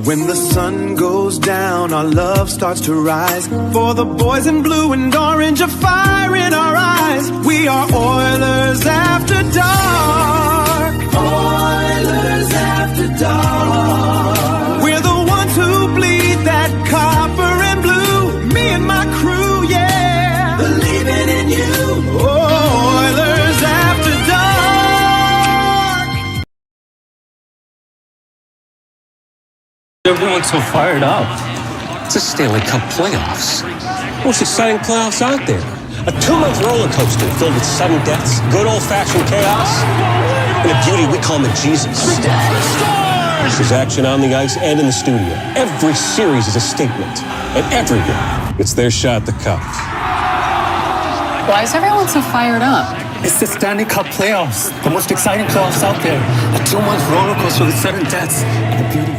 When the sun goes down, our love starts to rise. For the boys in blue and orange, a fire in our eyes. We are Oilers after dark. Oilers after dark. We're the ones who bleed that copper and blue. Me and my crew, yeah, believing in you. Oilers after dark. Everyone's so fired up. It's a Stanley Cup playoffs. Most exciting playoffs out there. A 2-month roller coaster filled with sudden deaths, good old-fashioned chaos, and a beauty we call Jesus. There's action on the ice and in the studio. Every series is a statement, and everywhere, it's their shot at the cup. Why is everyone so fired up? It's the Stanley Cup playoffs, the most exciting playoffs out there. A 2-month roller coaster with sudden deaths, and a beauty.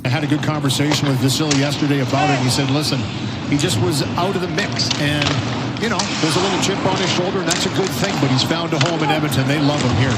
I had a good conversation with Vasily yesterday about it. He said, listen, he just was out of the mix. And, you know, there's a little chip on his shoulder, and that's a good thing. But he's found a home in Edmonton. They love him here.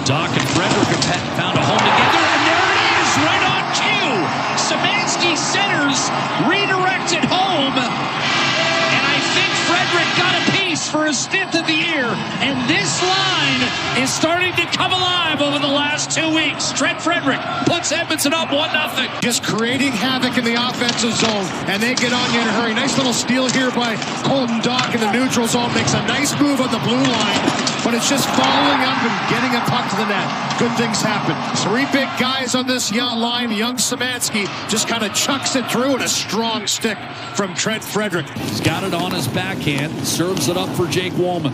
Doc and Frederick have found a home together, and there it is, right on cue. Szymanski centers, redirected home. And I think Frederick got a piece for his 5th of the year. And this line is starting to come alive over the last 2 weeks. Trent Frederick puts Edmonton up 1-0. Just creating havoc in the offensive zone, and they get on you in a hurry. Nice little steal here by Colton Dock in the neutral zone. Makes a nice move on the blue line, but it's just following up and getting a puck to the net. Good things happen. 3 big guys on this young line. Young Szymanski just kind of chucks it through, and a strong stick from Trent Frederick. He's got it on his backhand, serves it up for Jake Wollman.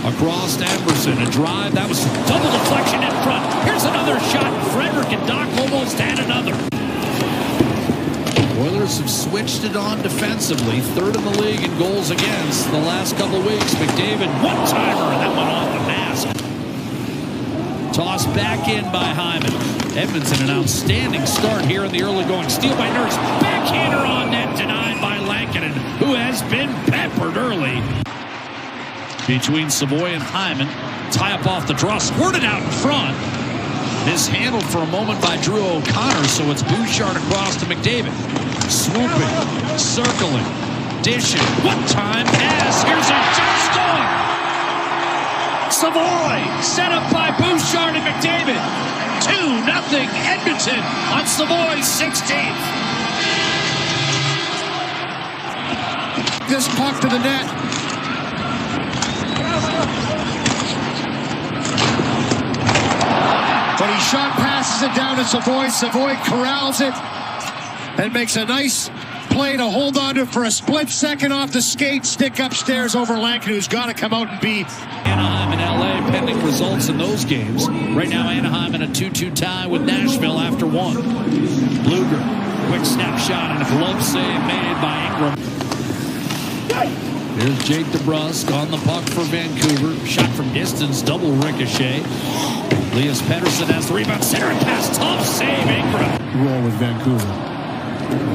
Across Anderson, a drive, that was double deflection in front. Here's another shot, Frederick and Doc almost had another. Oilers have switched it on defensively, 3rd in the league in goals against the last couple weeks. McDavid, one-timer, and that went off the mask. Tossed back in by Hyman. Edmonton, an outstanding start here in the early going. Steal by Nurse, backhander on net, denied by Lankinen, who has been peppered early. Between Savoy and Hyman, tie up off the draw, squirted out in front. Mishandled for a moment by Drew O'Connor, so it's Bouchard across to McDavid. Swooping, circling, dishing, one-time pass. Here's a shot score. Savoy set up by Bouchard and McDavid. 2-0 Edmonton on Savoy's 16th. This puck to the net. But he shot passes it down to Savoy. Savoy corrals it and makes a nice play to hold on to it for a split second off the skate. Stick upstairs over Lankin, who's got to come out and beat. Anaheim and LA pending results in those games. Right now Anaheim in a 2-2 tie with Nashville after 1. Bluger, quick snapshot and a glove save made by Ingram. Here's Jake DeBrusk on the puck for Vancouver. Shot from distance, double ricochet. Elias Pettersson has the rebound, center and pass, tough save, Ingram. Roll with Vancouver.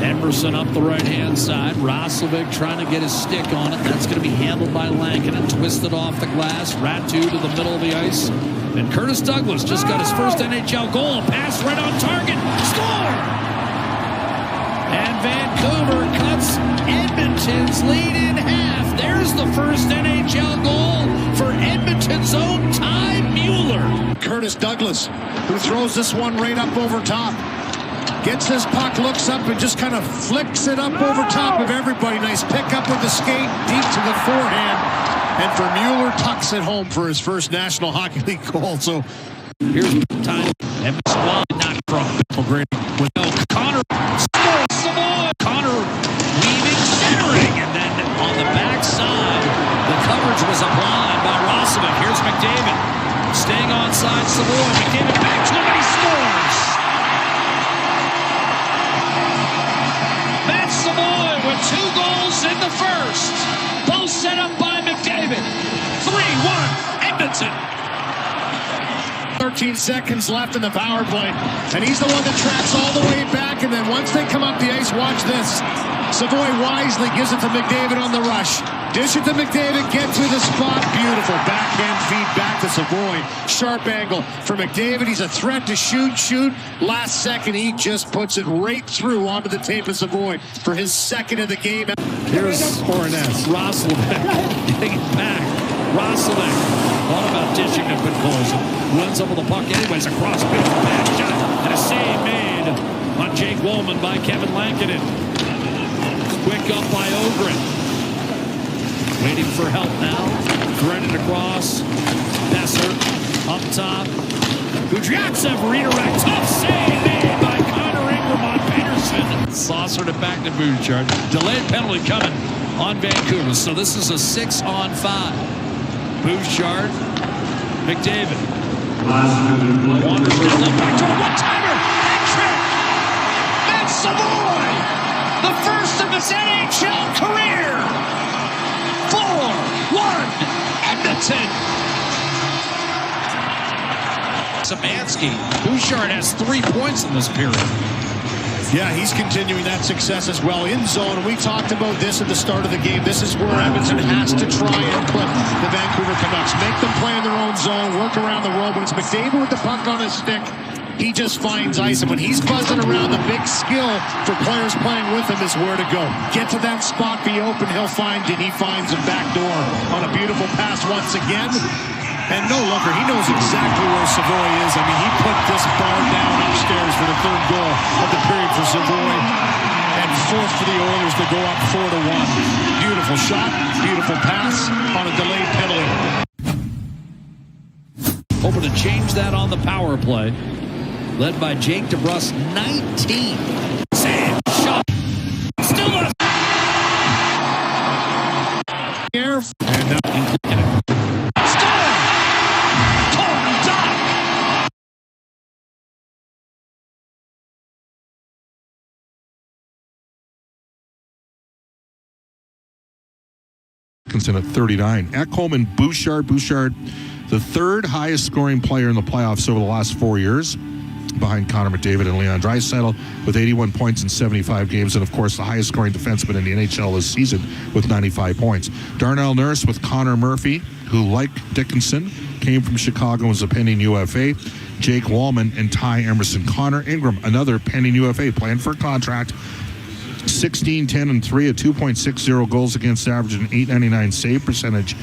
Emerson up the right-hand side. Roslovic trying to get his stick on it. That's going to be handled by Lankinen. Twisted off the glass. Ratu to the middle of the ice. And Curtis Douglas just got his first NHL goal. A pass right on target. Score! And Vancouver cuts Edmonton's lead in half. There's the first NHL goal for Edmonton's own Ty Mueller. Curtis Douglas, who throws this one right up over top. Gets this puck, looks up, and just kind of flicks it up over top of everybody. Nice pick up with the skate, deep to the forehand. And for Mueller, tucks it home for his first National Hockey League goal. So here's time. Edmonton not from great with O'Connor. Scores Savoy. Connor weaving, centering, and then on the backside, coverage was applied by Roslovic. Here's McDavid. Staying onside Savoy. McDavid back to him and he scores. Matt Savoy with 2 goals in the first. Both set up by McDavid. 3-1 Edmonton. 13 seconds left in the power play, and he's the one that tracks all the way back, and then once they come up the ice, watch this. Savoy wisely gives it to McDavid on the rush. Dish it to McDavid, get to the spot. Beautiful backhand feed back to Savoy. Sharp angle for McDavid. He's a threat to shoot. Last second, he just puts it right through onto the tape of Savoy for his second of the game. Here's Ornez. Roslovic getting it back. Roslovic thought about dishing to Podkolzin. Runs up with the puck anyways. Across beautiful back shot. And a save made on Jake Woolman by Kevin Lankinen. Quick up by Ogren. Waiting for help now. Threaded across. Besser up top. Gudryatsev redirect. Tough save made by Connor Ingram on Peterson. Saucered it back to Bouchard. Delayed penalty coming on Vancouver. So this is a 6-on-5. Bouchard. McDavid. Wanders down the back to a one-timer. Hat-trick. Matt Savoy. The first of his NHL career. 4-1 Edmonton. Szymanski. Bouchard has 3 points in this period. Yeah, he's continuing that success as well in zone. We talked about this at the start of the game. This is where Edmonton has to try and put the Vancouver Canucks. Make them play in their own zone, work around the world. When it's McDavid with the puck on his stick, he just finds ice. And when he's buzzing around, the big skill for players playing with him is where to go. Get to that spot, be open, he'll find it. He finds a back door on a beautiful pass once again. And no looker, he knows exactly where Savoy is. I mean, he put this bar down upstairs for the third goal of the period for Savoy. And fourth for the Oilers to go up 4-1. Beautiful shot, beautiful pass on a delayed penalty. Hoping to change that on the power play. Led by Jake DeBrusk, 19. Save, shot, still left. Here, and at 39. Ekholm and Bouchard, the third highest scoring player in the playoffs over the last 4 years, behind Connor McDavid and Leon Draisaitl with 81 points in 75 games, and of course the highest scoring defenseman in the NHL this season with 95 points. Darnell Nurse with Connor Murphy, who, like Dickinson, came from Chicago and was a pending UFA. Jake Woolman and Ty Emerson. Connor Ingram, another pending UFA, playing for a contract. 16, 10, and 3, a 2.60 goals against average, and 899 save percentage.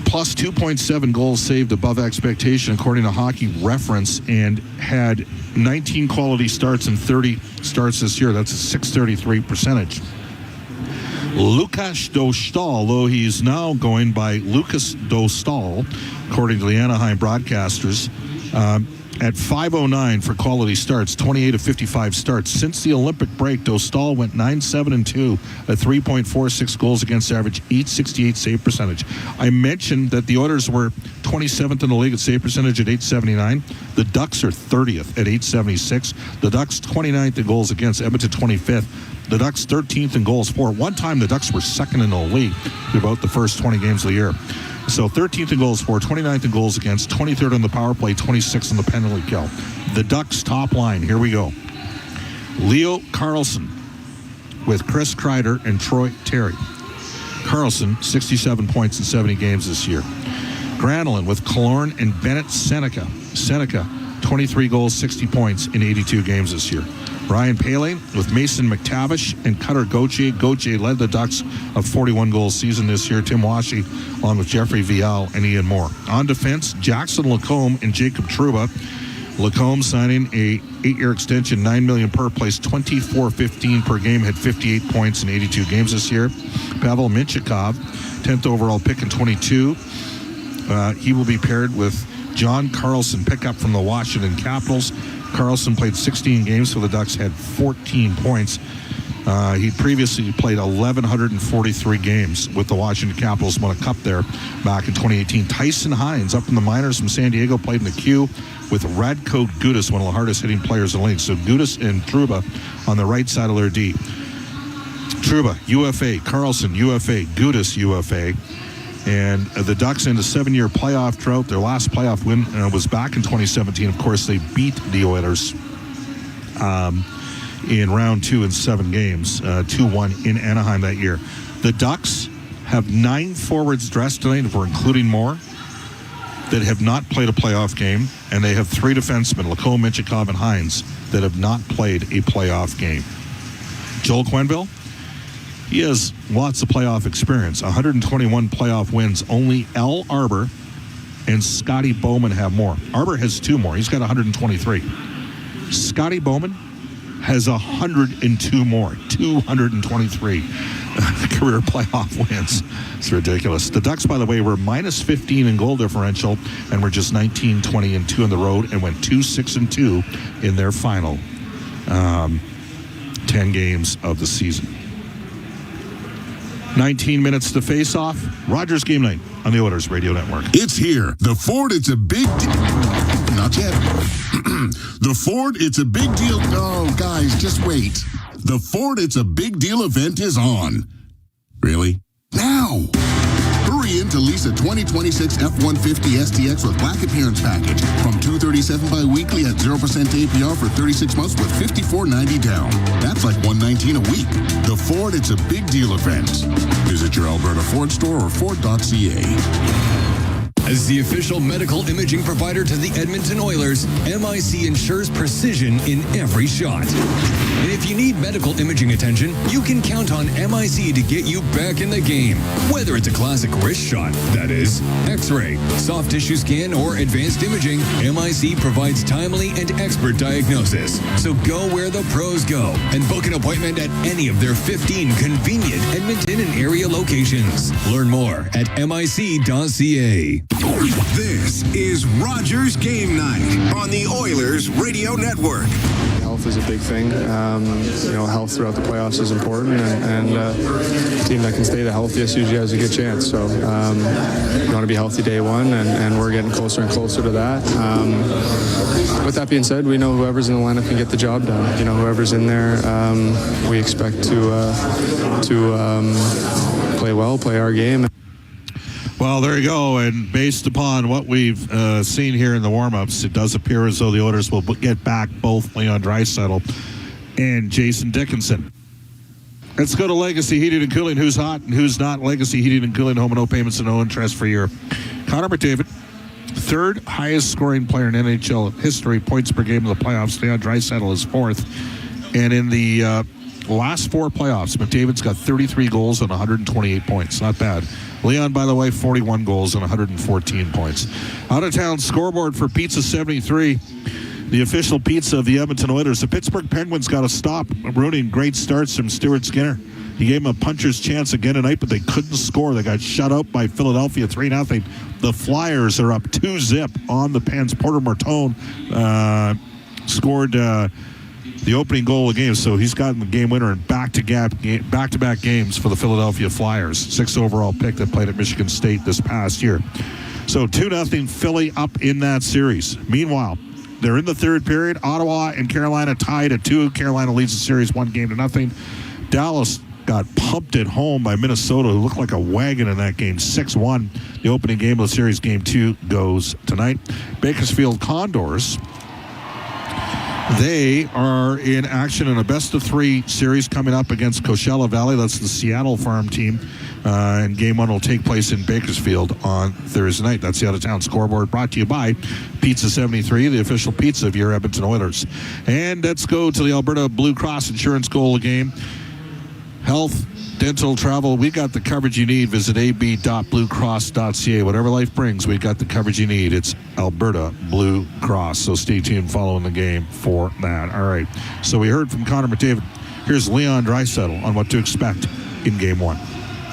Plus 2.7 goals saved above expectation, according to Hockey Reference, and had 19 quality starts and 30 starts this year. That's a .633 percentage. Lukas Dostal, though he's now going by Lucas Dostal, according to the Anaheim broadcasters, at 509 for quality starts, 28 of 55 starts. Since the Olympic break, Dostal went 9-7-2, a 3.46 goals against average, 868 save percentage. I mentioned that the Oilers were 27th in the league at save percentage at 879. The Ducks are 30th at 876. The Ducks 29th in goals against, Edmonton 25th. The Ducks 13th in goals for. One time the Ducks were second in the league about the first 20 games of the year. So 13th in goals for, 29th in goals against, 23rd on the power play, 26th on the penalty kill. The Ducks top line, here we go. Leo Carlson with Chris Kreider and Troy Terry. Carlson, 67 points in 70 games this year. Granlund with Killorn and Bennett Seneca. Seneca, 23 goals, 60 points in 82 games this year. Ryan Paley with Mason McTavish and Cutter Gauthier. Gauthier led the Ducks of 41 goals season this year. Tim Washy along with Jeffrey Vial and Ian Moore. On defense, Jackson Lacombe and Jacob Trouba. Lacombe signing a 8-year extension, $9 million per, place $24.15 per game, had 58 points in 82 games this year. Pavel Minchikov, 10th overall pick in 22. He will be paired with John Carlson, pickup from the Washington Capitals. Carlson played 16 games for the Ducks, had 14 points. He previously played 1,143 games with the Washington Capitals, won a cup there back in 2018. Tyson Hines, up in the minors from San Diego, played in the queue with Radko Gudas, one of the hardest hitting players in the league. So Gudas and Trouba on the right side of their D. Trouba, UFA. Carlson, UFA. Gudas, UFA. And the Ducks in a 7-year playoff drought. Their last playoff win was back in 2017. Of course, they beat the Oilers in round 2 in 7 games, 2-1 in Anaheim that year. The Ducks have 9 forwards dressed tonight, if we're including more, that have not played a playoff game, and they have 3 defensemen, Lacombe, Michikov, and Hines, that have not played a playoff game. Joel Quenneville, he has lots of playoff experience, 121 playoff wins. Only Al Arbour and Scotty Bowman have more. Arbour has 2 more. He's got 123. Scotty Bowman has 102 more, 223 career playoff wins. It's ridiculous. The Ducks, by the way, were minus 15 in goal differential and were just 19-20-2 on the road and went 2-6-2 in their final 10 games of the season. 19 minutes to face off. Rogers Game Night on the Oilers Radio Network. It's here. The Ford, it's a big not yet. The Ford, it's a big deal. No, guys, just wait. The Ford, it's a big deal event is on. Really? Now! Hurry in to lease a 2026 F-150 STX with black appearance package from $237 bi-weekly at 0% APR for 36 months with $54.90 down. That's like $119 a week. The Ford, it's a big deal event. Visit your Alberta Ford store or Ford.ca. As the official medical imaging provider to the Edmonton Oilers, MIC ensures precision in every shot. And if you need medical imaging attention, you can count on MIC to get you back in the game. Whether it's a classic wrist shot, that is, X-ray, soft tissue scan, or advanced imaging, MIC provides timely and expert diagnosis. So go where the pros go and book an appointment at any of their 15 convenient Edmonton and area locations. Learn more at mic.ca. This is Rogers Game Night on the Oilers Radio Network. Health is a big thing. Health throughout the playoffs is important, and a team that can stay the healthiest usually has a good chance. So you want to be healthy day one, and we're getting closer and closer to that. With that being said, we know whoever's in the lineup can get the job done. Whoever's in there, we expect to play well, play our game. Well, there you go. And based upon what we've seen here in the warm-ups, it does appear as though the Oilers will get back both Leon Draisaitl and Jason Dickinson. Let's go to Legacy Heating and Cooling. Who's hot and who's not? Legacy Heating and Cooling, home and no payments and no interest for your Connor McDavid, third highest scoring player in NHL history, points per game in the playoffs. Leon Draisaitl is fourth. And in the last 4 playoffs, McDavid's got 33 goals and 128 points. Not bad. Leon, by the way, 41 goals and 114 points. Out-of-town scoreboard for Pizza 73, the official pizza of the Edmonton Oilers. The Pittsburgh Penguins got to stop ruining great starts from Stuart Skinner. He gave him a puncher's chance again tonight, but they couldn't score. They got shut out by Philadelphia 3-0. The Flyers are up 2-0 on the Pens. Porter Martone scored the opening goal of the game, so he's gotten the game winner in back-to-back games for the Philadelphia Flyers. 6th overall pick that played at Michigan State this past year. So 2-0 Philly up in that series. Meanwhile, they're in the third period. Ottawa and Carolina tied at 2. Carolina leads the series 1-0. Dallas got pumped at home by Minnesota, who looked like a wagon in that game, 6-1. The opening game of the series, game 2, goes tonight. Bakersfield Condors, they are in action in a best-of-3 series coming up against Coachella Valley. That's the Seattle farm team. And game 1 will take place in Bakersfield on Thursday night. That's the out-of-town scoreboard, brought to you by Pizza 73, the official pizza of your Edmonton Oilers. And let's go to the Alberta Blue Cross Insurance goal of the game. Health, dental, travel, we got the coverage you need. Visit ab.bluecross.ca. Whatever life brings, we got the coverage you need. It's Alberta Blue Cross. So stay tuned following the game for that. All right. So we heard from Connor McDavid. Here's Leon Draisaitl on what to expect in game 1.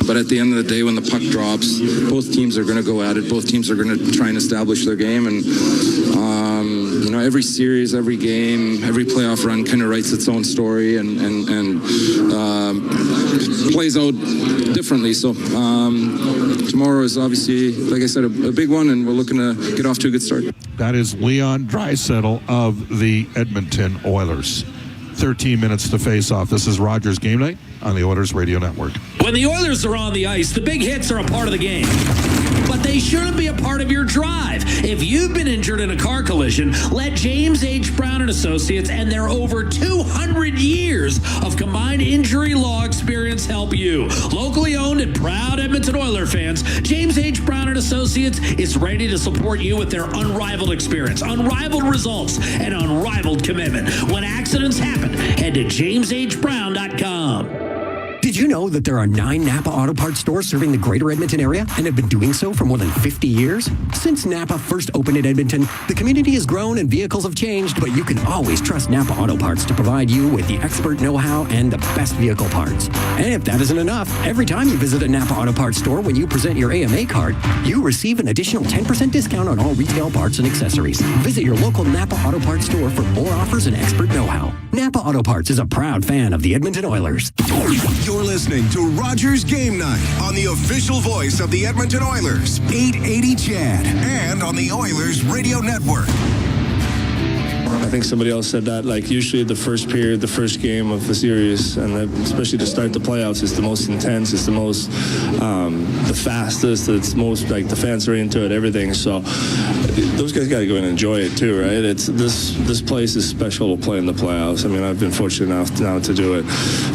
But at the end of the day, when the puck drops, both teams are going to go at it. Both teams are going to try and establish their game. And, every series, every game, every playoff run kind of writes its own story and plays out differently. So tomorrow is obviously, like I said, a big one, and we're looking to get off to a good start. That is Leon Draisaitl of the Edmonton Oilers. 13 minutes to face off. This is Rogers Game Night on the Oilers Radio Network. When the Oilers are on the ice, the big hits are a part of the game. But they shouldn't be a part of your drive. If you've been injured in a car collision, let James H. Brown & Associates and their over 200 years of combined injury law experience help you. Locally owned and proud Edmonton Oiler fans, James H. Brown & Associates is ready to support you with their unrivaled experience, unrivaled results, and unrivaled commitment. When accidents happen, head to jameshbrown.com. Did you know that there are 9 Napa Auto Parts stores serving the greater Edmonton area and have been doing so for more than 50 years? Since Napa first opened in Edmonton, the community has grown and vehicles have changed, but you can always trust Napa Auto Parts to provide you with the expert know-how and the best vehicle parts. And if that isn't enough, every time you visit a Napa Auto Parts store when you present your AMA card, you receive an additional 10% discount on all retail parts and accessories. Visit your local Napa Auto Parts store for more offers and expert know-how. Napa Auto Parts is a proud fan of the Edmonton Oilers. You're listening to Rogers Game Night on the official voice of the Edmonton Oilers, 880 CHAD, and on the Oilers Radio Network. I think somebody else said that, like, usually the first period, the first game of the series, and especially to start the playoffs, is the most intense, it's the most, the fastest, it's most, like, the fans are into it, everything. So those guys got to go in and enjoy it too, right? It's this place is special to play in the playoffs. I mean, I've been fortunate enough now to do it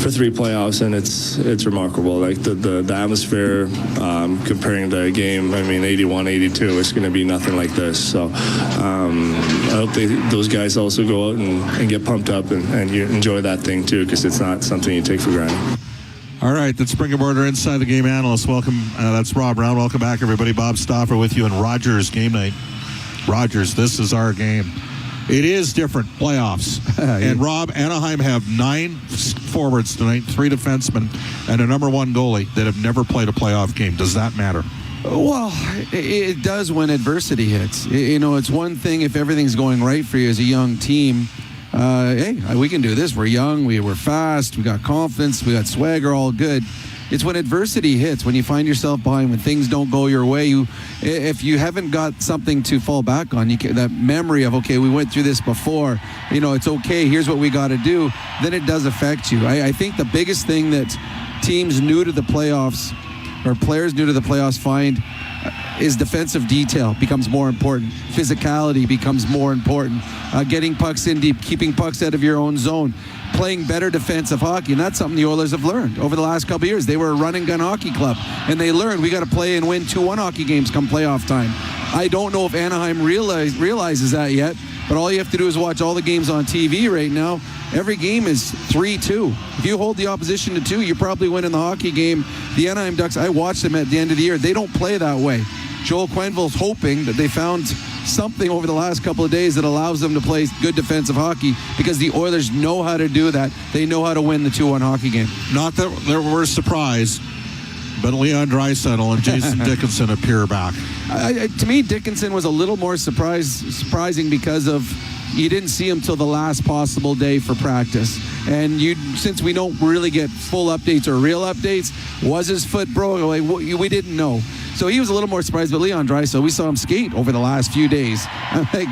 for 3 playoffs, and it's remarkable. Like the atmosphere, comparing the game, I mean, 81-82, it's going to be nothing like this. So I hope those guys also go out and get pumped up and you enjoy that thing too, because it's not something you take for granted. All right, let's bring aboard our Inside the Game analyst. Welcome. That's Rob Brown. Welcome back, everybody. Bob Stauffer with you in Rogers Game Night. Rogers, this is our game. It is different, playoffs. And Rob, Anaheim have 9 forwards tonight, 3 defensemen, and a number 1 goalie that have never played a playoff game. Does that matter? Well, it does when adversity hits. It's one thing if everything's going right for you as a young team. Hey, we can do this. We're young, we're fast, we got confidence, we got swagger, all good. It's when adversity hits, when you find yourself behind, when things don't go your way. If you haven't got something to fall back on, that memory of, okay, we went through this before, it's okay, here's what we got to do, then it does affect you. I think the biggest thing that teams new to the playoffs, or players new to the playoffs, find is defensive detail becomes more important. Physicality becomes more important. Getting pucks in deep, keeping pucks out of your own zone, playing better defensive hockey. And that's something the Oilers have learned over the last couple of years. They were a run and gun hockey club, and they learned we got to play and win 2-1 hockey games come playoff time. I don't know if Anaheim realizes that yet, but all you have to do is watch all the games on TV right now. Every game is 3-2. If you hold the opposition to 2, you probably win in the hockey game. The Anaheim Ducks, I watched them at the end of the year. They don't play that way. Joel Quenneville's hoping that they found something over the last couple of days that allows them to play good defensive hockey, because the Oilers know how to do that. They know how to win the 2-1 hockey game. Not that we're surprised, but Leon Draisaitl and Jason Dickinson appear back. To me, Dickinson was a little more surprising because of you didn't see him till the last possible day for practice. And since we don't really get full updates or real updates, was his foot broken? We didn't know. So he was a little more surprised. But Leon Draisaitl, we saw him skate over the last few days. I'm like,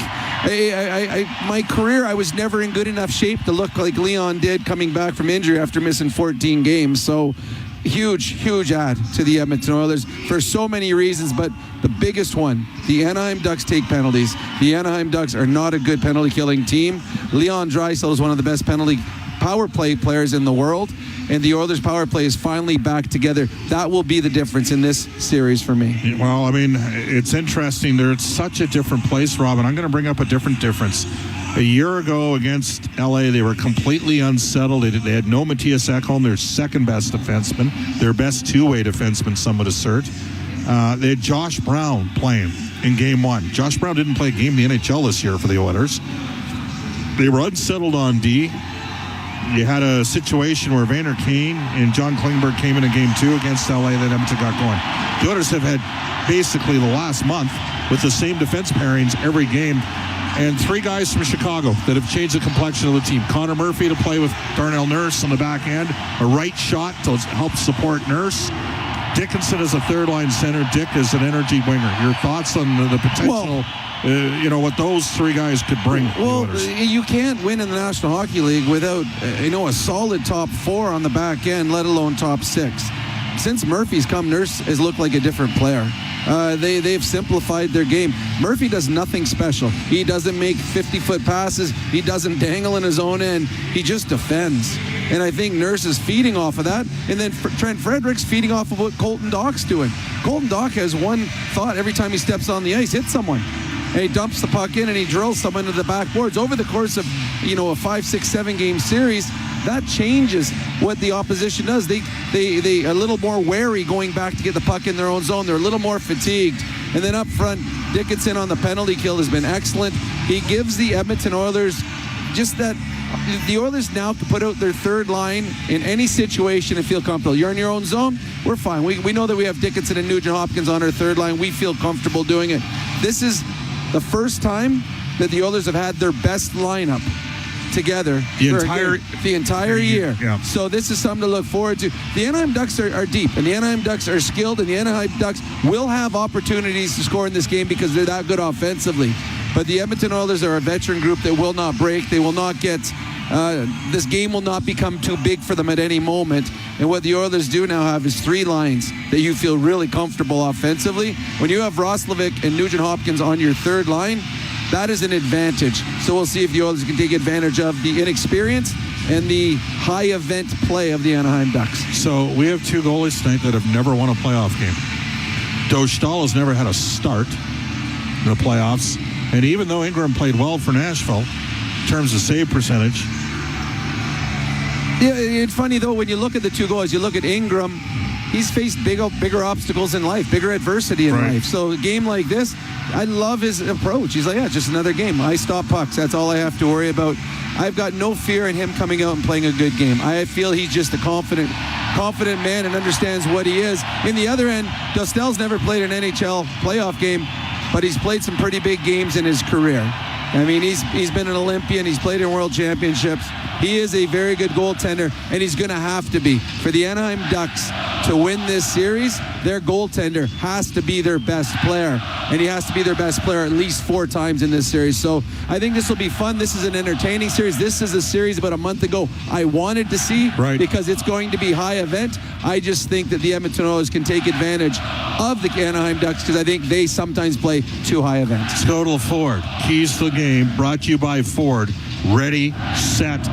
my career, I was never in good enough shape to look like Leon did coming back from injury after missing 14 games. So huge add to the Edmonton Oilers for so many reasons, but the biggest one, the Anaheim Ducks take penalties. The Anaheim Ducks are not a good penalty-killing team. Leon Draisaitl is one of the best penalty power play players in the world, and the Oilers' power play is finally back together. That will be the difference in this series for me. Well, I mean, it's interesting. They're at such a different place, Rob, and I'm going to bring up a different difference. A year ago against LA, they were completely unsettled. They had no Matthias Ekholm, their second best defenseman, their best two-way defenseman, some would assert. They had Josh Brown playing in Game 1. Josh Brown didn't play a game in the NHL this year for the Oilers. They were unsettled on D. you had a situation where Vander Kane and John Klingberg came in game 2 against LA that Edmonton got going. The Oilers have had basically the last month with the same defense pairings every game, and 3 guys from Chicago that have changed the complexion of the team. Connor Murphy to play with Darnell Nurse on the back end, a right shot to help support Nurse. Dickinson as a third-line center, Dick as an energy winger. Your thoughts on the potential, what those 3 guys could bring? Well, you can't win in the National Hockey League without, a solid top 4 on the back end, let alone top 6. Since Murphy's come, Nurse has looked like a different player. They've simplified their game. Murphy does nothing special. He doesn't make 50-foot passes. He doesn't dangle in his own end. He just defends. And I think Nurse is feeding off of that. And then Trent Frederick's feeding off of what Colton Dock's doing. Colton Dock has one thought every time he steps on the ice: hit someone. And he dumps the puck in and he drills someone into the backboards. Over the course of, a 5, 6, 7 game series, that changes what the opposition does. They are a little more wary going back to get the puck in their own zone. They're a little more fatigued. And then up front, Dickinson on the penalty kill has been excellent. He gives the Edmonton Oilers just that. The Oilers now can put out their third line in any situation and feel comfortable. You're in your own zone, we're fine. We know that we have Dickinson and Nugent Hopkins on our third line. We feel comfortable doing it. This is the first time that the Oilers have had their best lineup together the entire year. Yeah. So this is something to look forward to. The Anaheim Ducks are deep, and the Anaheim Ducks are skilled, and the Anaheim Ducks will have opportunities to score in this game because they're that good offensively. But the Edmonton Oilers are a veteran group that will not break. They will not get... this game will not become too big for them at any moment. And what the Oilers do now have is 3 lines that you feel really comfortable offensively. When you have Roslovic and Nugent Hopkins on your third line, that is an advantage. So we'll see if the Oilers can take advantage of the inexperience and the high event play of the Anaheim Ducks. So we have 2 goalies tonight that have never won a playoff game. Dostal has never had a start in the playoffs. And even though Ingram played well for Nashville in terms of save percentage. Yeah, it's funny, though, when you look at the 2 goals, you look at Ingram, he's faced bigger obstacles in life, bigger adversity in life. So a game like this, I love his approach. He's like, just another game. I stop pucks. That's all I have to worry about. I've got no fear in him coming out and playing a good game. I feel he's just a confident man and understands what he is. In the other end, Dostal's never played an NHL playoff game, but he's played some pretty big games in his career. I mean, he's been an Olympian. He's played in World Championships. He is a very good goaltender, and he's going to have to be. For the Anaheim Ducks to win this series, their goaltender has to be their best player, and he has to be their best player at least 4 times in this series. So I think this will be fun. This is an entertaining series. This is a series about a month ago I wanted to see because it's going to be high event. I just think that the Edmonton Oilers can take advantage of the Anaheim Ducks because I think they sometimes play too high event. Total Ford, keys to the game, brought to you by Ford. Ready, set,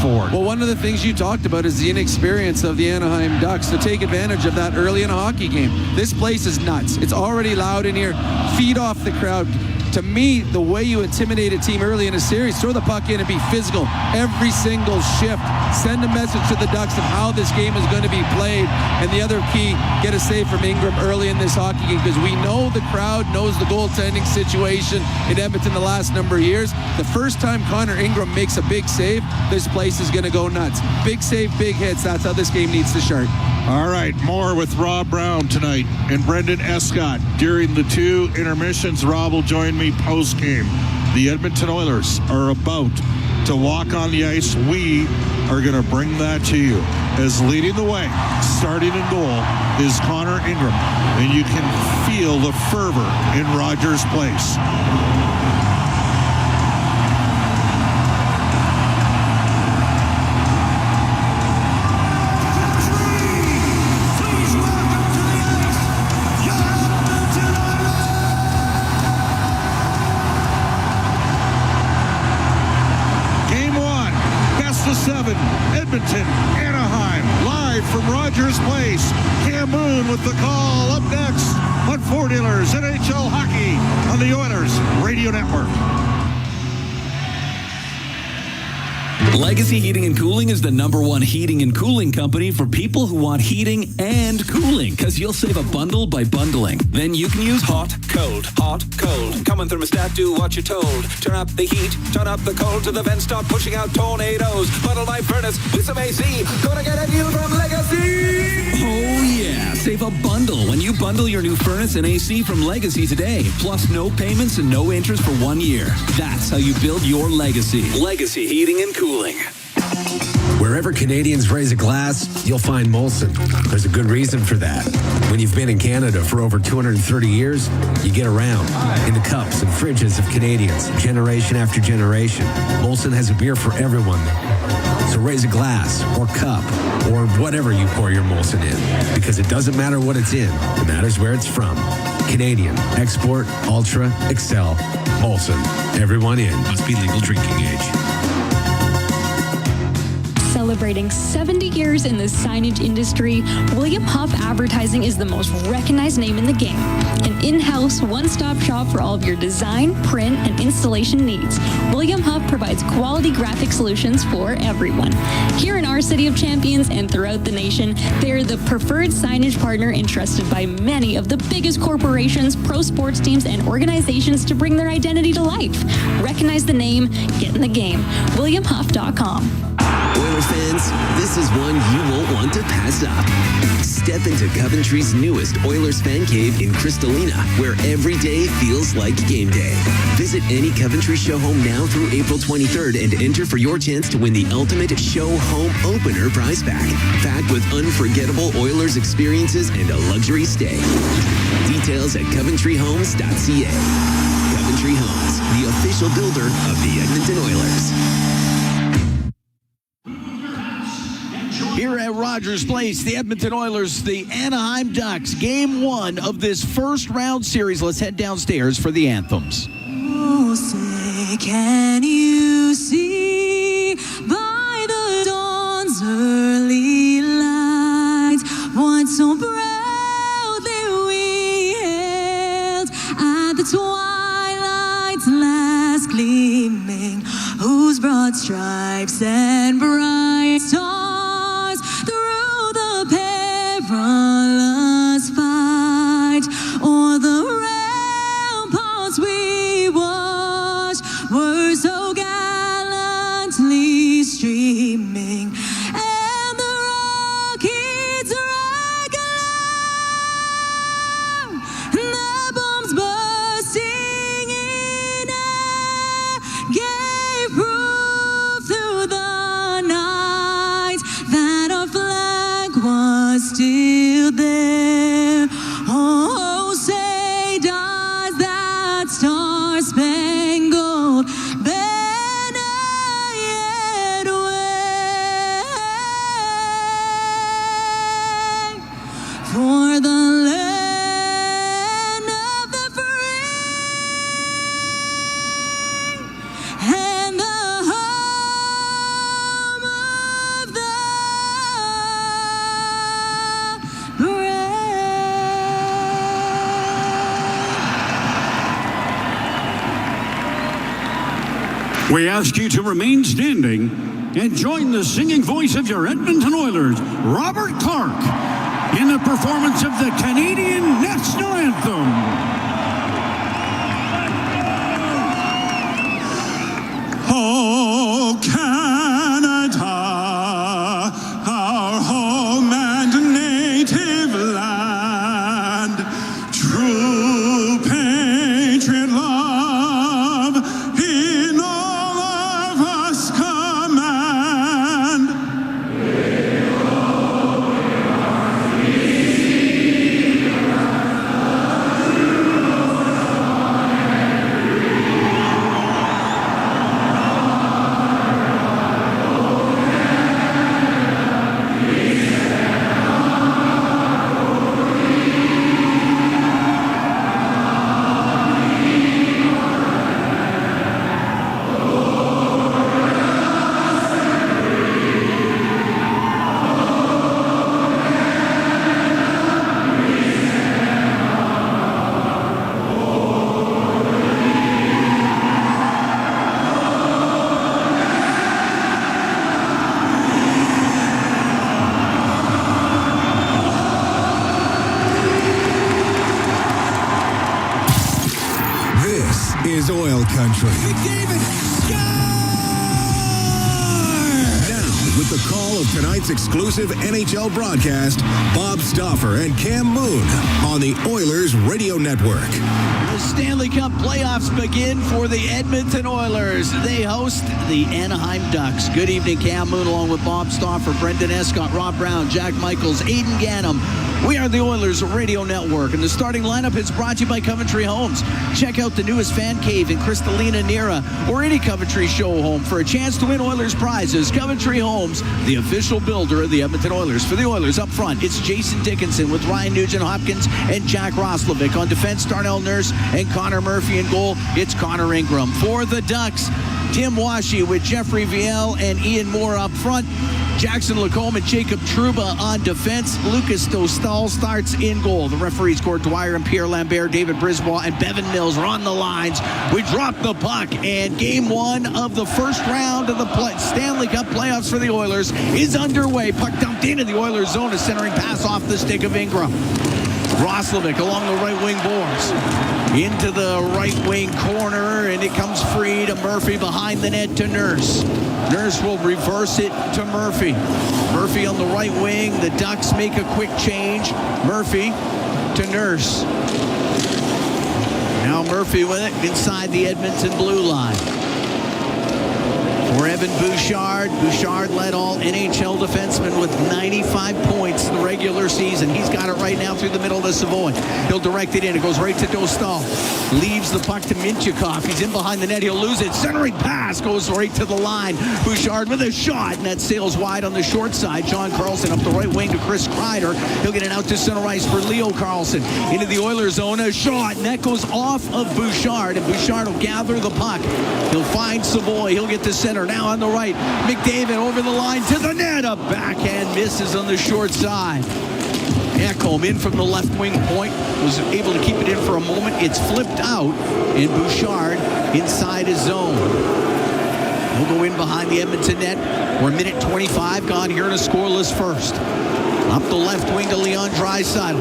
Ford. Well, one of the things you talked about is the inexperience of the Anaheim Ducks to take advantage of that early in a hockey game. This place is nuts. It's already loud in here. Feed off the crowd. To me, the way you intimidate a team early in a series, throw the puck in and be physical every single shift. Send a message to the Ducks of how this game is going to be played. And the other key, get a save from Ingram early in this hockey game because we know the crowd knows the goaltending situation in Edmonton the last number of years. The first time Connor Ingram makes a big save, this place is going to go nuts. Big save, big hits. That's how this game needs to start. All right, more with Rob Brown tonight and Brendan Escott. During the 2 intermissions, Rob will join me post-game. The Edmonton Oilers are about to walk on the ice. We are going to bring that to you. As leading the way, starting in goal, is Connor Ingram. And you can feel the fervor in Rogers Place. Edmonton, Anaheim, live from Rogers Place. Cam Moon with the call. Up next on Ford Dealers NHL Hockey on the Oilers Radio Network. Legacy Heating and Cooling is the #1 heating and cooling company for people who want heating and cooling, because you'll save a bundle by bundling. Then you can use hot, cold, Come on, thermostat, do what you're told. Turn up the heat, turn up the cold, to the vents start pushing out tornadoes. Bundle my furnace with some AC. Gonna get a deal from Legacy. Oh yeah, save a bundle when you bundle your new furnace and AC from Legacy today. Plus no payments and no interest for 1 year. That's how you build your legacy. Legacy Heating and Cooling. Wherever Canadians raise a glass, you'll find Molson. There's a good reason for that. When you've been in Canada for over 230 years, you get around in the cups and fridges of Canadians, generation after generation. Molson has a beer for everyone. So raise a glass or cup or whatever you pour your Molson in, because it doesn't matter what it's in. It matters where it's from. Canadian, export, ultra, excel, Molson. Everyone in. Must be legal drinking age. Celebrating 70 years in the signage industry, William Huff Advertising is the most recognized name in the game. An in-house, one-stop shop for all of your design, print, and installation needs. William Huff provides quality graphic solutions for everyone. Here in our City of Champions and throughout the nation, they're the preferred signage partner entrusted by many of the biggest corporations, pro sports teams, and organizations to bring their identity to life. Recognize the name, get in the game. WilliamHuff.com. Oilers fans, this is one you won't want to pass up. Step into Coventry's newest Oilers fan cave in Crystalina, where every day feels like game day. Visit any Coventry show home now through April 23rd and enter for your chance to win the ultimate show home opener prize pack, packed with unforgettable Oilers experiences and a luxury stay. Details at coventryhomes.ca. Coventry Homes, the official builder of the Edmonton Oilers. Here at Rogers Place, the Edmonton Oilers, the Anaheim Ducks, Game 1 of this first round series. Let's head downstairs for the anthems. Oh, say, can you see by the dawn's early light what so proudly we hailed at the twilight's last gleaming, whose broad stripes and bright stars through the perilous fight o'er the ramparts we watched were so gallantly streaming, and the rockets rang alarm, and the bombs bursting in air gave proof through the night that our flag was still there. Oh, say does that star-spangled banner yet wave for the land of the free and the home of the We ask you to remain standing and join the singing voice of your Edmonton Oilers, Robert Clark, in the performance of the Canadian National Anthem. Oh, Canada, our home and native land, true patriot love in all of us command. is OilCountry. With the call of tonight's exclusive NHL broadcast, Bob Stauffer and Cam Moon on the Oilers Radio Network. The Stanley Cup playoffs begin for the Edmonton Oilers. They host the Anaheim Ducks. Good evening, Cam Moon, along with Bob Stauffer, Brendan Escott, Rob Brown, Jack Michaels, Aidan Gannam. We are the Oilers Radio Network, and the starting lineup is brought to you by Coventry Homes. Check out the newest fan cave in Crystalina, Nera, or any Coventry show home for a chance to win Oilers prizes. Coventry Homes, the official builder of the Edmonton Oilers. For the Oilers up front, it's Jason Dickinson with Ryan Nugent-Hopkins and Jack Roslovic. On defense, Darnell Nurse and Connor Murphy. In goal, it's Connor Ingram. For the Ducks, Tim Washy with Jeffrey Viel and Ian Moore up front. Jackson Lacombe and Jacob Trouba on defense. Lucas Dostal starts in goal. The referees, Gord Dwyer and Pierre Lambert, David Brisbois and Bevan Mills are on the lines. We drop the puck, and game one of the first round of the Stanley Cup playoffs for the Oilers is underway. Puck dumped into the Oilers zone. A centering pass off the stick of Ingram. Roslovic along the right wing boards. Into the right wing corner, and it comes free to Murphy behind the net to Nurse. Nurse will reverse it to Murphy. Murphy on the right wing. The Ducks make a quick change. Murphy to Nurse. Now Murphy with it inside the Edmonton blue line. For Evan Bouchard. Bouchard led all NHL defensemen with 95 points in the regular season. He's got it right now through the middle to Savoy. He'll direct it in. It goes right to Dostal. Leaves the puck to Mintyukov. He's in behind the net. He'll lose it. Centering pass goes right to the line. Bouchard with a shot, and that sails wide on the short side. John Carlson up the right wing to Chris Kreider. He'll get it out to center ice for Leo Carlson. Into the Oilers zone. A shot, and that goes off of Bouchard, and Bouchard will gather the puck. He'll find Savoy. He'll get to center. Now on the right, McDavid over the line to the net. A backhand misses on the short side. Ekholm in from the left wing point, was able to keep it in for a moment. It's flipped out, and Bouchard inside his zone. He'll go in behind the Edmonton net. We're a minute 25 gone here in a scoreless first. Up the left wing to Leon Draisaitl.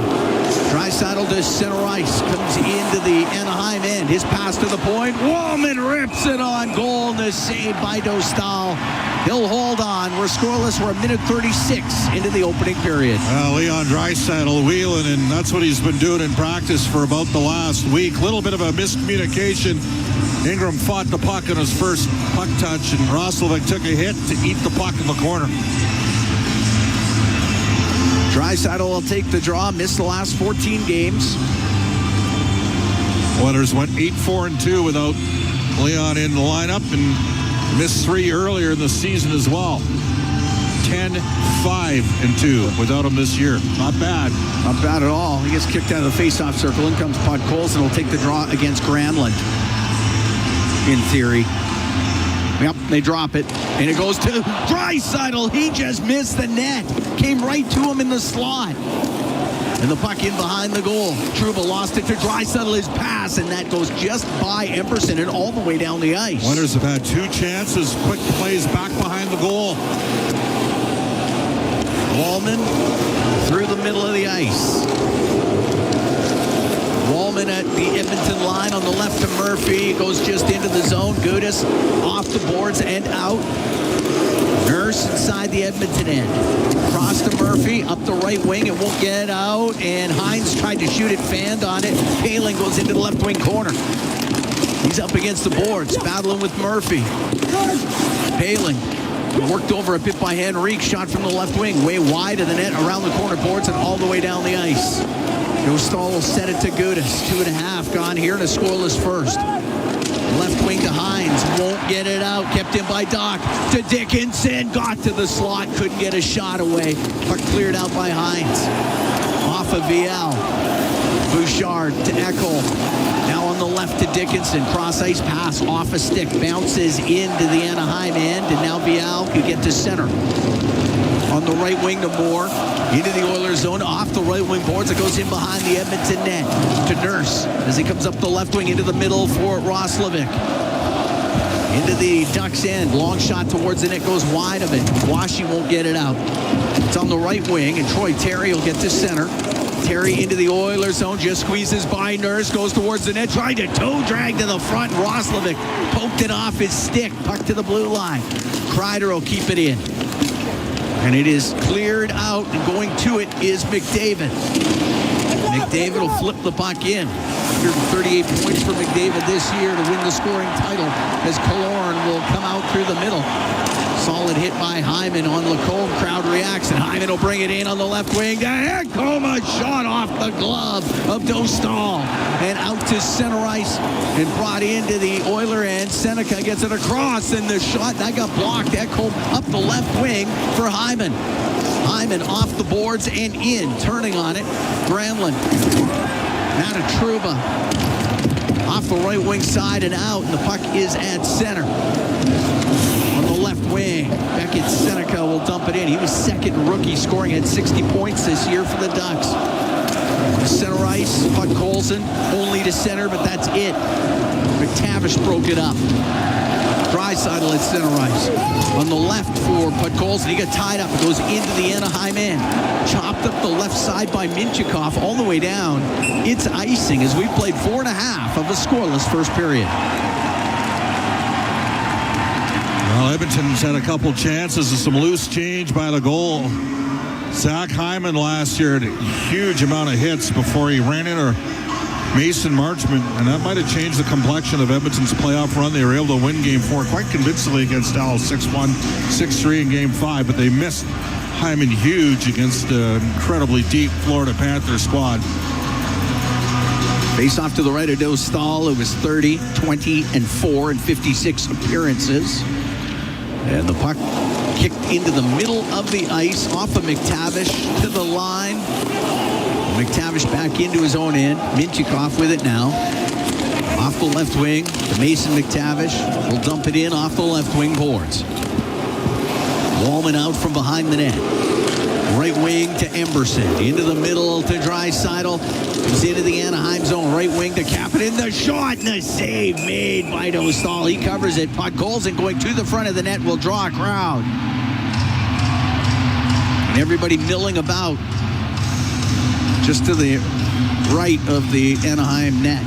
Draisaitl to center ice. Comes into the Anaheim end. His pass to the point. Wallman rips it on goal. And the save by Dostal. He'll hold on. We're scoreless. We're a minute 36 into the opening period. Leon Draisaitl wheeling, and that's what he's been doing in practice for about the last week. Little bit of a miscommunication. Ingram fought the puck on his first puck touch, and Roslovic took a hit to eat the puck in the corner. Draisaitl will take the draw. Missed the last 14 games. Oilers went 8-4-2 without Leon in the lineup, and missed 3 earlier in the season as well. 10-5-2 without him this year. Not bad. Not bad at all. He gets kicked out of the face-off circle. In comes Pod Colson. Will take the draw against Granlund. In theory. Yep, they drop it. And it goes to Draisaitl. He just missed the net. Came right to him in the slot. And the puck in behind the goal. Trouba lost it to Draisaitl. His pass, and that goes just by Emberson and all the way down the ice. Oilers have had 2 chances. Quick plays back behind the goal. Wallman through the middle of the ice. Wallman at the Edmonton line on the left to Murphy. Goes just into the zone. Gudas off the boards and out. Nurse inside the Edmonton end. Cross to Murphy, up the right wing, and won't get out. And Hines tried to shoot it, fanned on it. Paling goes into the left wing corner. He's up against the boards, battling with Murphy. Paling worked over a bit by Henrique. Shot from the left wing, way wide of the net, around the corner boards, and all the way down the ice. Dostal will set it to Gudas. 2.5 gone here in a scoreless first. Left wing to Hines. Won't get it out. Kept in by Doc. To Dickinson. Got to the slot. Couldn't get a shot away. Puck cleared out by Hines. Off of Viel. Bouchard to Ekholm. Now on the left to Dickinson. Cross ice pass off a stick. Bounces into the Anaheim end. And now Viel could get to center. On the right wing to Moore. Into the Oilers zone. Off the right wing boards. It goes in behind the Edmonton net. To Nurse. As he comes up the left wing into the middle for Roslovic. Into the Ducks end. Long shot towards the net. Goes wide of it. Washy won't get it out. It's on the right wing. And Troy Terry will get to center. Terry into the Oilers zone, just squeezes by Nurse, goes towards the net, trying to toe drag to the front. Roslovic poked it off his stick, puck to the blue line. Kreider will keep it in. And it is cleared out, and going to it is McDavid. McDavid will flip the puck in. 138 points for McDavid this year to win the scoring title as Killorn will come out through the middle. Solid hit by Hyman on Lacombe. Crowd reacts, and Hyman will bring it in on the left wing. Ekholm, a shot off the glove of Dostal. And out to center ice and brought into the Oiler end. Seneca gets it across, and the shot, that got blocked. Ekholm up the left wing for Hyman. Hyman off the boards and in. Turning on it, Granlund. Chatrooms off the right wing side and out, and the puck is at center. On the left wing, Beckett Seneca will dump it in. He was second rookie scoring at 60 points this year for the Ducks. Center ice, puck Colson, only to center, but that's it. McTavish broke it up. Draisaitl at center ice. On the left for Podkolzin. He got tied up. It goes into the Anaheim end. Chopped up the left side by Minchikov all the way down. It's icing as we played 4.5 of a scoreless first period. Well, Edmonton's had a couple chances of some loose change by the goal. Zach Hyman last year had a huge amount of hits before he ran into Mason Marchment, and that might have changed the complexion of Edmonton's playoff run. They were able to win Game 4 quite convincingly against Dallas, 6-1, 6-3 in Game 5, but they missed Hyman huge against the incredibly deep Florida Panthers squad. Face off to the right of Dostal. It was 30, 20, and 4 in 56 appearances. And the puck kicked into the middle of the ice off of McTavish to the line. McTavish back into his own end. Minchikov with it now. Off the left wing to Mason McTavish. Will dump it in off the left wing boards. Wallman out from behind the net. Right wing to Emberson. Into the middle to Draisaitl. He's into the Anaheim zone. Right wing to Kapanen. The shot and the save made by Dostal. He covers it. Podkolzin going to the front of the net will draw a crowd. And everybody milling about just to the right of the Anaheim net.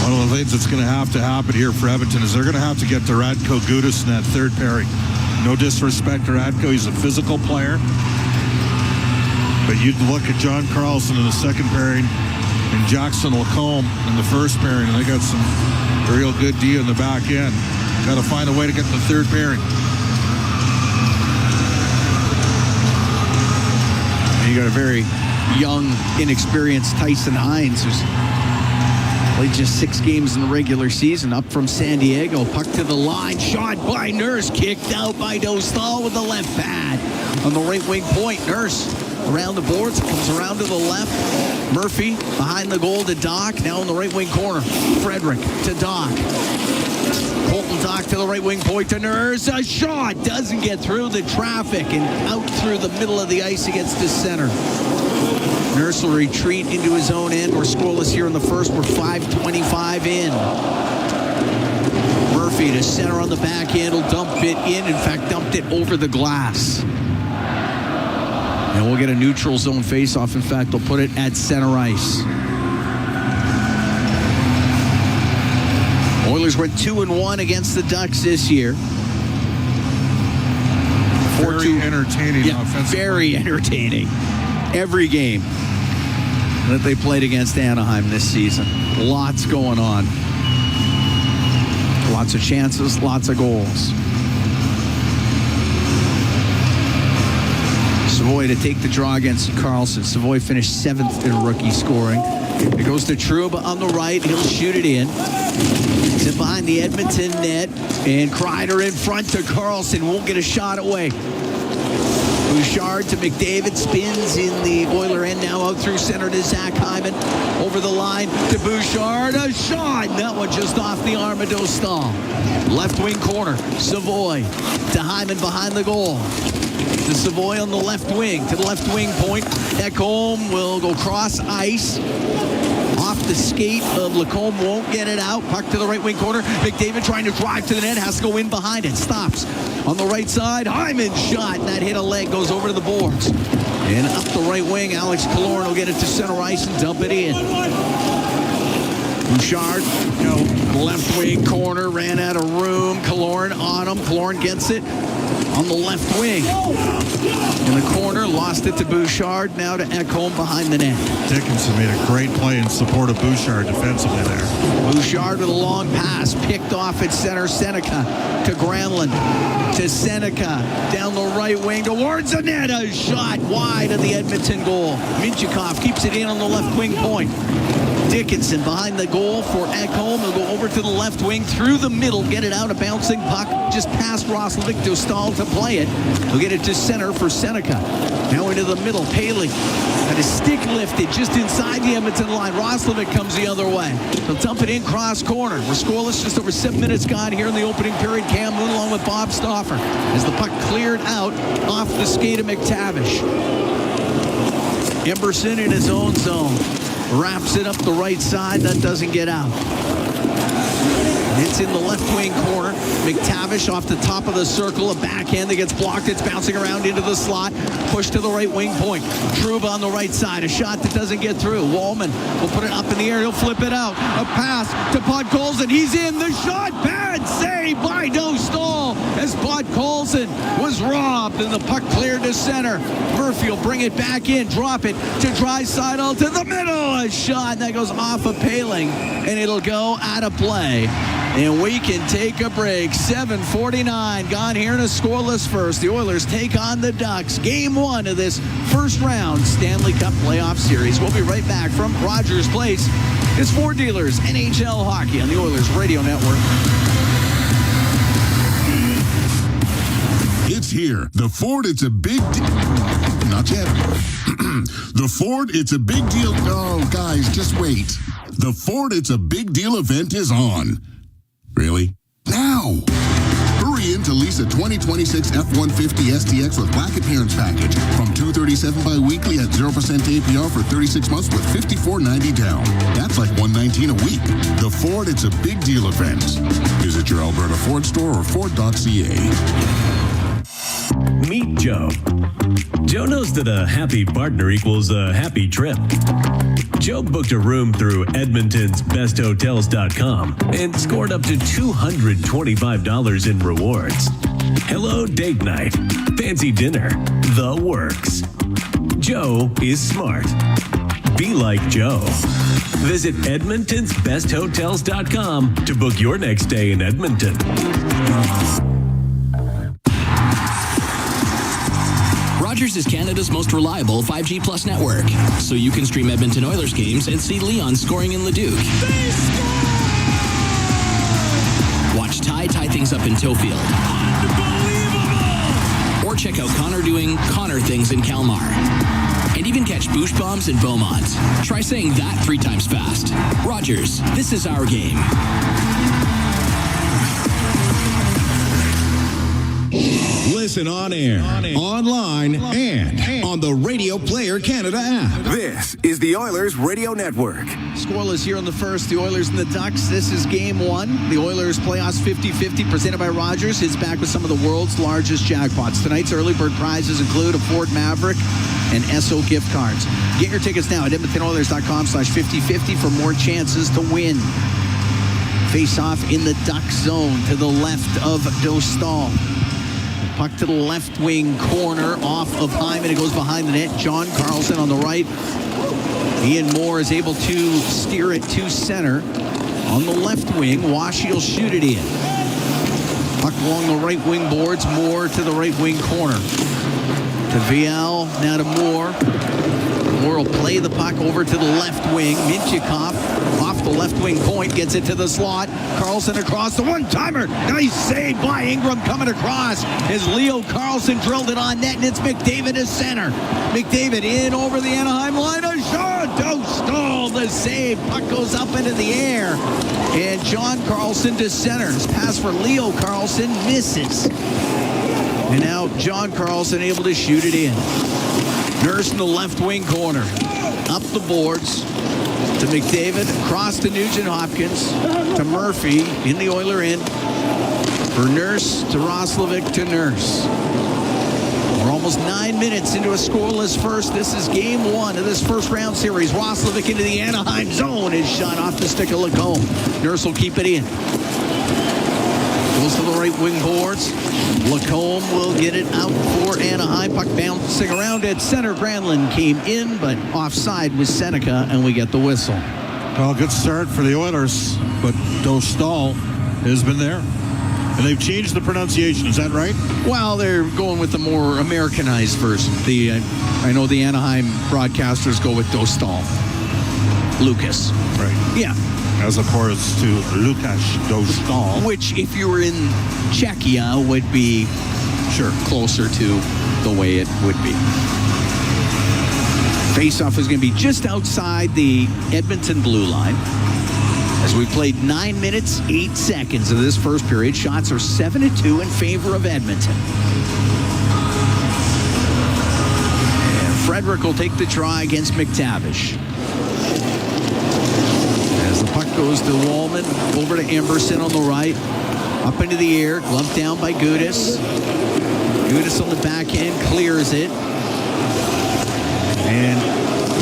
One of the things that's going to happen here for Edmonton is they're going to have to get to Radko Gudas in that third pairing. No disrespect to Radko, he's a physical player. But you'd look at John Carlson in the second pairing and Jackson Lacombe in the first pairing, and they got some real good D in the back end. Got to find a way to get the third pairing. And you got a very young, inexperienced Tyson Hines who's played just 6 games in the regular season, up from San Diego. Puck to the line, shot by Nurse, kicked out by Dostal with the left pad. On the right wing point, Nurse around the boards, comes around to the left. Murphy behind the goal to Doc, now in the right wing corner. Frederick to Doc. Colton Doc to the right wing point to Nurse. A shot doesn't get through the traffic and out through the middle of the ice against the center. Nurse will retreat into his own end. We're scoreless here in the first. We're 5:25 in. Murphy to center on the back end. Will dump it in. In fact, dumped it over the glass. And we'll get a neutral zone faceoff. In fact, they'll put it at center ice. Oilers went 2-1 against the Ducks this year. Very entertaining offensive. Very entertaining. Every game that they played against Anaheim this season. Lots going on. Lots of chances, lots of goals. Savoy to take the draw against Carlson. Savoy finished 7th in rookie scoring. It goes to Trouba on the right. He'll shoot it in. It's in behind the Edmonton net. And Kreider in front to Carlson. Won't get a shot away. Bouchard to McDavid, spins in the Oiler end now out through center to Zach Hyman. Over the line to Bouchard, a shot, and that one just off the arm of Dostal. Left wing corner, Savoy to Hyman behind the goal. To Savoy on the left wing, to the left wing point. Ekholm will go cross ice. Off the skate of Lacombe, won't get it out. Puck to the right wing corner. McDavid trying to drive to the net, has to go in behind it. Stops on the right side. Hyman shot, and that hit a leg, goes over to the boards. And up the right wing, Alex Killorn will get it to center ice and dump it in. Bouchard, left wing corner, ran out of room. Killorn on him. Killorn gets it on the left wing. In the corner, lost it to Bouchard. Now to Ekholm behind the net. Dickinson made a great play in support of Bouchard defensively there. Bouchard with a long pass, picked off at center. Seneca to Granlund. To Seneca, down the right wing towards the net. A shot wide of the Edmonton goal. Minchikov keeps it in on the left wing point. Dickinson behind the goal for Ekholm. He'll go over to the left wing through the middle, get it out, a bouncing puck just past Roslovic to Stahl to play it. He'll get it to center for Seneca. Now into the middle, Paley had his stick lifted just inside the Edmonton line. Roslovic comes the other way. He'll dump it in cross corner. We're scoreless, just over 7 minutes gone here in the opening period. Cam Moon along with Bob Stauffer as the puck cleared out off the skate of McTavish. Emberson in his own zone. Wraps it up the right side. That doesn't get out. It's in the left wing corner. McTavish off the top of the circle. A backhand that gets blocked. It's bouncing around into the slot. Push to the right wing point. Trouba on the right side. A shot that doesn't get through. Wallman will put it up in the air. He'll flip it out. A pass to Podkolzin. He's in. The shot. Bad save by Dostal as Podkolzin was robbed and the puck cleared to center. Murphy will bring it back in. Drop it to Draisaitl to the middle. A shot that goes off of Paling and it'll go out of play. And we can take a break. 7:49 gone here in a scoreless first. The Oilers take on the Ducks. Game 1 of this first round Stanley Cup playoff series. We'll be right back from Rogers Place. It's Ford Dealers NHL Hockey on the Oilers Radio Network. It's here. The Ford, it's a big not yet. The Ford, it's a big deal. Oh, guys, just wait. The Ford, it's a big deal event is on. Really? Now! Hurry in to lease a 2026 F-150 STX with black appearance package from $237 bi-weekly at 0% APR for 36 months with $54.90 down. That's like $119 a week. The Ford, it's a big deal event. Visit your Alberta Ford store or Ford.ca. Meet Joe. Joe knows that a happy partner equals a happy trip. Joe booked a room through Edmonton's besthotels.com and scored up to $225 in rewards. Hello date night, fancy dinner, the works. Joe is smart. Be like Joe. Visit edmontonsbesthotels.com to book your next stay in Edmonton. Rogers is Canada's most reliable 5G Plus network, so you can stream Edmonton Oilers games and see Leon scoring in Leduc. Watch Ty tie things up in Tofield. Or check out Connor doing Connor things in Kalmar. And even catch Boosh Bombs in Beaumont. Try saying that 3 times fast. Rogers, this is our game. Listen on air, online, and on the Radio Player Canada app. This is the Oilers Radio Network. Scoreless here in the first. The Oilers and the Ducks. This is game 1. The Oilers playoffs 50-50 presented by Rogers. It's back with some of the world's largest jackpots. Tonight's early bird prizes include a Ford Maverick and Esso gift cards. Get your tickets now at EdmontonOilers.com/5050 for more chances to win. Face off in the Duck zone to the left of Dostal. Puck to the left wing corner off of Hyman. It goes behind the net. John Carlson on the right. Ian Moore is able to steer it to center. On the left wing, Washi will shoot it in. Puck along the right wing boards. Moore to the right wing corner. To Viel, now to Moore. Moore will play the puck over to the left wing. Minchikov off the left wing point, gets it to the slot. Carlson across the one-timer. Nice save by Ingram coming across as Leo Carlson drilled it on net, and it's McDavid to center. McDavid in over the Anaheim line. A shot! Dostal the save. Puck goes up into the air. And John Carlson to center. His pass for Leo Carlson misses. And now John Carlson able to shoot it in. Nurse in the left wing corner. Up the boards to McDavid. Across to Nugent Hopkins. To Murphy in the Oiler end. For Nurse to Roslovic to Nurse. We're almost almost 9 minutes into a scoreless first. This is game one of this first round series. Roslovic into the Anaheim zone. His shot off the stick of Lacombe. Nurse will keep it in. Goes to the right wing boards. Lacombe will get it out for Anaheim. Puck bouncing around at center. Granlund came in, but offside with Seneca, and we get the whistle. Well, good start for the Oilers, but Dostal has been there. And they've changed the pronunciation, is that right? Well, they're going with the more Americanized version. I know the Anaheim broadcasters go with Dostal. Lucas. Right. Yeah. As opposed to Lukáš Dostal. Which, if you were in Czechia, would be closer to the way it would be. Faceoff is going to be just outside the Edmonton blue line. As we played 9 minutes, 8 seconds of this first period, shots are 7-2 in favor of Edmonton. And Frederick will take the try against McTavish. As the puck goes to Wallman, over to Emberson on the right. Up into the air, gloved down by Gudas. Gudas on the backhand, clears it. And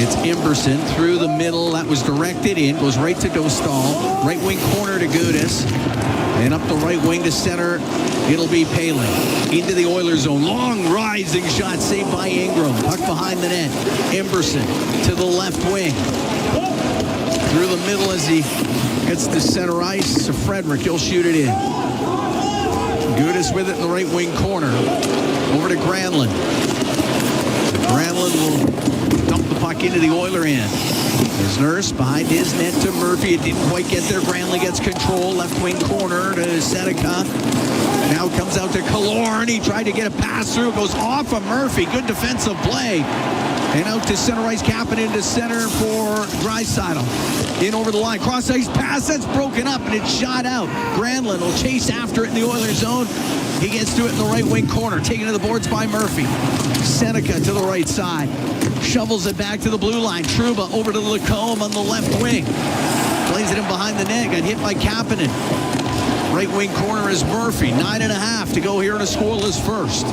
it's Emberson through the middle. That was directed in. Goes right to Dostal. Right wing corner to Gudas. And up the right wing to center. It'll be Palin. Into the Oilers zone. Long rising shot saved by Ingram. Puck behind the net. Emberson to the left wing. Through the middle as he gets to center ice. To Frederick. He'll shoot it in. Gudas with it in the right wing corner. Over to Granlund. Granlund will dump the puck into the Oiler end. There's Nurse behind his net to Murphy. It didn't quite get there. Granlund gets control. Left wing corner to Seneca. Now comes out to Killorn. He tried to get a pass through. It goes off of Murphy. Good defensive play. And out to center ice. Kapanen into center for Draisaitl. In over the line. Cross ice pass. That's broken up and it's shot out. Granlund will chase after it in the Oilers zone. He gets to it in the right wing corner. Taken to the boards by Murphy. Seneca to the right side. Shovels it back to the blue line. Trouba over to Lacombe on the left wing. Plays it in behind the net. Got hit by Kapanen. Right wing corner is Murphy. 9.5 to go here in a scoreless first.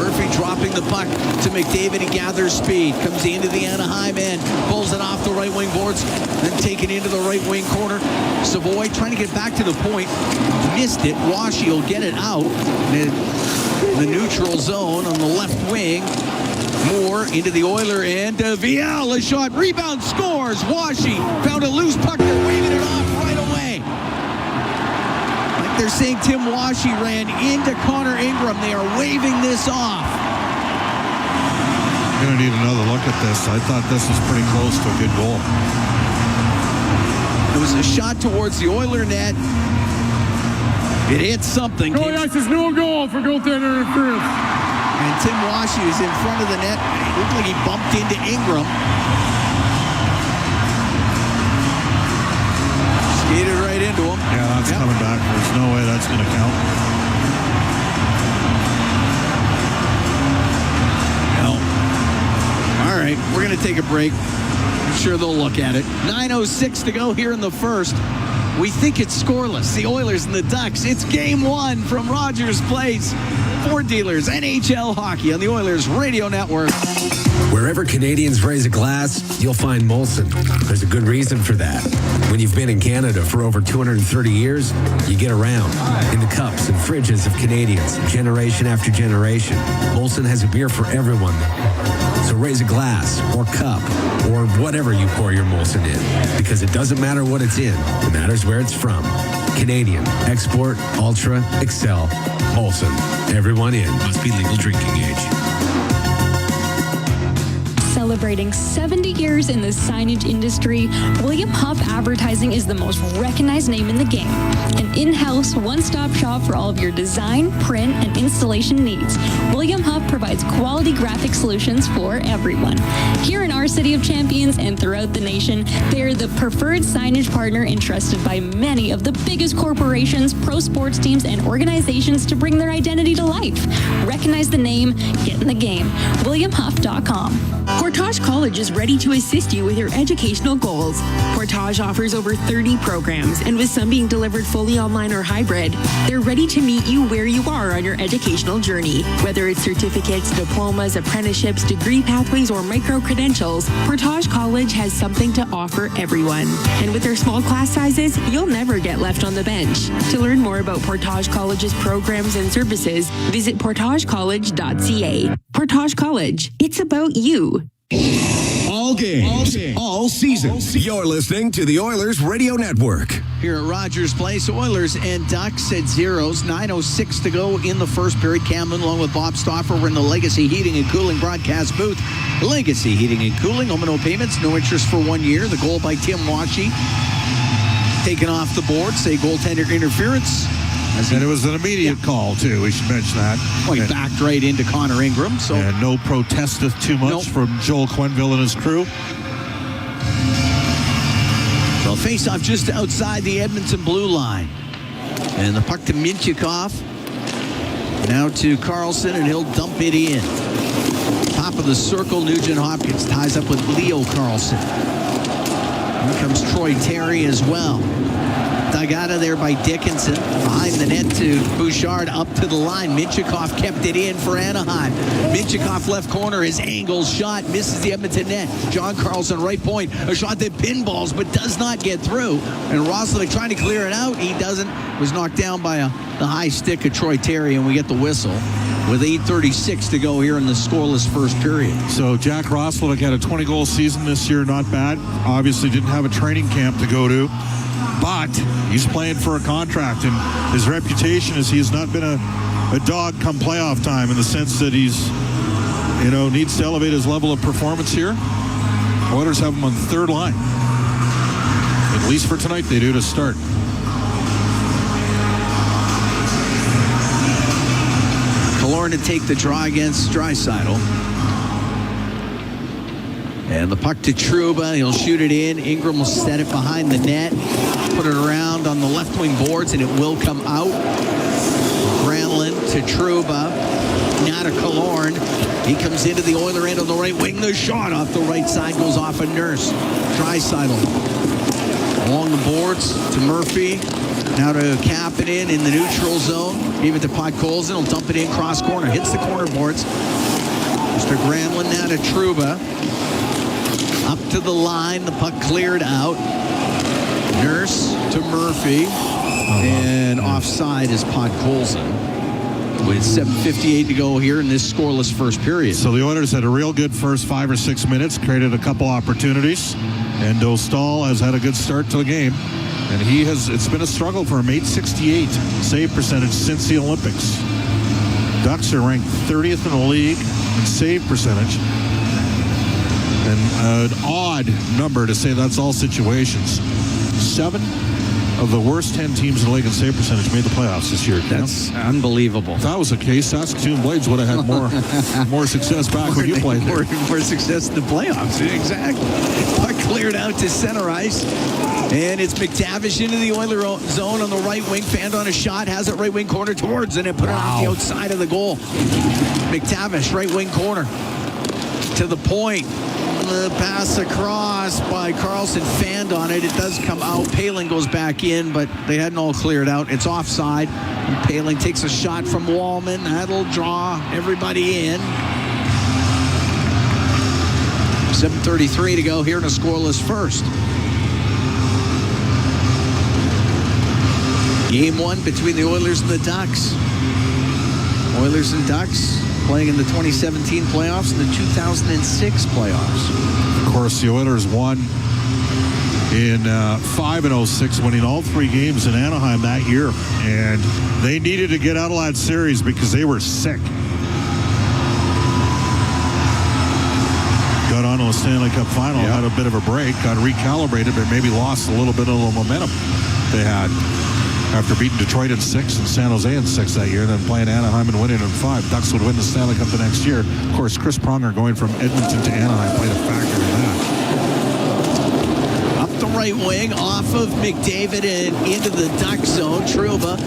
Murphy dropping the puck to McDavid. He gathers speed. Comes into the Anaheim end. Pulls it off the right wing boards. Then taken into the right wing corner. Savoy trying to get back to the point. Missed it. Washy will get it out. The neutral zone on the left wing. Moore into the Oiler end. Viel, a shot. Rebound, scores. Washy found a loose puck. They're waving it off right away. Like they're saying Tim Washy ran into Connor Ingram. They are waving this off. You're going to need another look at this. I thought this was pretty close to a good goal. It was a shot towards the Oiler net. It hit something. Goalie ice is no goal for goaltender interference. And Tim Washy is in front of the net. It looked like he bumped into Ingram. Skated right into him. Yeah, that's coming back. There's no way that's going to count. No. All right, we're going to take a break. I'm sure they'll look at it. 9:06 to go here in the first. We think it's scoreless. The Oilers and the Ducks. It's game one from Rogers Place. Ford Dealers, NHL Hockey on the Oilers Radio Network. Wherever Canadians raise a glass, you'll find Molson. There's a good reason for that. When you've been in Canada for over 230 years, you get around in the cups and fridges of Canadians, generation after generation. Molson has a beer for everyone. So raise a glass or cup or whatever you pour your Molson in, because it doesn't matter what it's in. It matters where it's from. Canadian, export, ultra, excel, Molson. Everyone in. Must be legal drinking age. Celebrating 70 years in the signage industry, William Huff Advertising is the most recognized name in the game. An in-house, one-stop shop for all of your design, print, and installation needs. William Huff provides quality graphic solutions for everyone. Here in our City of Champions and throughout the nation, they are the preferred signage partner entrusted by many of the biggest corporations, pro sports teams, and organizations to bring their identity to life. Recognize the name, get in the game. WilliamHuff.com. Portage College is ready to assist you with your educational goals. Portage offers over 30 programs, and with some being delivered fully online or hybrid, they're ready to meet you where you are on your educational journey. Whether it's certificates, diplomas, apprenticeships, degree pathways, or micro-credentials, Portage College has something to offer everyone. And with their small class sizes, you'll never get left on the bench. To learn more about Portage College's programs and services, visit portagecollege.ca. Portage College, it's about you. All games, all season. You're listening to the Oilers Radio Network. Here at Rogers Place, Oilers and Ducks at zeros. 9:06 to go in the first period. Cam Moon along with Bob Stauffer. We're in the Legacy Heating and Cooling broadcast booth. Legacy Heating and Cooling. Home and no payments. No interest for 1 year. The goal by Tim Washy. Taken off the board. Say goaltender interference. And it was an immediate call, too. We should mention that. Well, he backed right into Connor Ingram. So. And no protesteth too much from Joel Quenneville and his crew. So face-off just outside the Edmonton blue line. And the puck to Mintyukov. Now to Carlson, and he'll dump it in. Top of the circle, Nugent Hopkins ties up with Leo Carlson. Here comes Troy Terry as well. Dug out of there by Dickinson. Behind the net to Bouchard, up to the line. Mintyukov kept it in for Anaheim. Mintyukov left corner, his angle shot misses the Edmonton net. John Carlson right point, a shot that pinballs but does not get through. And Roslovic trying to clear it out. He doesn't. Was knocked down by the high stick of Troy Terry, and we get the whistle with 8:36 to go here in the scoreless first period. So Jack Roslovic had a 20-goal season this year, not bad. Obviously didn't have a training camp to go to. But he's playing for a contract, and his reputation is he has not been a dog come playoff time in the sense that he's, needs to elevate his level of performance here. Oilers have him on the third line. At least for tonight, they do to start. Killorn to take the draw against Draisaitl. And the puck to Trouba. He'll shoot it in. Ingram will set it behind the net. Put it around on the left wing boards, and it will come out. Granlund to Trouba. Now to Killorn. He comes into the Oiler end on the right wing. The shot off the right side goes off a Nurse. Draisaitl along the boards to Murphy. Now to Kapanen in the neutral zone. Give it to Podkolzin. He'll dump it in cross corner. Hits the corner boards. Mr. Granlund now to Trouba. Up to the line, the puck cleared out. Nurse to Murphy. And offside is Podkolzin. With 7:58 to go here in this scoreless first period. So the Oilers had a real good first 5 or 6 minutes, created a couple opportunities. And Dostal has had a good start to the game. And it's been a struggle for him. 868 save percentage since the Olympics. Ducks are ranked 30th in the league in save percentage. And an odd number to say that's all situations. 7 of the worst 10 teams in the league in save percentage made the playoffs this year. That's unbelievable. If that was the case, Saskatoon Blades would have had more success back when you played there. More success in the playoffs. Exactly. Puck cleared out to center ice. And it's McTavish into the Oiler zone on the right wing. Fanned on a shot. Has it right wing corner towards, and it put it off the outside of the goal. McTavish, right wing corner. To the point. The pass across by Carlson, fanned on it. It does come out. Palin goes back in, but they hadn't all cleared out. It's offside. And Palin takes a shot from Wallman. That'll draw everybody in. 7:33 to go here in a scoreless first. Game 1 between the Oilers and the Ducks. Oilers and Ducks playing in the 2017 playoffs and the 2006 playoffs. Of course, the Oilers won in 5 and 06, winning all 3 games in Anaheim that year. And they needed to get out of that series because they were sick. Got on to a Stanley Cup final, had a bit of a break, got recalibrated, but maybe lost a little bit of the momentum they had after beating Detroit in 6 and San Jose in 6 that year, and then playing Anaheim and winning in 5. Ducks would win the Stanley Cup the next year. Of course, Chris Pronger going from Edmonton to Anaheim played a factor in that. Up the right right wing off of McDavid and into the Duck zone. Trouba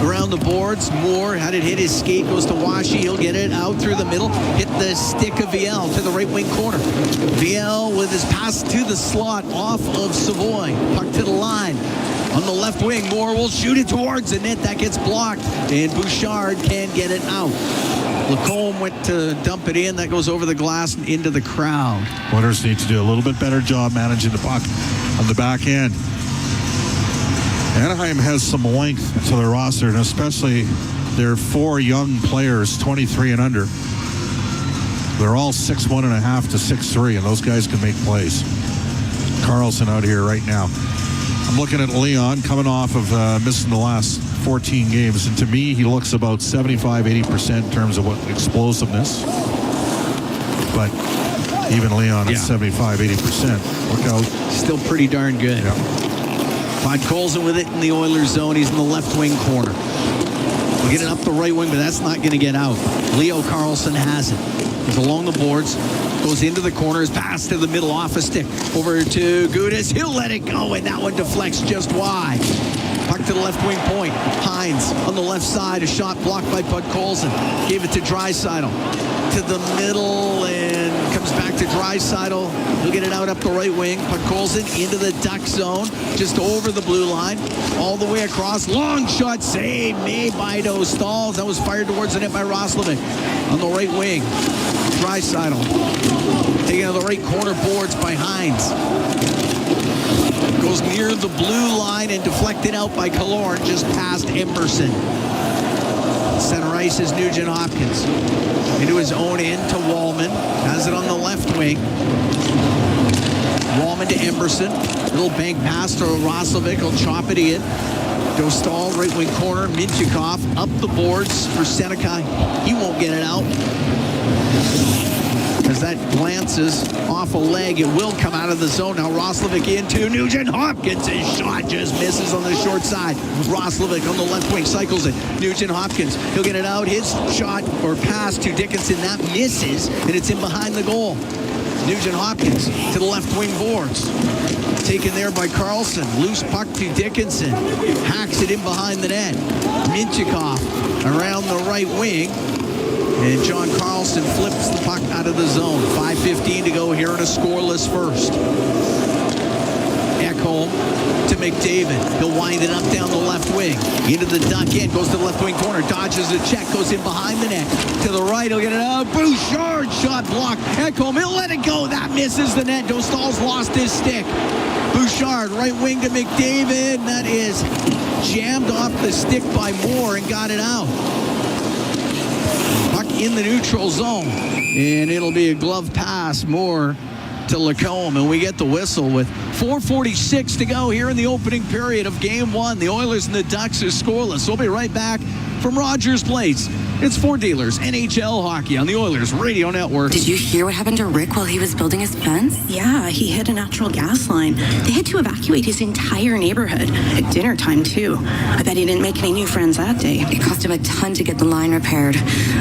around the boards. Moore had it hit his skate, goes to Washy. He'll get it out through the middle. Hit the stick of Viel to the right wing corner. Viel with his pass to the slot off of Savoy. Puck to the line. On the left wing, Moore will shoot it towards the net. That gets blocked, and Bouchard can get it out. Lacombe went to dump it in. That goes over the glass and into the crowd. Oilers need to do a little bit better job managing the puck on the back end. Anaheim has some length to their roster, and especially their 4 young players, 23 and under. They're all 6'1.5" to 6'3", and those guys can make plays. Carlson out here right now. I'm looking at Leon coming off of missing the last 14 games, and to me, he looks about 75-80% in terms of what explosiveness. But even Leon is 75-80%. Look out. Still pretty darn good. Yeah. Podkolzin with it in the Oilers zone. He's in the left wing corner. We'll get it up the right wing, but that's not going to get out. Leo Carlson has it. He's along the boards. Goes into the corners, pass to the middle off a stick. Over to Gudas. He'll let it go, and that one deflects just wide. Puck to the left wing point. Hines on the left side. A shot blocked by Podkolzin. Gave it to Draisaitl. To the middle and comes back to Draisaitl. He'll get it out up the right wing. Podkolzin into the Duck zone. Just over the blue line. All the way across. Long shot save made by Dostal. That was fired towards the net by Roslovic. On the right wing. Draisaitl. Taking out the right corner boards by Hines. Goes near the blue line and deflected out by Killorn just past Emerson. Center ice is Nugent Hopkins. Into his own end to Wallman. Has it on the left wing. Wallman to Emerson. Little bank pass to Roslovic. He'll chop it in. Dostal, right wing corner. Mintyukov up the boards for Seneca. He won't get it out. As that glances off a leg, it will come out of the zone. Now Roslovic into Nugent Hopkins. His shot just misses on the short side. Roslovic on the left wing cycles it. Nugent Hopkins, he'll get it out. His shot or pass to Dickinson, that misses, and it's in behind the goal. Nugent Hopkins to the left wing boards. Taken there by Carlson. Loose puck to Dickinson. Hacks it in behind the net. Mintyukov around the right wing. And John Carlson flips the puck out of the zone. 5:15 to go here in a scoreless first. Ekholm to McDavid. He'll wind it up down the left wing. Into the Duck end. Goes to the left wing corner. Dodges a check. Goes in behind the net. To the right. He'll get it out. Bouchard shot blocked. Ekholm. He'll let it go. That misses the net. Dostal's lost his stick. Bouchard. Right wing to McDavid. That is jammed off the stick by Moore and got it out. Puck in the neutral zone. And it'll be a glove pass. Moore to Lacombe. And we get the whistle with 4:46 to go here in the opening period of Game 1. The Oilers and the Ducks are scoreless. We'll be right back from Rogers Place. It's Four Dealers NHL Hockey on the Oilers Radio Network. Did you hear what happened to Rick while he was building his fence? Yeah, he hit a natural gas line. They had to evacuate his entire neighborhood at dinner time, too. I bet he didn't make any new friends that day. It cost him a ton to get the line repaired.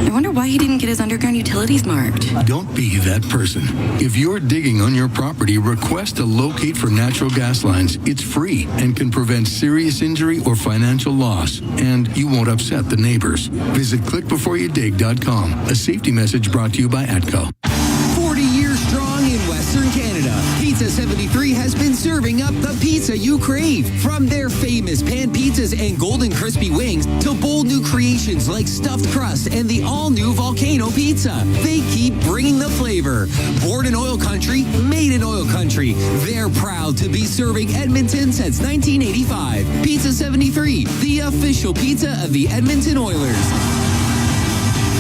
I wonder why he didn't get his underground utilities marked. Don't be that person. If you're digging on your property, request a locate for natural gas lines. It's free and can prevent serious injury or financial loss. And you won't upset the neighbors. Visit clickbeforeyoudig.com. A safety message brought to you by ATCO. 40 years strong in Western Canada, Pizza 73 has been serving up the pizza you crave. From their famous pan pizzas and golden crispy wings to bold new creations like stuffed crust and the all-new Volcano Pizza. They keep bringing the flavor. Born in OilCountry, made in OilCountry. They're proud to be serving Edmonton since 1985. Pizza 73, the official pizza of the Edmonton Oilers.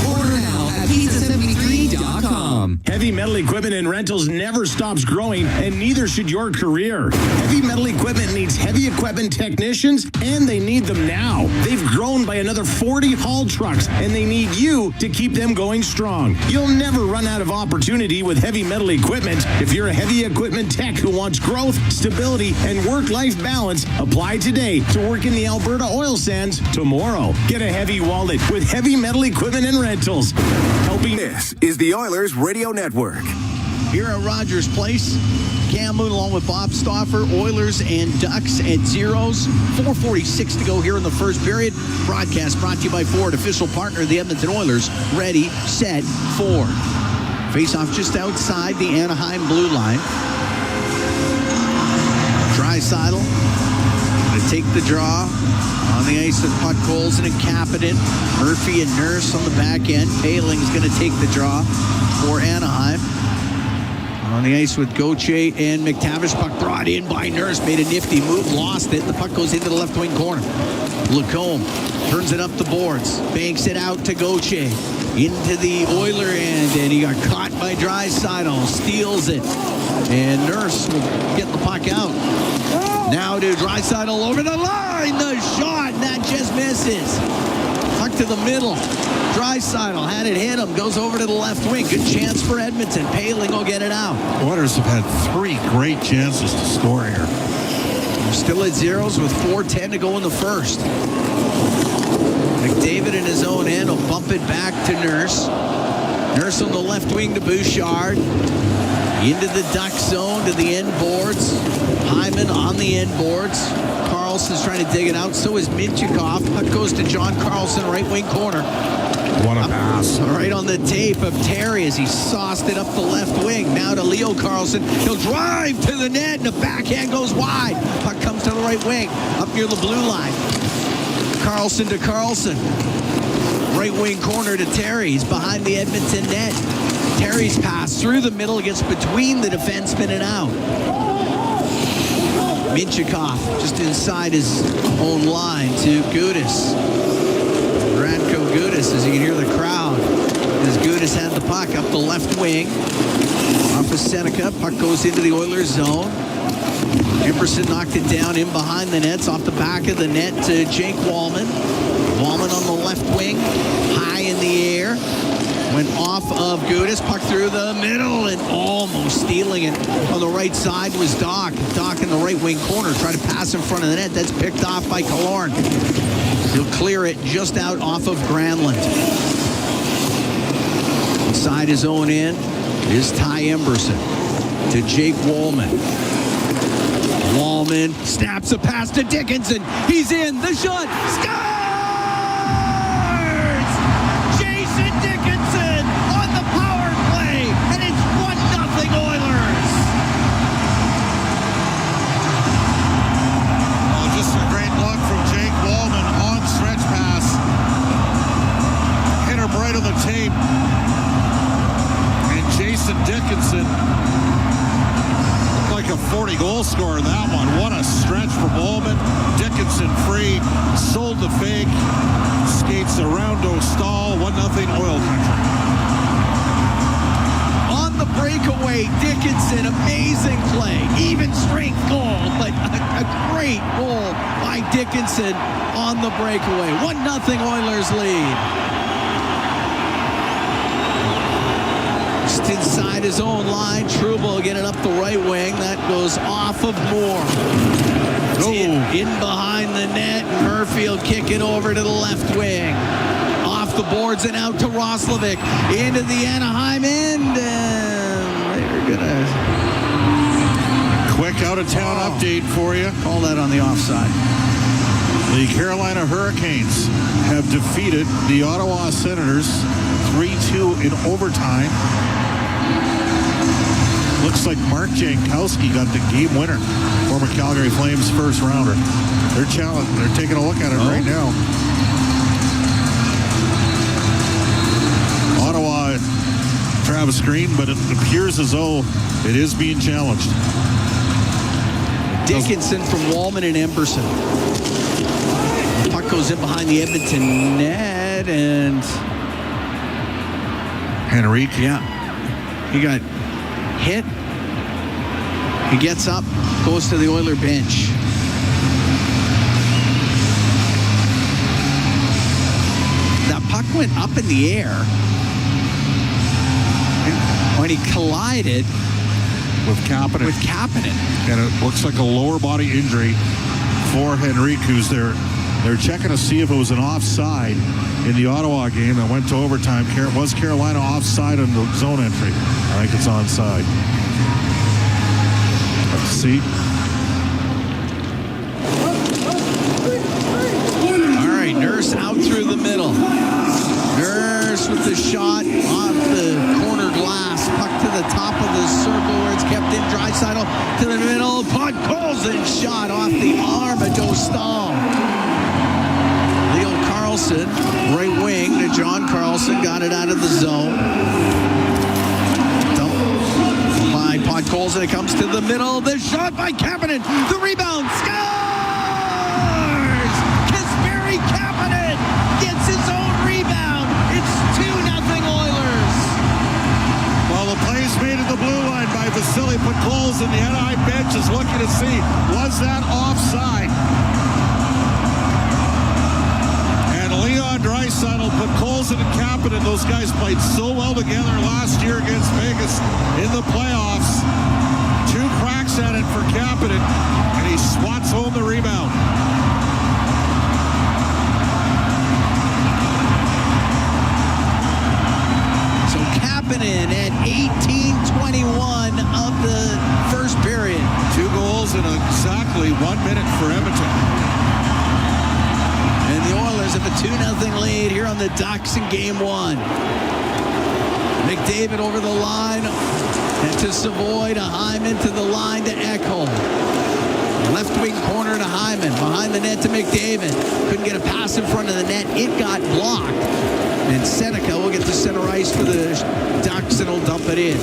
Order now at pizza73.com. Heavy metal equipment and rentals never stops growing, and neither should your career. Heavy metal equipment needs heavy equipment technicians, and they need them now. They've grown by another 40 haul trucks, and they need you to keep them going strong. You'll never run out of opportunity with heavy metal equipment. If you're a heavy equipment tech who wants growth, stability, and work-life balance, apply today to work in the Alberta oil sands tomorrow. Get a heavy wallet with heavy metal equipment and rentals. This is the Oilers Radio Network. Here at Rogers Place, Cam Moon along with Bob Stauffer, Oilers and Ducks at zeros. 4:46 to go here in the first period. Broadcast brought to you by Ford, official partner of the Edmonton Oilers. Ready, set, Ford. Face-off just outside the Anaheim blue line. Draisaitl to take the draw. On the ice with Puck Colson and Kapanen. Murphy and Nurse on the back end. Paling's going to take the draw for Anaheim. On the ice with Gauthier and McTavish. Puck brought in by Nurse. Made a nifty move. Lost it. The puck goes into the left wing corner. Lacombe turns it up the boards. Banks it out to Gauthier. Into the Oiler end. And he got caught by Draisaitl. Steals it. And Nurse will get the puck out. Now to Draisaitl over the line. The shot. And that just misses. Puck to the middle. Draisaitl had it hit him. Goes over to the left wing. Good chance for Edmonton. Paling will get it out. Oilers have had 3 great chances to score here. We're still at zeros with 4:10 to go in the first. McDavid in his own end will bump it back to Nurse. Nurse on the left wing to Bouchard. Into the Duck zone to the end boards. Hyman on the end boards. Carlson's trying to dig it out. So is Minchikov. Puck goes to John Carlson, right wing corner. What a pass. Right on the tape of Terry as he sauced it up the left wing. Now to Leo Carlson. He'll drive to the net and the backhand goes wide. Puck comes to the right wing. Up near the blue line. Carlson to Carlson. Right wing corner to Terry. He's behind the Edmonton net. Terry's pass through the middle, gets between the defenseman and out. Minchikov just inside his own line to Gudis. Radko Gudis, as you can hear the crowd, as Gudis had the puck up the left wing. Off of Seneca, puck goes into the Oilers zone. Emerson knocked it down in behind the nets, off the back of the net to Jake Wallman. Wallman on the left wing, high in the air. Went off of Gudis, puck through the middle, and almost stealing it on the right side was Doc. Doc in the right wing corner, trying to pass in front of the net. That's picked off by Killorn. He'll clear it just out off of Granlund. Inside his own end is Ty Emberson to Jake Wallman. Wallman snaps a pass to Dickinson. He's in. The shot. Scores! Jason Dickinson on the power play. And it's 1-0 Oilers. Oh, just a great look from Jake Wallman on stretch pass. Hit him right on the tape. And Jason Dickinson, like a 40-goal scorer in that one. What a stretch for Bowman. Dickinson free, sold the fake, skates around Dostal. 1-0 OilCountry. On the breakaway, Dickinson, amazing play. Even strength goal, but a great goal by Dickinson on the breakaway. 1-0 Oilers lead. Just inside his own line, Trouba will get it up the right wing. That goes off of Moore. In behind the net, Murphy will kick it over to the left wing. Off the boards and out to Roslovic. Into the Anaheim end, and they're gonna... Quick out-of-town update for you. Call that on the offside. The Carolina Hurricanes have defeated the Ottawa Senators 3-2 in overtime. Looks like Mark Jankowski got the game winner. Former Calgary Flames first rounder. They're taking a look at it right now. Ottawa, Travis Green, but it appears as though it is being challenged. Dickinson from Wallman and Emberson. The puck goes in behind the Edmonton net, and Henrique. Yeah. He got hit. He gets up, goes to the Oiler bench. That puck went up in the air. And when he collided with Kapanen. And it looks like a lower body injury for Henrique, who's there. They're checking to see if it was an offside in the Ottawa game that went to overtime. Was Carolina offside on the zone entry? I think it's onside. see. All right, Nurse out through the middle. Nurse with the shot off the corner glass. Puck to the top of the circle where it's kept in. Draisaitl to the middle. Podkolzin shot off the arm of Dostal. Leo Carlson, right wing to John Carlson. Got it out of the zone. Dumped by Podkolzin. It comes to the middle. The shot by Kapanen. The rebound. Scores! Kasperi Kapanen gets his own rebound. It's 2-0 Oilers. Well, the play's made at the blue line by Vasily Podkolzin. The Anaheim bench is looking to see, was that offside? And Leon Draisaitl, Podkolzin, and Kapanen, those guys played so well together last year against Vegas in the playoffs. 2 cracks at it for Kapanen, and he swats home the rebound. Kapanen at 18:21 of the first period. 2 goals in exactly 1 minute for Edmonton. And the Oilers have a 2-0 lead here on the Ducks in game 1. McDavid over the line and to Savoy, to Hyman, to the line to Ekholm. Left wing corner to Hyman, behind the net to McDavid. Couldn't get a pass in front of the net. It got blocked. And Seneca will get the center ice for the Ducks and will dump it in.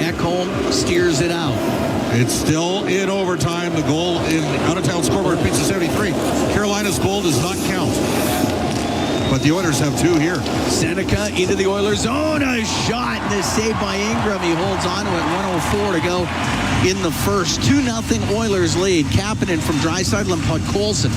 Ekholm steers it out. It's still in overtime. The goal in out-of-town scoreboard beats the 73. Carolina's goal does not count. But the Oilers have 2 here. Seneca into the Oilers zone. A shot and the save by Ingram. He holds on to it. 1:04 to go in the first. 2-0 Oilers lead. Kapanen from Draisaitl and Podkolzin.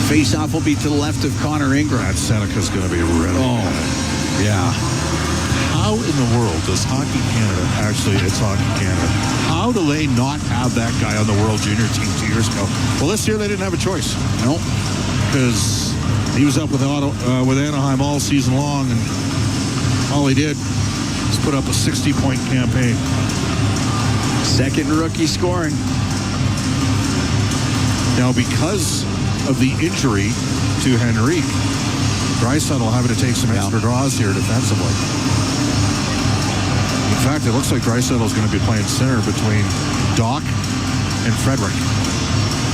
Face-off will be to the left of Connor Ingram. That Seneca's going to be red. Oh, yeah. How in the world does Hockey Canada, actually it's Hockey Canada, how do they not have that guy on the World Junior team 2 years ago? Well, this year they didn't have a choice. Nope. Because he was up with Anaheim all season long, and all he did was put up a 60-point campaign. Second rookie scoring. Now, because of the injury to Henrique, Draisaitl having to take some extra draws here defensively. In fact, it looks like Draisaitl is going to be playing center between Doc and Frederick.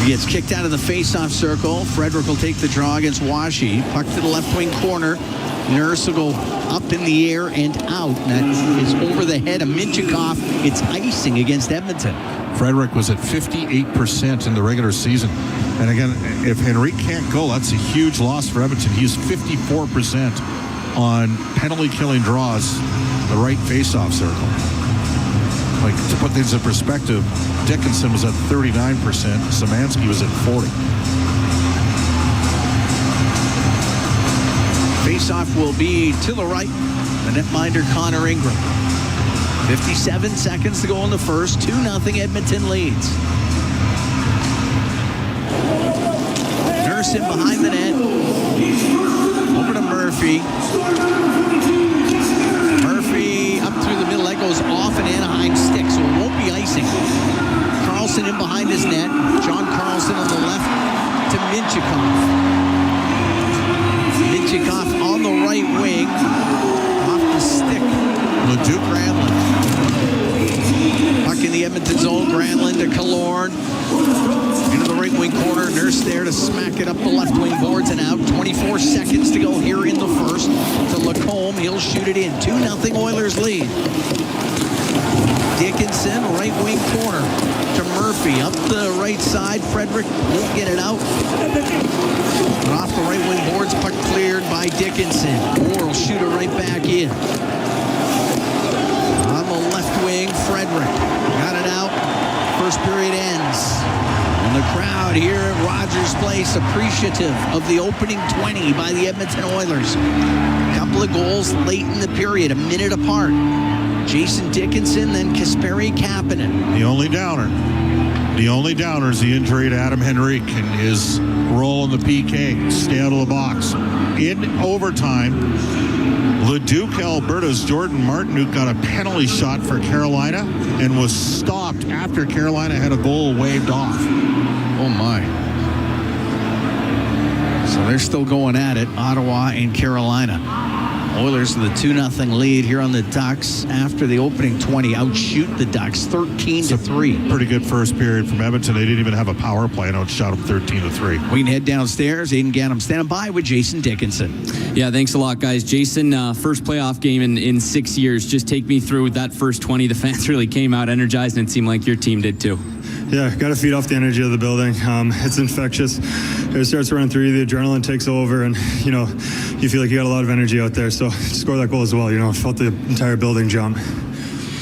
He gets kicked out of the face-off circle. Frederick will take the draw against Washi. Puck to the left wing corner. Nurse will go up in the air and out. That is over the head of Minchikov. It's icing against Edmonton. Frederick was at 58% in the regular season. And again, if Henrique can't go, that's a huge loss for Edmonton. He's 54% on penalty-killing draws, the right face-off circle. Like, to put things in perspective, Dickinson was at 39%, Szymanski was at 40%. Face-off will be to the right. The netminder, Connor Ingram. 57 seconds to go in the first. 2-0 Edmonton leads. Nurse in behind the net. Over to Murphy. Murphy up through the middle. That goes off an Anaheim stick, so it won't be icing. Carlson in behind his net. John Carlson on the left to Minchikov. Minchikov on the right wing. Off the stick. LeDuc Granlund. Puck in the Edmonton zone. Granlund to Killorn. Into the right wing corner. Nurse there to smack it up the left wing boards and out. 24 seconds to go here in the first. To Lacombe. He'll shoot it in. 2-0 Oilers lead. Dickinson, right wing corner to Murphy. Up the right side. Frederick won't get it out. But off the right wing boards. Puck cleared by Dickinson. Moore will shoot it right back in. On the left wing, Frederick. Got it out. First period ends. And the crowd here at Rogers Place appreciative of the opening 20 by the Edmonton Oilers. A couple of goals late in the period, a minute apart. Jason Dickinson, then Kasperi Kapanen. The only downer is the injury to Adam Henrique and his role in the PK. Stay out of the box. in overtime, Leduc, Alberta's Jordan Martinook got a penalty shot for Carolina and was stopped after Carolina had a goal waved off. Oh, my. So they're still going at it, Ottawa and Carolina. Oilers with a 2-0 lead here on the Ducks after the opening 20. Outshoot the Ducks 13-3. Pretty good first period from Edmonton. They didn't even have a power play and outshot them 13-3. We can head downstairs. Aiden Gannam standing by with Jason Dickinson. Yeah, thanks a lot, guys. Jason, first playoff game in 6 years. Just take me through that first 20. The fans really came out energized, and it seemed like your team did too. Yeah, got to feed off the energy of the building. It's infectious. It starts running through you, the adrenaline takes over, and, you feel like you got a lot of energy out there. So to score that goal as well, felt the entire building jump.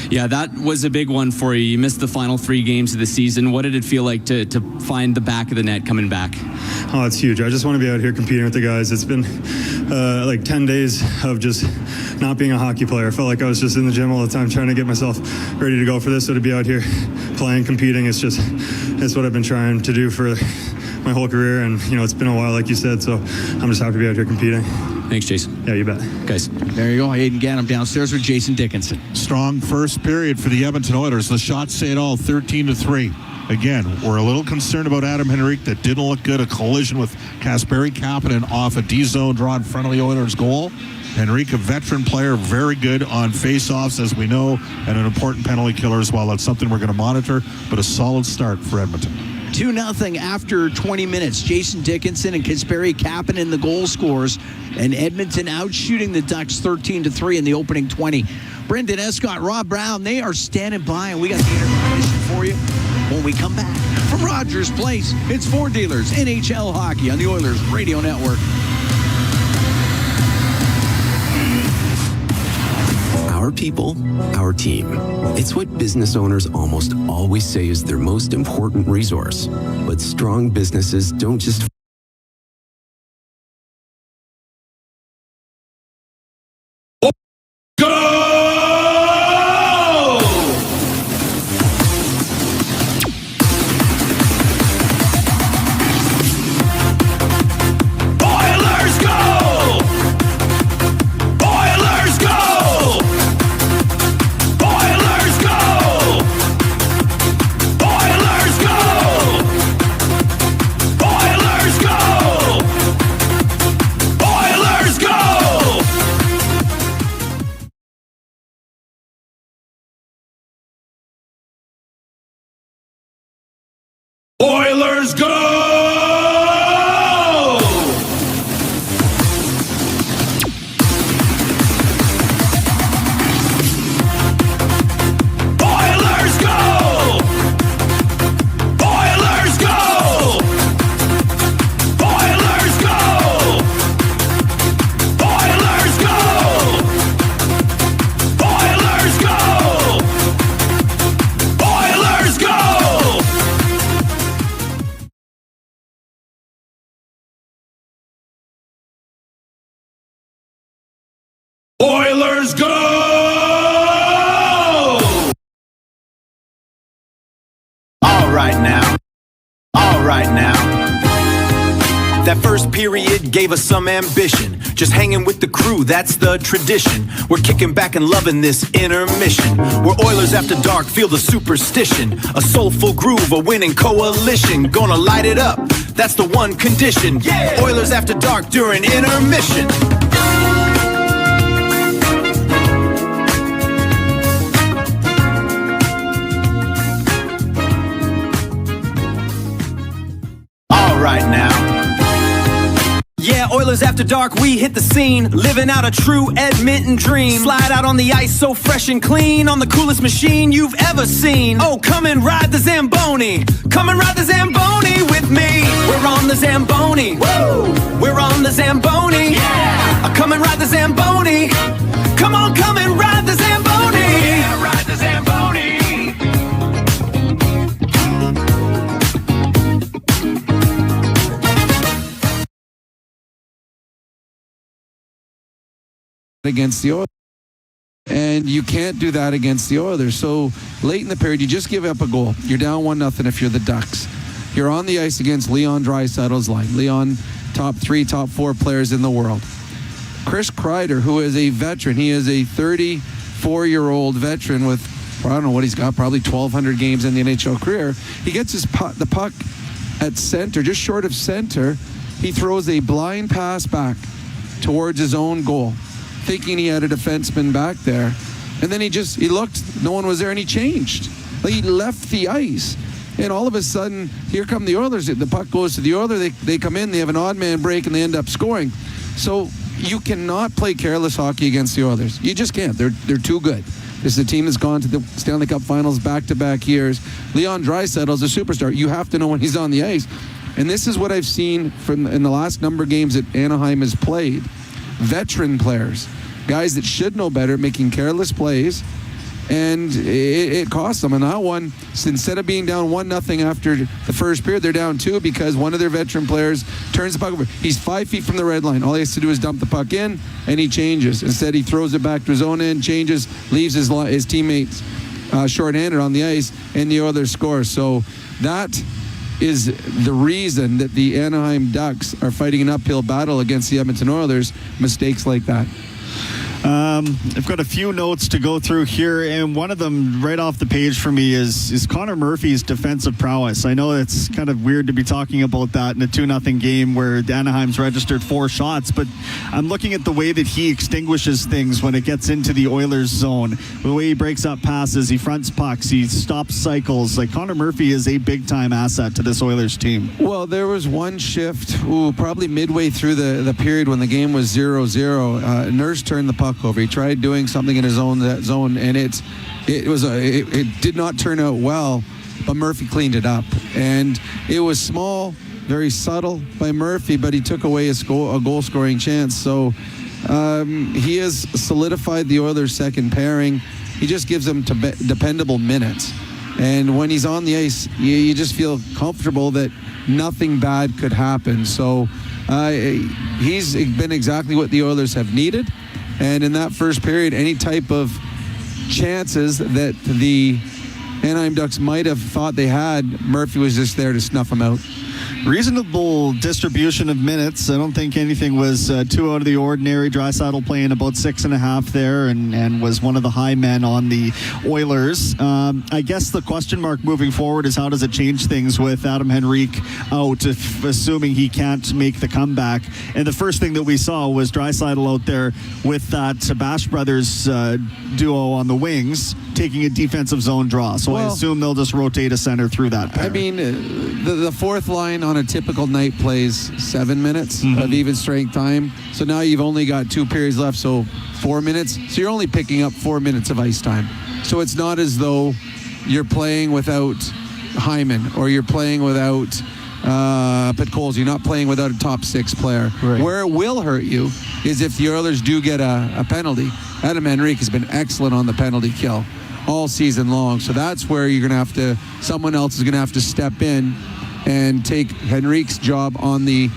Yeah, that was a big one for you. You missed the final 3 games of the season. What did it feel like to find the back of the net coming back? Oh, it's huge. I just want to be out here competing with the guys. It's been like 10 days of just not being a hockey player. I felt like I was just in the gym all the time trying to get myself ready to go for this. So to be out here playing, competing, it's what I've been trying to do for my whole career. And, it's been a while, like you said, so I'm just happy to be out here competing. Thanks, Jason. Yeah, you bet. Guys. There you go. Aiden Gannam downstairs with Jason Dickinson. Strong first period for the Edmonton Oilers. The shots say it all, 13-3. Again, we're a little concerned about Adam Henrique. That didn't look good. A collision with Kasperi Kapanen off a D-zone draw in front of the Oilers' goal. Henrique, a veteran player, very good on face-offs, as we know, and an important penalty killer as well. That's something we're going to monitor, but a solid start for Edmonton. 2-0 after 20 minutes. Jason Dickinson and Kasperi Kapanen the goal scorers, and Edmonton outshooting the Ducks 13-3 in the opening 20. Brendan Escott, Rob Brown, they are standing by, and we got the intermission for you when we come back from Rogers Place. It's Ford Dealers NHL Hockey on the Oilers Radio Network. Our people, our team. It's what business owners almost always say is their most important resource. But strong businesses don't just Oilers go! Oilers go! Oilers go! Oilers go! Oilers go! Oilers go! Oilers go! Oilers go! All right now. That first period gave us some ambition. Just hanging with the crew, that's the tradition. We're kicking back and loving this intermission. We're Oilers after dark, feel the superstition. A soulful groove, a winning coalition. Gonna light it up, that's the one condition. Yeah. Oilers after dark during intermission. Right now. Yeah, Oilers after dark, we hit the scene, living out a true Edmonton dream. Slide out on the ice so fresh and clean, on the coolest machine you've ever seen. Oh, come and ride the Zamboni. Come and ride the Zamboni with me. We're on the Zamboni. Woo! We're on the Zamboni. Yeah! Come and ride the Zamboni. Come on, come and ride the Zamboni. Yeah, ride the Zamboni. Against the Oilers. And you can't do that against the Oilers. So late in the period, you just give up a goal. You're down 1-0 if you're the Ducks. You're on the ice against Leon Draisaitl's line. Leon top 3, top 4 players in the world. Chris Kreider, who is a veteran, he is a 34-year-old veteran with, I don't know what he's got, probably 1,200 games in the NHL career. He gets the puck at center, just short of center. He throws a blind pass back towards his own goal, thinking he had a defenseman back there. And then he looked, no one was there, and he changed. Like, he left the ice. And all of a sudden, here come the Oilers. The puck goes to the Oilers. They come in, they have an odd man break, and they end up scoring. So you cannot play careless hockey against the Oilers. You just can't. They're too good. This is a team that's gone to the Stanley Cup Finals back-to-back years. Leon Draisaitl's a superstar. You have to know when he's on the ice. And this is what I've seen in the last number of games that Anaheim has played. Veteran players, guys that should know better, making careless plays, and it cost them. And that one, instead of being down 1-0 after the first period, they're down 2 because one of their veteran players turns the puck over. He's 5 feet from the red line. All he has to do is dump the puck in, and he changes. Instead, he throws it back to his own end, changes, leaves his teammates shorthanded on the ice, and the Oilers score. So that is the reason that the Anaheim Ducks are fighting an uphill battle against the Edmonton Oilers. Mistakes like that. I've got a few notes to go through here, and one of them right off the page for me is Connor Murphy's defensive prowess. I know it's kind of weird to be talking about that in a 2-0 game where Anaheim's registered 4 shots, but I'm looking at the way that he extinguishes things when it gets into the Oilers zone. The way he breaks up passes, he fronts pucks, he stops cycles. Like, Connor Murphy is a big-time asset to this Oilers team. Well, there was one shift, probably midway through the period when the game was 0-0. Nurse turned the puck over. He tried doing something in his own zone, and it did not turn out well, but Murphy cleaned it up. And it was small, very subtle by Murphy, but he took away a goal-scoring chance. So he has solidified the Oilers' second pairing. He just gives them dependable minutes. And when he's on the ice, you just feel comfortable that nothing bad could happen. So he's been exactly what the Oilers have needed. And in that first period, any type of chances that the Anaheim Ducks might have thought they had, Murphy was just there to snuff them out. Reasonable distribution of minutes. I don't think anything was too out of the ordinary. Draisaitl playing about 6.5 there and was one of the high men on the Oilers. I guess the question mark moving forward is how does it change things with Adam Henrique out, assuming he can't make the comeback. And the first thing that we saw was Draisaitl out there with that Bash Brothers duo on the wings taking a defensive zone draw. So I assume they'll just rotate a center through that pair. I mean, the fourth line on a typical night plays 7 minutes of even strength time. So now you've only got 2 periods left, so 4 minutes. So you're only picking up 4 minutes of ice time. So it's not as though you're playing without Hyman or you're playing without Petkols. You're not playing without a top 6 player. Right. Where it will hurt you is if the Oilers do get a penalty. Adam Henrique has been excellent on the penalty kill all season long. So that's where you're going to someone else is going to have to step in and take Henrique's job on the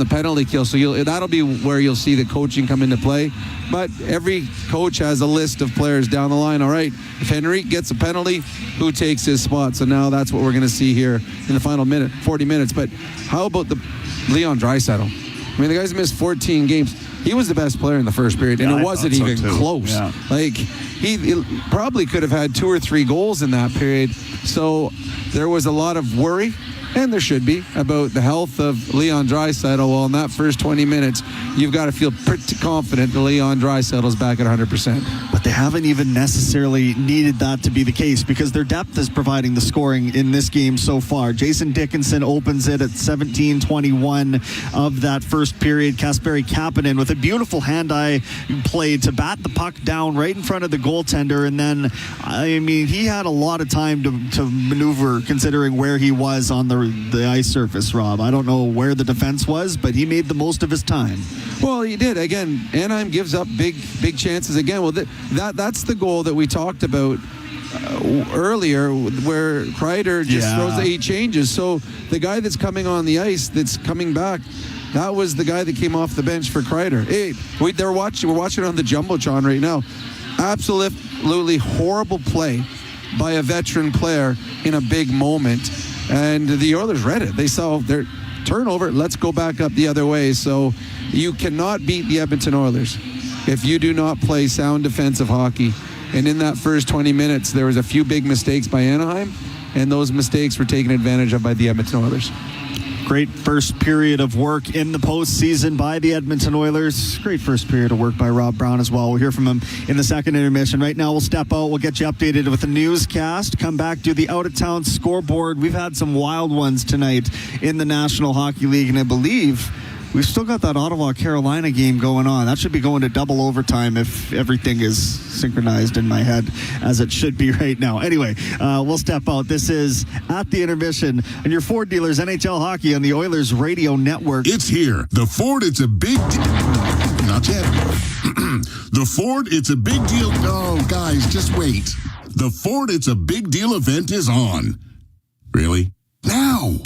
penalty kill. So that'll be where you'll see the coaching come into play. But every coach has a list of players down the line. All right, if Henrique gets a penalty, who takes his spot? So now that's what we're going to see here in the final 40 minutes. But how about the Leon Draisaitl? I mean, the guy's missed 14 games. He was the best player in the first period, and it wasn't even close. Yeah. Like, he probably could have had 2 or 3 goals in that period. So there was a lot of worry, and there should be, about the health of Leon Draisaitl. Well, in that first 20 minutes, you've got to feel pretty confident that Leon Draisaitl's back at 100%. But they haven't even necessarily needed that to be the case because their depth is providing the scoring in this game so far. Jason Dickinson opens it at 17:21 of that first period. Kasperi Kapanen with a beautiful hand-eye play to bat the puck down right in front of the goaltender. And then, I mean, he had a lot of time to maneuver considering where he was on the ice surface, Rob. I don't know where the defense was, but he made the most of his time. Well, he did. Again, Anaheim gives up big chances again. Well, that's the goal that we talked about earlier, where Kreider just throws he changes. So the guy that's coming on the ice, that's coming back, that was the guy that came off the bench for Kreider. Hey, we're watching on the Jumbotron right now. Absolutely horrible play by a veteran player in a big moment. And the Oilers read it. They saw turnover, let's go back up the other way. So you cannot beat the Edmonton Oilers if you do not play sound defensive hockey. And in that first 20 minutes, there was a few big mistakes by Anaheim, and those mistakes were taken advantage of by the Edmonton Oilers. Great first period of work in the postseason by the Edmonton Oilers. Great first period of work by Rob Brown as well. We'll hear from him in the second intermission. Right now, we'll step out. We'll get you updated with the newscast. Come back, do the out-of-town scoreboard. We've had some wild ones tonight in the National Hockey League, and I believe we've still got that Ottawa-Carolina game going on. That should be going to double overtime if everything is synchronized in my head as it should be right now. Anyway, we'll step out. This is At the Intermission and your Ford dealers NHL hockey on the Oilers Radio Network. It's here. The Ford, it's a big not yet. The Ford, it's a big deal. Oh, guys, just wait. The Ford, it's a big deal event is on. Really? Now!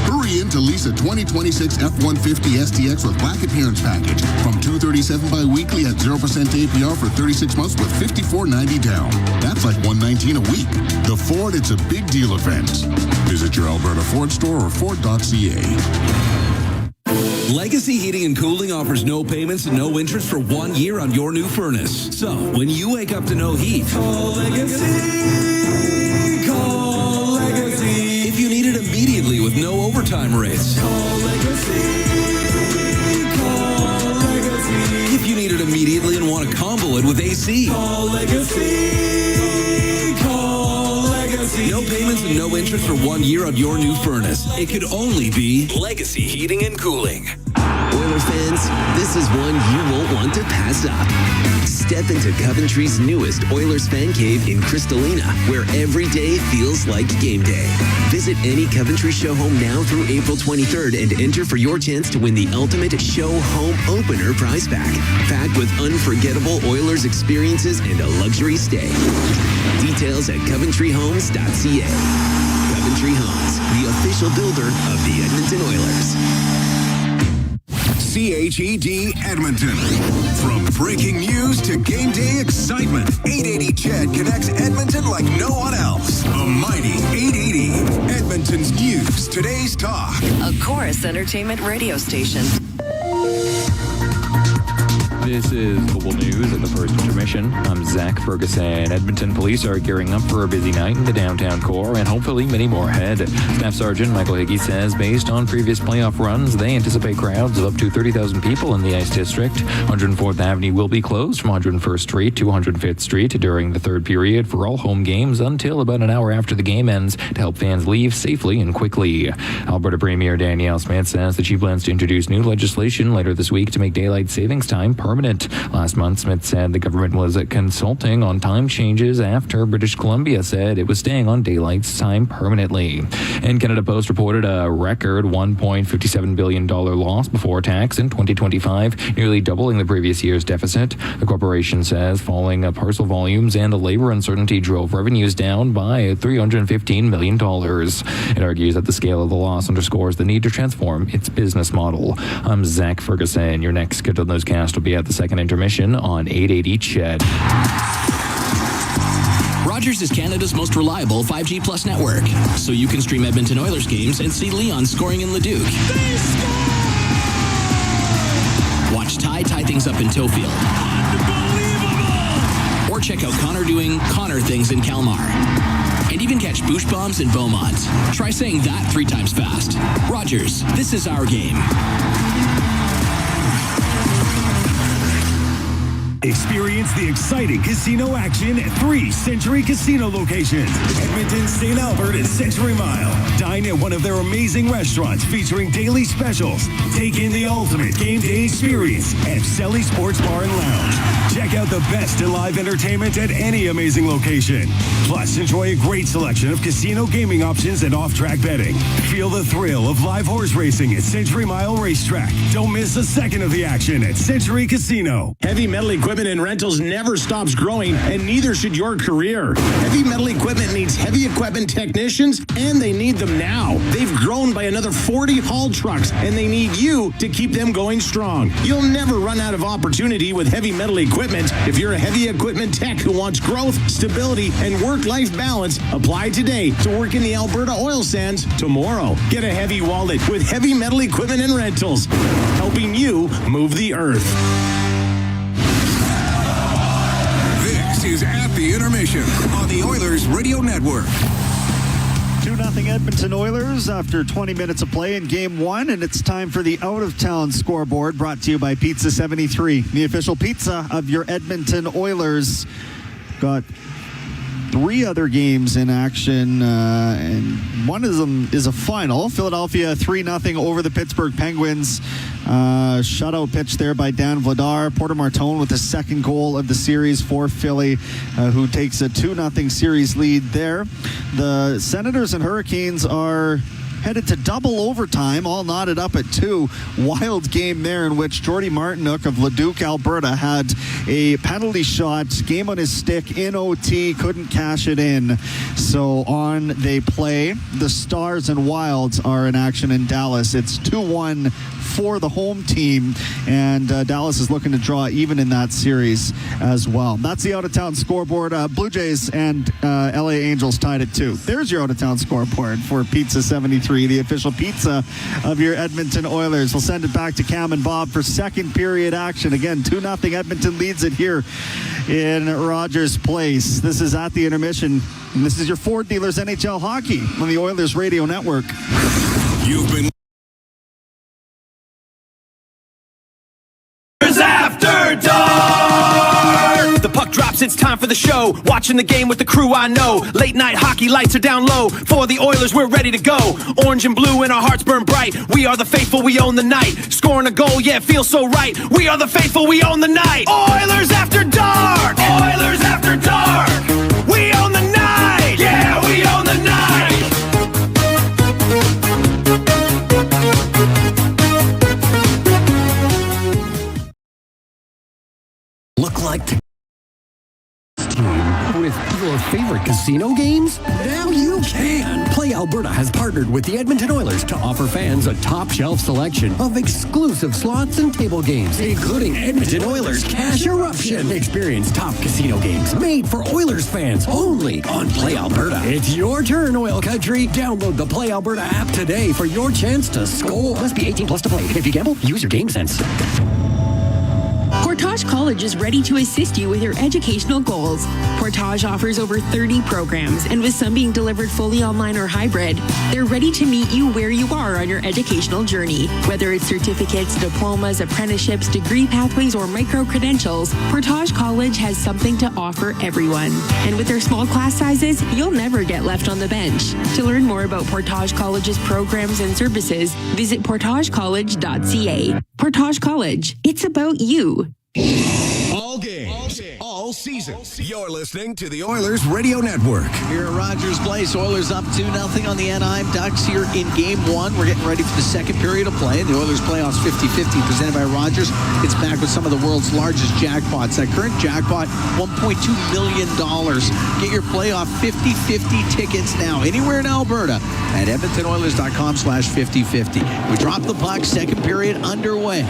Hurry in to lease a 2026 F-150 STX with Black Appearance Package from $237 bi-weekly at 0% APR for 36 months with $54.90 down. That's like $119 a week. The Ford, it's a big deal event. Visit your Alberta Ford store or Ford.ca. Legacy Heating and Cooling offers no payments and no interest for 1 year on your new furnace. So, when you wake up to no heat, call Legacy. Call Legacy. If you need it immediately with no overtime rates, call Legacy. Call Legacy. If you need it immediately and want to combo it with AC, call Legacy. Call Legacy. No payments and no interest for 1 year on your new furnace. It could only be Legacy Heating and Cooling. Oilers fans, this is one you won't want to pass up. Step into Coventry's newest Oilers fan cave in Crystalina, where every day feels like game day. Visit any Coventry show home now through April 23rd and enter for your chance to win the ultimate show home opener prize pack, packed with unforgettable Oilers experiences and a luxury stay. Details at coventryhomes.ca. Coventry Homes, the official builder of the Edmonton Oilers. CHED Edmonton. From breaking news to game day excitement, 880 CHED connects Edmonton like no one else. A mighty 880. Edmonton's news, today's talk. A Chorus Entertainment radio station. This is Global News at the first intermission. I'm Zach Ferguson. Edmonton police are gearing up for a busy night in the downtown core and hopefully many more ahead. Staff Sergeant Michael Hickey says based on previous playoff runs, they anticipate crowds of up to 30,000 people in the Ice District. 104th Avenue will be closed from 101st Street to 105th Street during the third period for all home games until about an hour after the game ends to help fans leave safely and quickly. Alberta Premier Danielle Smith says that she plans to introduce new legislation later this week to make daylight savings time permanent. Last month, Smith said the government was consulting on time changes after British Columbia said it was staying on daylight time permanently. And Canada Post reported a record $1.57 billion loss before tax in 2025, nearly doubling the previous year's deficit. The corporation says falling parcel volumes and the labor uncertainty drove revenues down by $315 million. It argues that the scale of the loss underscores the need to transform its business model. I'm Zach Ferguson. Your next scheduled newscast will be at the second intermission on 880 CHED. Rogers is Canada's most reliable 5G Plus network, so you can stream Edmonton Oilers games and see Leon scoring in Leduc. Watch Ty tie things up in Tofield. Or check out Connor doing Connor things in Kalmar. And even catch boosh bombs in Beaumont. Try saying that 3 times fast. Rogers, this is our game. Experience the exciting casino action at 3 Century Casino locations. Edmonton, St. Albert, and Century Mile. Dine at one of their amazing restaurants featuring daily specials. Take in the ultimate game day experience at Selly Sports Bar and Lounge. Check out the best in live entertainment at any amazing location. Plus, enjoy a great selection of casino gaming options and off-track betting. Feel the thrill of live horse racing at Century Mile Racetrack. Don't miss a second of the action at Century Casino. Heavy metal equipment and rentals never stops growing, and neither should your career. Heavy metal equipment needs heavy equipment technicians, and they need them now. They've grown by another 40 haul trucks, and they need you to keep them going strong. You'll never run out of opportunity with heavy metal equipment equipment. If you're a heavy equipment tech who wants growth, stability, and work-life balance, apply today to work in the Alberta oil sands tomorrow. Get a heavy wallet with heavy metal equipment and rentals, helping you move the earth. This is At the Intermission on the Oilers Radio Network. 2-0 Edmonton Oilers after 20 minutes of play in Game 1, and it's time for the out-of-town scoreboard brought to you by Pizza 73, the official pizza of your Edmonton Oilers. Got 3 other games in action, and one of them is a final. Philadelphia 3-0 over the Pittsburgh Penguins. Shutout pitch there by Dan Vladar. Porter Martone with the second goal of the series for Philly, who takes a 2-0 series lead there. The Senators and Hurricanes are headed to double overtime, all knotted up at 2. Wild game there in which Jordy Martinook of Leduc, Alberta, had a penalty shot, game on his stick in OT, couldn't cash it in. So on they play. The Stars and Wilds are in action in Dallas. It's 2-1 for the home team, and Dallas is looking to draw even in that series as well. That's the out-of-town scoreboard. Blue Jays and LA Angels tied at 2. There's your out-of-town scoreboard for Pizza 73, the official pizza of your Edmonton Oilers. We'll send it back to Cam and Bob for second period action. Again, 2-0 Edmonton leads it here in Rogers Place. This is At the Intermission, and this is your Ford Dealers NHL Hockey on the Oilers Radio Network. You've been After dark! The puck drops, it's time for the show. Watching the game with the crew I know. Late night hockey lights are down low. For the Oilers, we're ready to go. Orange and blue and our hearts burn bright. We are the faithful, we own the night. Scoring a goal, yeah, it feels so right. We are the faithful, we own the night. Oilers After Dark! Oilers After Dark! We own the night! Yeah, we own the night! Look like the team with your favorite casino games? Now you can! Play Alberta has partnered with the Edmonton Oilers to offer fans a top-shelf selection of exclusive slots and table games, including Edmonton Oilers Cash Eruption. Experience top casino games made for Oilers fans only on Play Alberta. It's your turn, Oil Country. Download the Play Alberta app today for your chance to score. Must be 18 plus to play. If you gamble, use your game sense. Portage College is ready to assist you with your educational goals. Portage offers over 30 programs, and with some being delivered fully online or hybrid, they're ready to meet you where you are on your educational journey. Whether it's certificates, diplomas, apprenticeships, degree pathways, or micro-credentials, Portage College has something to offer everyone. And with their small class sizes, you'll never get left on the bench. To learn more about Portage College's programs and services, visit portagecollege.ca. Portage College, it's about you. all games, all seasons. You're listening to the Oilers Radio Network. Here at Rogers Place, Oilers up 2-0 on the Anaheim Ducks here in Game 1. We're getting ready for the second period of play. The Oilers playoffs 50-50 presented by Rogers. It's back with some of the world's largest jackpots. That current jackpot, $1.2 million. Get your playoff 50-50 tickets now anywhere in Alberta at EdmontonOilers.com/50-50. We drop the puck, second period underway.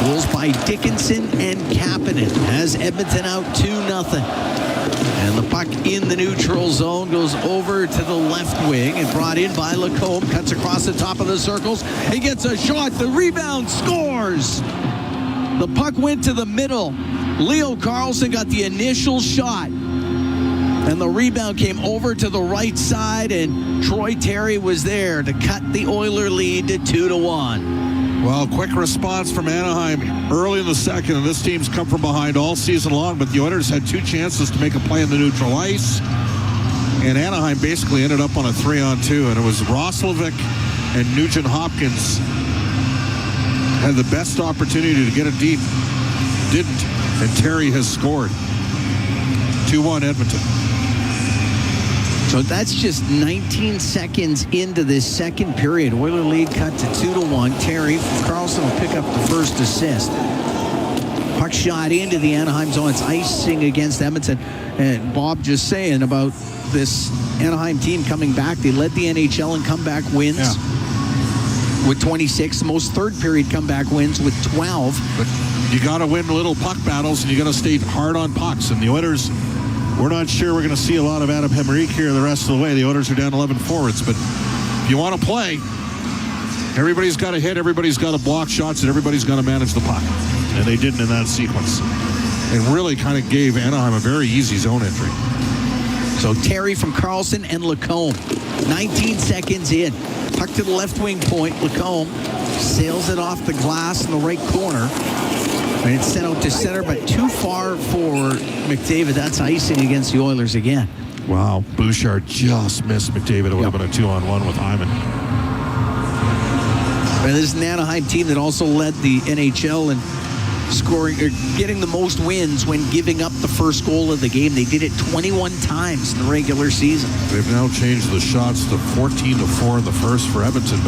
Goals by Dickinson and Kapanen has Edmonton out 2-0. And the puck in the neutral zone goes over to the left wing and brought in by Lacombe. Cuts across the top of the circles. He gets a shot. The rebound, scores. The puck went to the middle. Leo Carlson got the initial shot. And the rebound came over to the right side, and Troy Terry was there to cut the Oiler lead to 2-1. Well, quick response from Anaheim early in the second, and this team's come from behind all season long, but the Oilers had two chances to make a play in the neutral ice, and Anaheim basically ended up on a 3-on-2, and it was Roslovic and Nugent Hopkins had the best opportunity to get it deep. Didn't, and Terry has scored. 2-1 Edmonton. So that's just 19 seconds into this second period. Oiler lead cut to 2-1. Terry Carlson will pick up the first assist. Puck shot into the Anaheim zone. It's icing against Edmonton. And Bob just saying about this Anaheim team coming back. They led the NHL in comeback wins. with 26. The most third-period comeback wins with 12. But you got to win little puck battles, and you got to stay hard on pucks. And the Oilers, we're not sure we're going to see a lot of Adam Henrique here the rest of the way. The Oilers are down 11 forwards, but if you want to play, everybody's got to hit, everybody's got to block shots, and everybody's got to manage the puck. And they didn't in that sequence. And really kind of gave Anaheim a very easy zone entry. So Terry from Carlson and Lacombe. 19 seconds in. Puck to the left wing point. Lacombe sails it off the glass in the right corner. And it's sent out to center, but too far for McDavid. That's icing against the Oilers again. Wow. Bouchard just missed McDavid. It would have been a 2-on-1 with Hyman. And this is an Anaheim team that also led the NHL in scoring, or getting the most wins when giving up the first goal of the game. They did it 21 times in the regular season. They've now changed the shots to 14-4 in the first for Edmonton.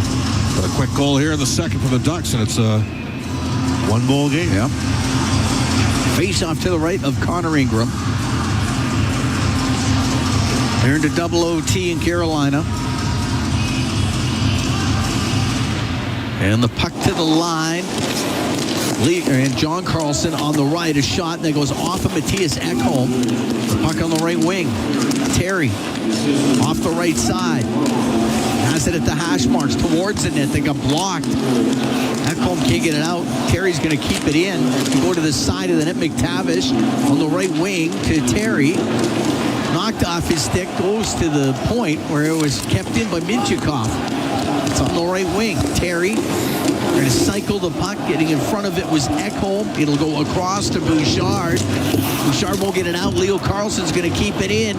But a quick goal here in the second for the Ducks, and it's a one-goal game. Yeah. Face off to the right of Connor Ingram. They're into double OT in Carolina. And the puck to the line. And John Carlson on the right, a shot that goes off of Matthias Ekholm. The puck on the right wing. Terry off the right side. Has it at the hash marks towards the net. They got blocked. Ekholm can't get it out. Terry's going to keep it in. Go to the side of the net. McTavish on the right wing to Terry. Knocked off his stick. Goes to the point where it was kept in by Minchikov. It's on the right wing. Terry going to cycle the puck. Getting in front of it was Ekholm. It'll go across to Bouchard. Bouchard won't get it out. Leo Carlson's going to keep it in.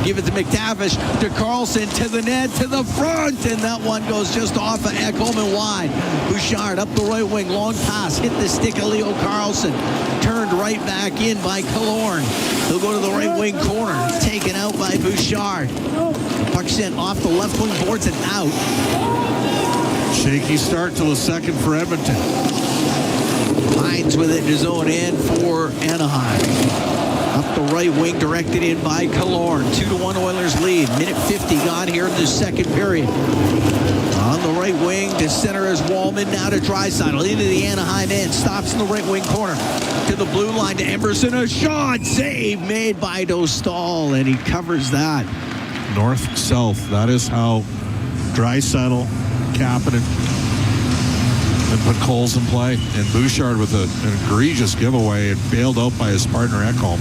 Give it to McTavish. To Carlson. To the net. To the front. And that one goes just off of Ekholm and wide. Bouchard up the right wing. Long pass. Hit the stick of Leo Carlson. Turned right back in by Killorn. He'll go to the right wing corner. Taken out by Bouchard. The puck sent off the left wing boards and out. Shaky start to the second for Edmonton. Hines with it in his own end for Anaheim. Up the right wing, directed in by Killorn. 2-1 Oilers lead. Minute 50 gone here in the second period. On the right wing to center is Wallman. Now to Draisaitl into the Anaheim end. Stops in the right wing corner. To the blue line to Emerson. A shot. Save made by Dostal. And he covers that. North-south. That is how Draisaitl, Kapanen, and put Coles in play. And Bouchard with an egregious giveaway and bailed out by his partner Ekholm.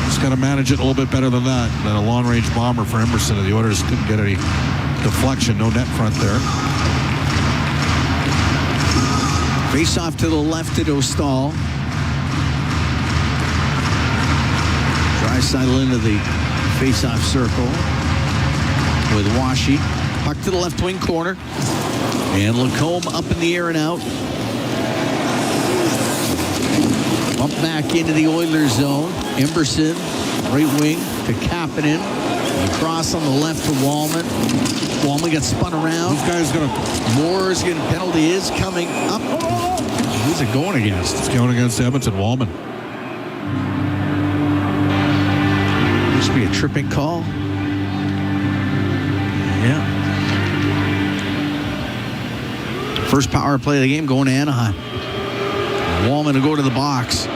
Just got to manage it a little bit better than that. Then a long-range bomber for Emerson, and the Oilers couldn't get any deflection. No net front there. Face off to the left to Dostal. Draisaitl into the face-off circle with Washi. Puck to the left wing corner. And Lacombe up in the air and out. Up back into the Oilers zone. Emerson, right wing to Kapanen. Across on the left to Wallman. Wallman got spun around. This guy's going to... Moore's getting penalty is coming up. Who's it going against? It's going against Edmonton. Wallman. Must be a tripping call. Yeah. First power play of the game going to Anaheim. Wallman to go to the box.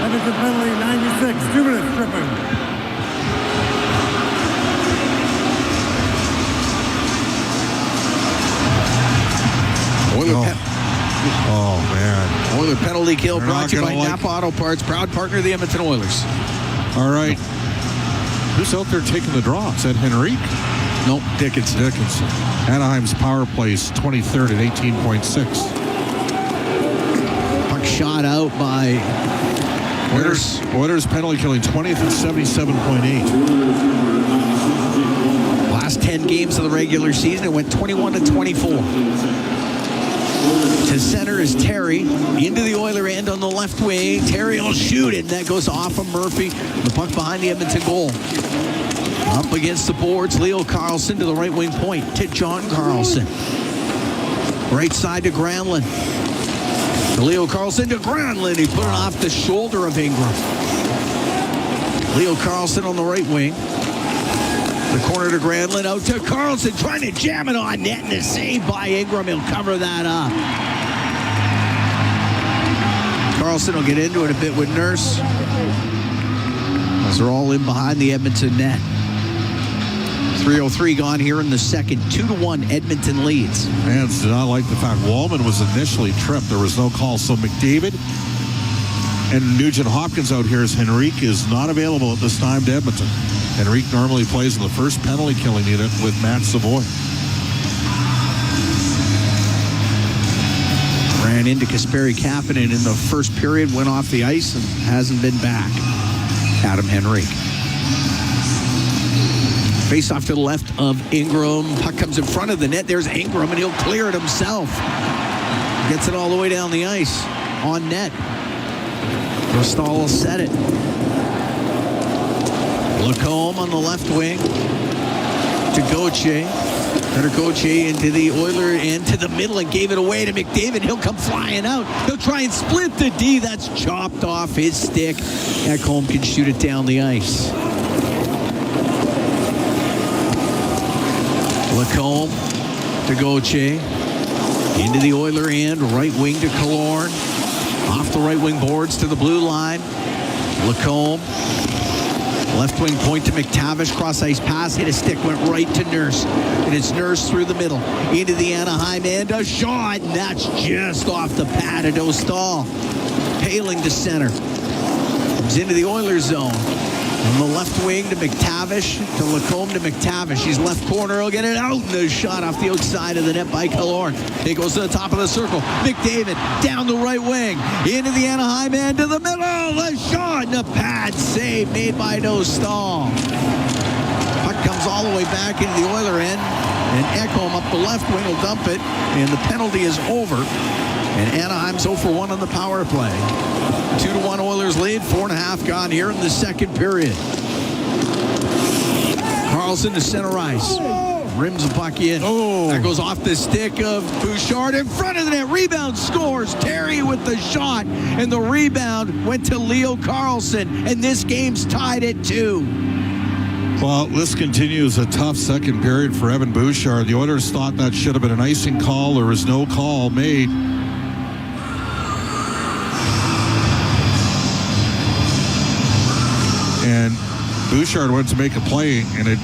Edmonton penalty, 96. 2 minutes tripping. Oh, man. Oiler penalty kill brought to you by Napa Auto Parts, proud partner of the Edmonton Oilers. All right. Who's out there taking the draw? Is that Henrique? Nope, Dickinson. Anaheim's power play is 23rd at 18.6. Puck shot out by Oilers penalty killing 20th at 77.8. Last 10 games of the regular season, it went 21-24. To center is Terry. Into the Oiler end on the left wing. Terry will shoot it, and that goes off of Murphy. The puck behind the Edmonton goal. Up against the boards, Leo Carlson to the right wing point. To John Carlson. Right side to Granlund. Leo Carlson to Granlund. He put it off the shoulder of Ingram. Leo Carlson on the right wing. The corner to Granlund, out to Carlson, trying to jam it on net, and a save by Ingram. He'll cover that up. Carlson will get into it a bit with Nurse, as they're all in behind the Edmonton net. 3:03 gone here in the second. 2-1 Edmonton leads. Fans did not like the fact Wallman was initially tripped. There was no call. So McDavid and Nugent Hopkins out here, as Henrique is not available at this time to Edmonton. Henrique normally plays in the first penalty killing unit with Matt Savoy. Ran into Kasperi Kapanen in the first period, went off the ice and hasn't been back. Adam Henrique. Face off to the left of Ingram. Puck comes in front of the net. There's Ingram, and he'll clear it himself. Gets it all the way down the ice on net. Rostal will set it. Lacombe on the left wing to Gauthier. Better Gauthier into the Oiler end to the middle and gave it away to McDavid. He'll come flying out. He'll try and split the D. That's chopped off his stick. Ekholm can shoot it down the ice. Lacombe to Gauthier. Into the Oiler end. Right wing to Killorn. Off the right wing boards to the blue line. Lacombe. Left wing point to McTavish. Cross ice pass. Hit a stick. Went right to Nurse. And it's Nurse through the middle. Into the Anaheim end. A shot. And that's just off the pad of Dostal. Paling to center. Comes into the Oilers zone. On the left wing to McTavish, to Lacombe to McTavish. He's left corner. He'll get it out. And the shot off the outside of the net by Killorn. It goes to the top of the circle. McDavid down the right wing. Into the Anaheim end to the middle. The shot and a pad save made by Dostal. Puck comes all the way back into the Oiler end. And Ekholm up the left wing will dump it. And the penalty is over. And Anaheim's 0 for 1 on the power play. 2-1 Oilers lead. 4.5 gone here in the second period. Carlson to center ice. Rims the puck in. Oh. That goes off the stick of Bouchard in front of the net. Rebound scores. Terry with the shot. And the rebound went to Leo Carlson. And this game's tied at 2. Well, this continues a tough second period for Evan Bouchard. The Oilers thought that should have been an icing call. There was no call made. And Bouchard went to make a play, and it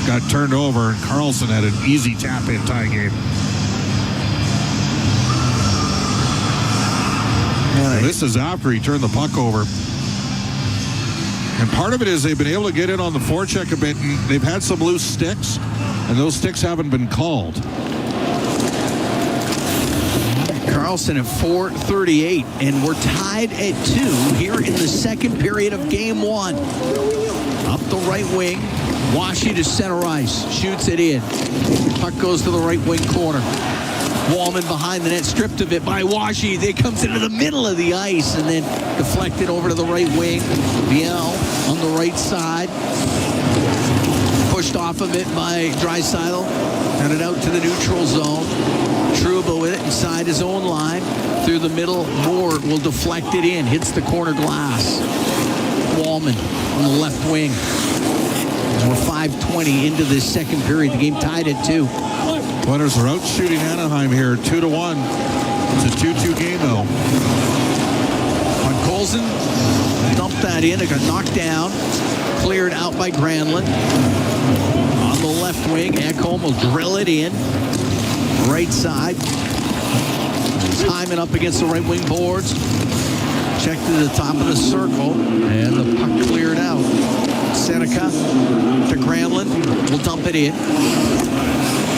got turned over, and Carlson had an easy tap-in tie game. This is after he turned the puck over. And part of it is they've been able to get in on the forecheck a bit, and they've had some loose sticks, and those sticks haven't been called. Carlson at 4:38, and we're tied at 2 here in the second period of game 1. Up the right wing, Washi to center ice, shoots it in. Puck goes to the right wing corner. Wallman behind the net, stripped of it by Washi. It comes into the middle of the ice and then deflected over to the right wing. Biel on the right side. Pushed off of it by Draisaitl. And it out to the neutral zone. Trouba with it inside his own line. Through the middle, Moore will deflect it in. Hits the corner glass. Wallman on the left wing. We're 5:20 into this second period. The game tied at 2. Oilers are out shooting Anaheim here, 2-1. It's a 2-2 game, though. On Colson, dumped that in. It got knocked down. Cleared out by Granlund. On the left wing, Ekholm will drill it in. Right side. Timing up against the right wing boards. Check to the top of the circle. And the puck cleared out. Seneca to Granlund. Will dump it in.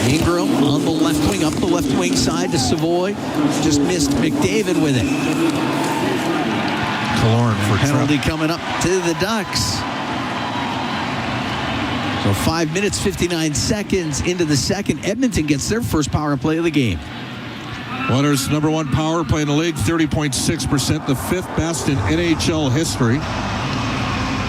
Ingram on the left wing, up the left wing side to Savoy. Just missed McDavid with it. Killorn for penalty coming up to the Ducks. So 5 minutes, 59 seconds into the second. Edmonton gets their first power play of the game. Oilers' number 1 power play in the league, 30.6%, the 5th best in NHL history.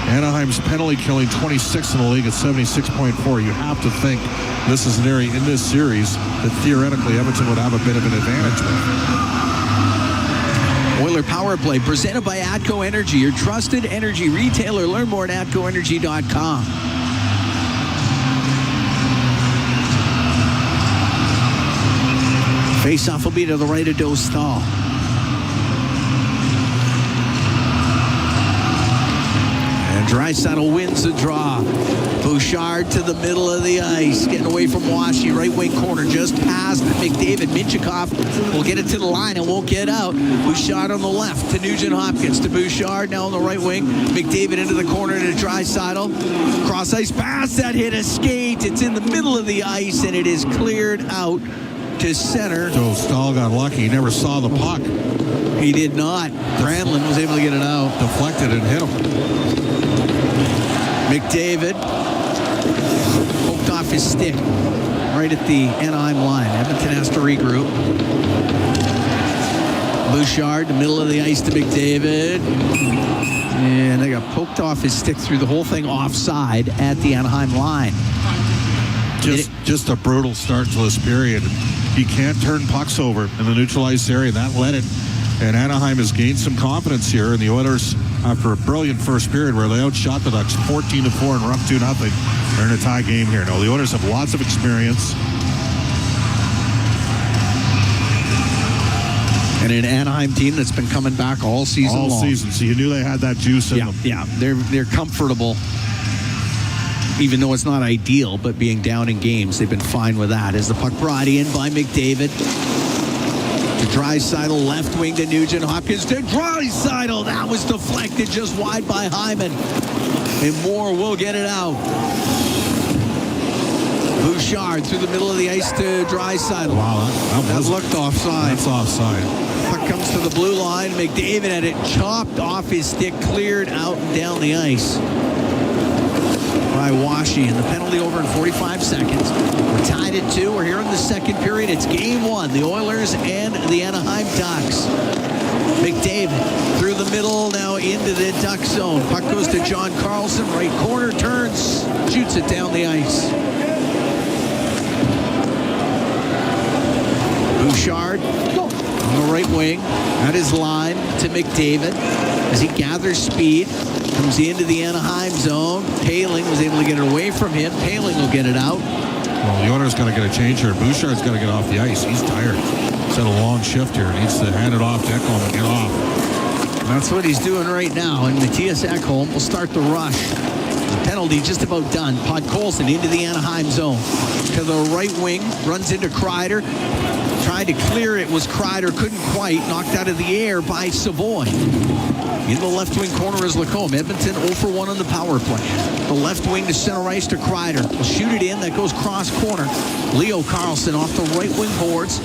Anaheim's penalty killing 26th in the league at 76.4. You have to think this is an area in this series that theoretically Edmonton would have a bit of an advantage with. Oiler Power Play presented by ATCO Energy, your trusted energy retailer. Learn more at atcoenergy.com. Face-off will be to the right of Dostal. And Draisaitl wins the draw. Bouchard to the middle of the ice, getting away from Washi, right wing corner, just past McDavid. Minchikov will get it to the line and won't get out. Bouchard on the left to Nugent-Hopkins, to Bouchard, now on the right wing. McDavid into the corner to Draisaitl. Cross ice pass, that hit a skate. It's in the middle of the ice, and it is cleared out to center. So Stahl got lucky. He never saw the puck. He did not. Brandlin was able to get it out. Deflected and hit him. McDavid poked off his stick right at the Anaheim line. Edmonton has to regroup. Bouchard, the middle of the ice to McDavid. And they got poked off his stick through the whole thing offside at the Anaheim line. Just a brutal start to this period. He can't turn pucks over in the neutralized area. That let it. And Anaheim has gained some confidence here. And the Oilers, after a brilliant first period where they outshot the Ducks 14-4 and we're up 2-0, they're in a tie game here. Now, the Oilers have lots of experience. And an Anaheim team that's been coming back all season long. All season. So you knew they had that juice in them. Yeah, they're comfortable. Even though it's not ideal, but being down in games, they've been fine with that. As the puck brought in by McDavid. To Draisaitl, left wing to Nugent-Hopkins to Draisaitl. That was deflected just wide by Hyman. And Moore will get it out. Bouchard through the middle of the ice to Draisaitl. Wow, that looked offside. That's offside. Puck comes to the blue line. McDavid had it chopped off his stick, cleared out and down the ice by Washi, and the penalty over in 45 seconds. We're tied at 2. We're here in the second period. It's game 1. The Oilers and the Anaheim Ducks. McDavid through the middle, now into the Duck zone. Puck goes to John Carlson, right corner, turns, shoots it down the ice. Bouchard on the right wing, at his line to McDavid as he gathers speed. Comes into the Anaheim zone. Paling was able to get it away from him. Paling will get it out. Well, the Oilers got to get a change here. Bouchard's got to get off the ice. He's tired. He's had a long shift here. Needs to hand it off to Ekholm and get off. That's what he's doing right now. And Matthias Ekholm will start the rush. The penalty just about done. Podkolzin into the Anaheim zone. To the right wing. Runs into Kreider. Tried to clear it. Was Kreider. Couldn't quite. Knocked out of the air by Savoy. In the left wing corner is Lacombe. Edmonton 0 for 1 on the power play. The left wing to center ice to Kreider. Will shoot it in. That goes cross corner. Leo Carlson off the right wing boards.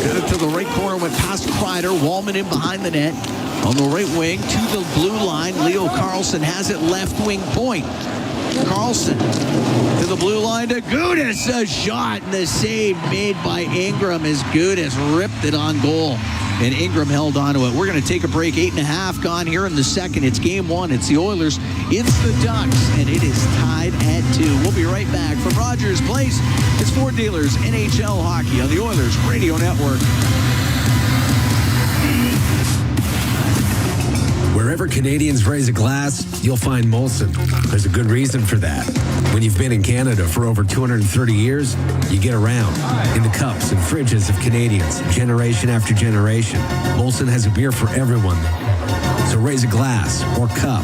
Got it to the right corner. Went past Kreider. Wallman in behind the net. On the right wing to the blue line. Leo Carlson has it left wing point. Carlson to the blue line to Gudas. A shot and the save made by Ingram as Gudas ripped it on goal. And Ingram held on to it. We're going to take a break. 8.5 gone here in the second. It's game 1. It's the Oilers. It's the Ducks. And it is tied at 2. We'll be right back from Rogers Place. It's Ford Dealers NHL Hockey on the Oilers Radio Network. Wherever Canadians raise a glass, you'll find Molson. There's a good reason for that. When you've been in Canada for over 230 years, you get around in the cups and fridges of Canadians, generation after generation. Molson has a beer for everyone. So raise a glass or cup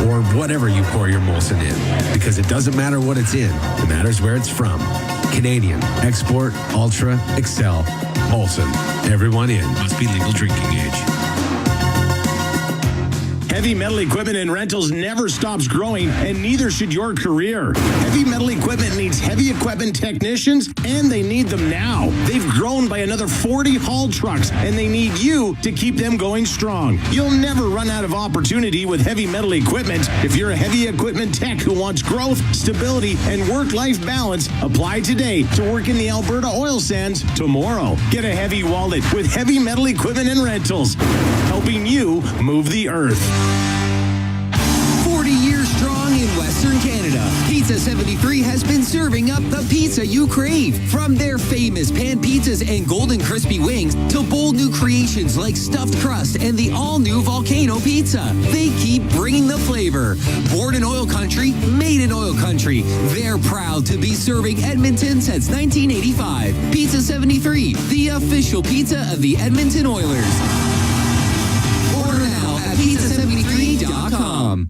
or whatever you pour your Molson in, because it doesn't matter what it's in. It matters where it's from. Canadian, export, ultra, excel, Molson. Everyone in. Must be legal drinking age. Heavy metal equipment and rentals never stops growing, and neither should your career. Heavy metal equipment needs heavy equipment technicians, and they need them now. They've grown by another 40 haul trucks, and they need you to keep them going strong. You'll never run out of opportunity with heavy metal equipment. If you're a heavy equipment tech who wants growth, stability, and work-life balance, apply today to work in the Alberta oil sands tomorrow. Get a heavy wallet with heavy metal equipment and rentals, helping you move the earth. 40 years strong in Western Canada. He Pizza 73 has been serving up the pizza you crave. From their famous pan pizzas and golden crispy wings to bold new creations like stuffed crust and the all-new volcano pizza. They keep bringing the flavor. Born in oil country, made in oil country. They're proud to be serving Edmonton since 1985. Pizza 73, the official pizza of the Edmonton Oilers. Order now at pizza73.com.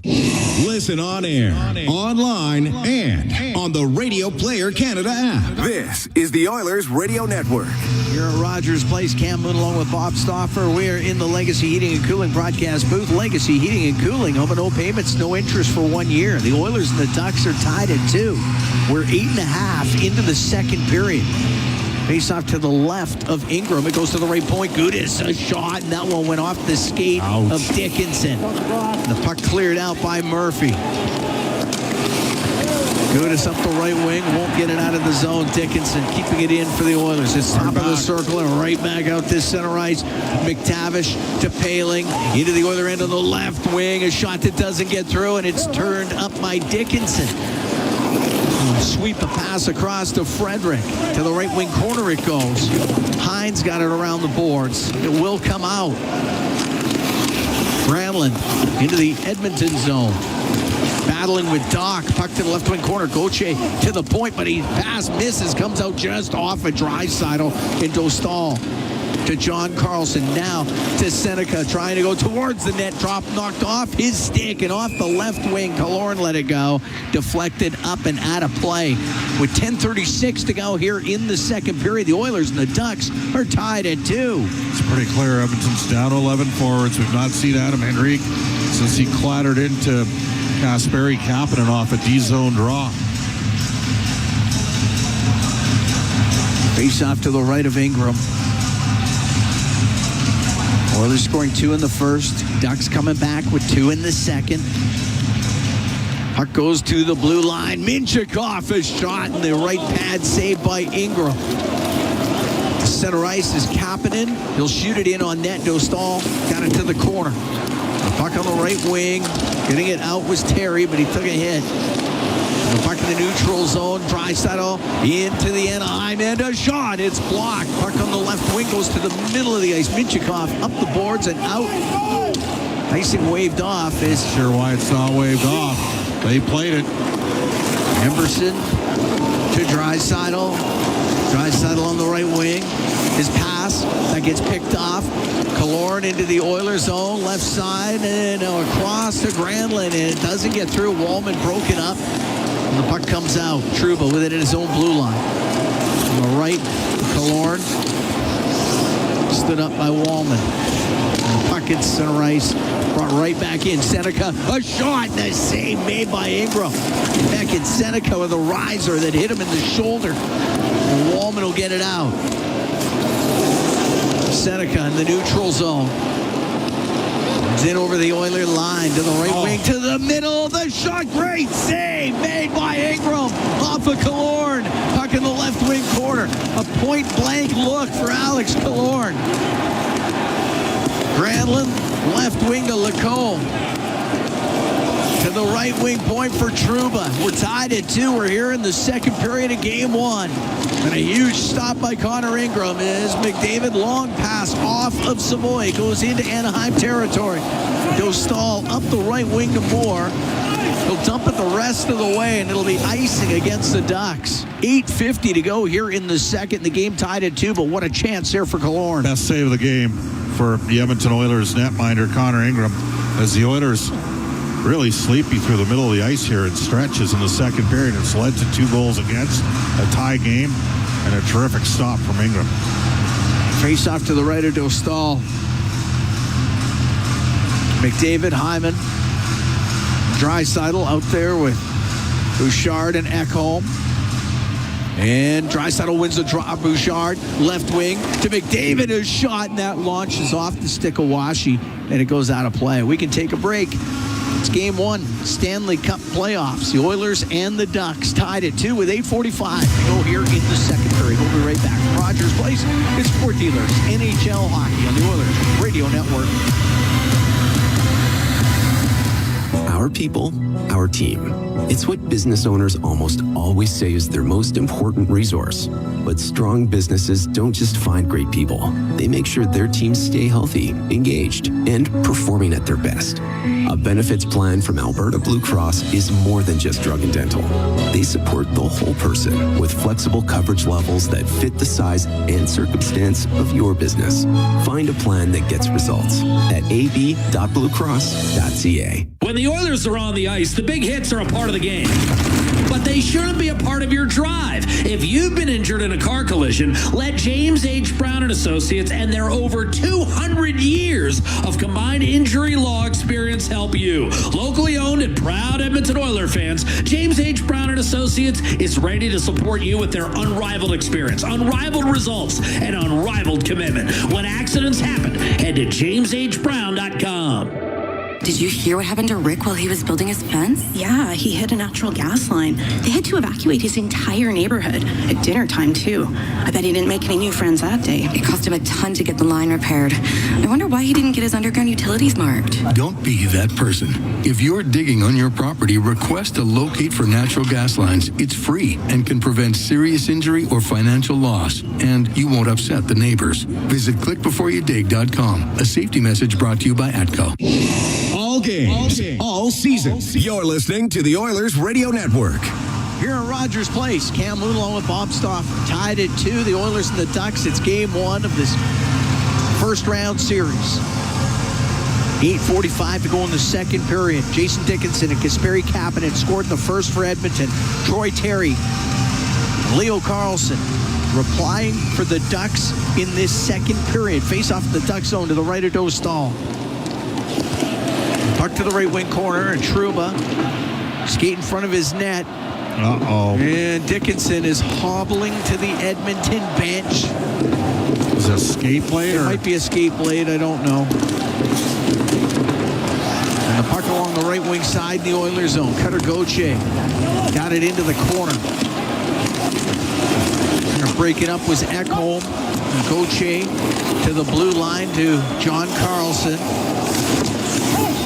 Listen on air, online, and on the Radio Player Canada app. This is the Oilers Radio Network. Here at Rogers Place, Cam Moon along with Bob Stauffer. We're in the Legacy Heating and Cooling broadcast booth. Legacy Heating and Cooling, home and no payments, no interest for 1 year. The Oilers and the Ducks are tied at 2. We're 8.5 into the second period. Face off to the left of Ingram. It goes to the right point. Gudis, a shot, and that one went off the skate of Dickinson. The puck cleared out by Murphy. Gudis up the right wing, won't get it out of the zone. Dickinson keeping it in for the Oilers. It's top of the circle and right back out this center ice. McTavish to Paling into the Oiler end on the left wing. A shot that doesn't get through, and it's turned up by Dickinson. Sweep a pass across to Frederick. To the right wing corner it goes. Hines got it around the boards. It will come out. Granlund into the Edmonton zone. Battling with Doc. Puck to the left wing corner. Gauthier to the point, but he pass misses. Comes out just off a Draisaitl and Dostal. To John Carlson, now to Seneca, trying to go towards the net. Drop knocked off his stick and off the left wing. Killorn let it go. Deflected up and out of play. With 10:36 to go here in the second period, the Oilers and the Ducks are tied at 2. It's pretty clear Edmonton's down 11 forwards. We've not seen Adam Henrique since he clattered into Kasperi Kapanen off a D-zone draw. Face off to the right of Ingram. Oilers scoring 2 in the first. Ducks coming back with 2 in the second. Puck goes to the blue line. Minchikov is shot in the right pad, saved by Ingram. Center ice is Kapanen. He'll shoot it in on net. Dostal got it to the corner. The puck on the right wing. Getting it out was Terry, but he took a hit. The puck in the neutral zone. Draisaitl into the Anaheim end. A shot. It's blocked. Puck on the left wing goes to the middle of the ice. Minchikov up the boards and out. Icing waved off. Is sure why it's not waved off. They played it. Emberson to Draisaitl. Draisaitl on the right wing. His pass that gets picked off. Killorn into the Oilers zone, left side, and across to Granlund, and it doesn't get through. Wallman broken up. And the puck comes out. Trouba with it in his own blue line. On the right, Killorn. Stood up by Wallman. And the puck hits center ice. Brought right back in. Seneca, a shot, and a save made by Ingram. Back in Seneca with a riser that hit him in the shoulder. And Wallman will get it out. Seneca in the neutral zone. Comes in over the Oiler line to the right wing, to the middle. The shot, great save made by Ingram off of Killorn. Puck in the left wing corner. A point-blank look for Alex Killorn. Granlund, left wing to Lacombe. To the right wing point for Trouba. We're tied at 2. We're here in the second period of game 1. And a huge stop by Connor Ingram as McDavid long pass off of Savoy. Goes into Anaheim territory. Dostal up the right wing to Moore. He'll dump it the rest of the way, and it'll be icing against the Ducks. 8:50 to go here in the second. The game tied at 2, but what a chance there for Killorn. Best save of the game for the Edmonton Oilers netminder Connor Ingram, as the Oilers really sleepy through the middle of the ice here in stretches in the second period. It's led to 2 goals against, a tie game, and a terrific stop from Ingram. Face off to the right of Dostal. McDavid, Hyman, Draisaitl out there with Bouchard and Ekholm. And Draisaitl wins the draw. Bouchard, left wing to McDavid, a shot, and that launches off the stick of Washi, and it goes out of play. We can take a break. It's game 1, Stanley Cup playoffs. The Oilers and the Ducks tied at 2 with 8:45 to go here in the second period. We'll be right back. Rogers Place, it's Sport Dealers, NHL hockey on the Oilers Radio Network. Our people, our team. It's what business owners almost always say is their most important resource. But strong businesses don't just find great people. They make sure their teams stay healthy, engaged, and performing at their best. A benefits plan from Alberta Blue Cross is more than just drug and dental. They support the whole person with flexible coverage levels that fit the size and circumstance of your business. Find a plan that gets results at ab.bluecross.ca. When the Oilers are on the ice, the big hits are a part of the game. But they shouldn't be a part of your drive. If you've been injured in a car collision, let James H. Brown and Associates and their over 200 years of combined injury law experience help you. Locally owned and proud Edmonton Oilers fans, James H. Brown and Associates is ready to support you with their unrivaled experience, unrivaled results, and unrivaled commitment. When accidents happen, head to jameshbrown.com. Did you hear what happened to Rick while he was building his fence? Yeah, he hit a natural gas line. They had to evacuate his entire neighborhood at dinner time, too. I bet he didn't make any new friends that day. It cost him a ton to get the line repaired. I wonder why he didn't get his underground utilities marked. Don't be that person. If you're digging on your property, request a locate for natural gas lines. It's free and can prevent serious injury or financial loss. And you won't upset the neighbors. Visit clickbeforeyoudig.com. A safety message brought to you by ATCO. All games, all seasons. You're listening to the Oilers Radio Network. Here at Rogers Place, Cam Moon along with Bob Stauffer tied at 2. The Oilers and the Ducks. It's game 1 of this first round series. 8:45 to go in the second period. Jason Dickinson and Kasperi Kapanen scored in the first for Edmonton. Troy Terry, Leo Carlson replying for the Ducks in this second period. Face off the Duck zone to the right of Dostal. Puck to the right wing corner, and Trouba skate in front of his net. Uh-oh. And Dickinson is hobbling to the Edmonton bench. Is it a skate blade? It might be a skate blade, I don't know. And the puck along the right wing side in the Oilers zone. Cutter Gauthier got it into the corner. Going to break it up was Ekholm. And Gauthier to the blue line to John Carlson.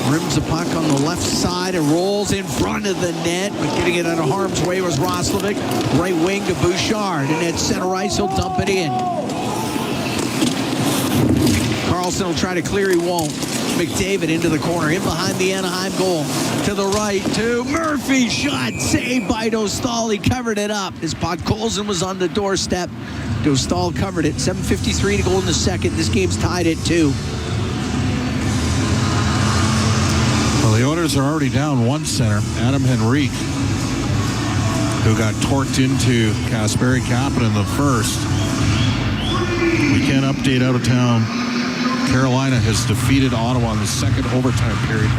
Rims the puck on the left side and rolls in front of the net, but getting it out of harm's way was Roslovic. Right wing to Bouchard, and at center ice, he'll dump it in. Carlson will try to clear, he won't. McDavid into the corner, in behind the Anaheim goal. To the right, to Murphy, shot saved by Dostal. He covered it up as Podkolzin was on the doorstep. Dostal covered it. 7:53 to go in the second. This game's tied at 2. Well, the Oilers are already down one center, Adam Henrique, who got torqued into Kasperi Kapanen in the first. Weekend update out of town. Carolina has defeated Ottawa in the second overtime period,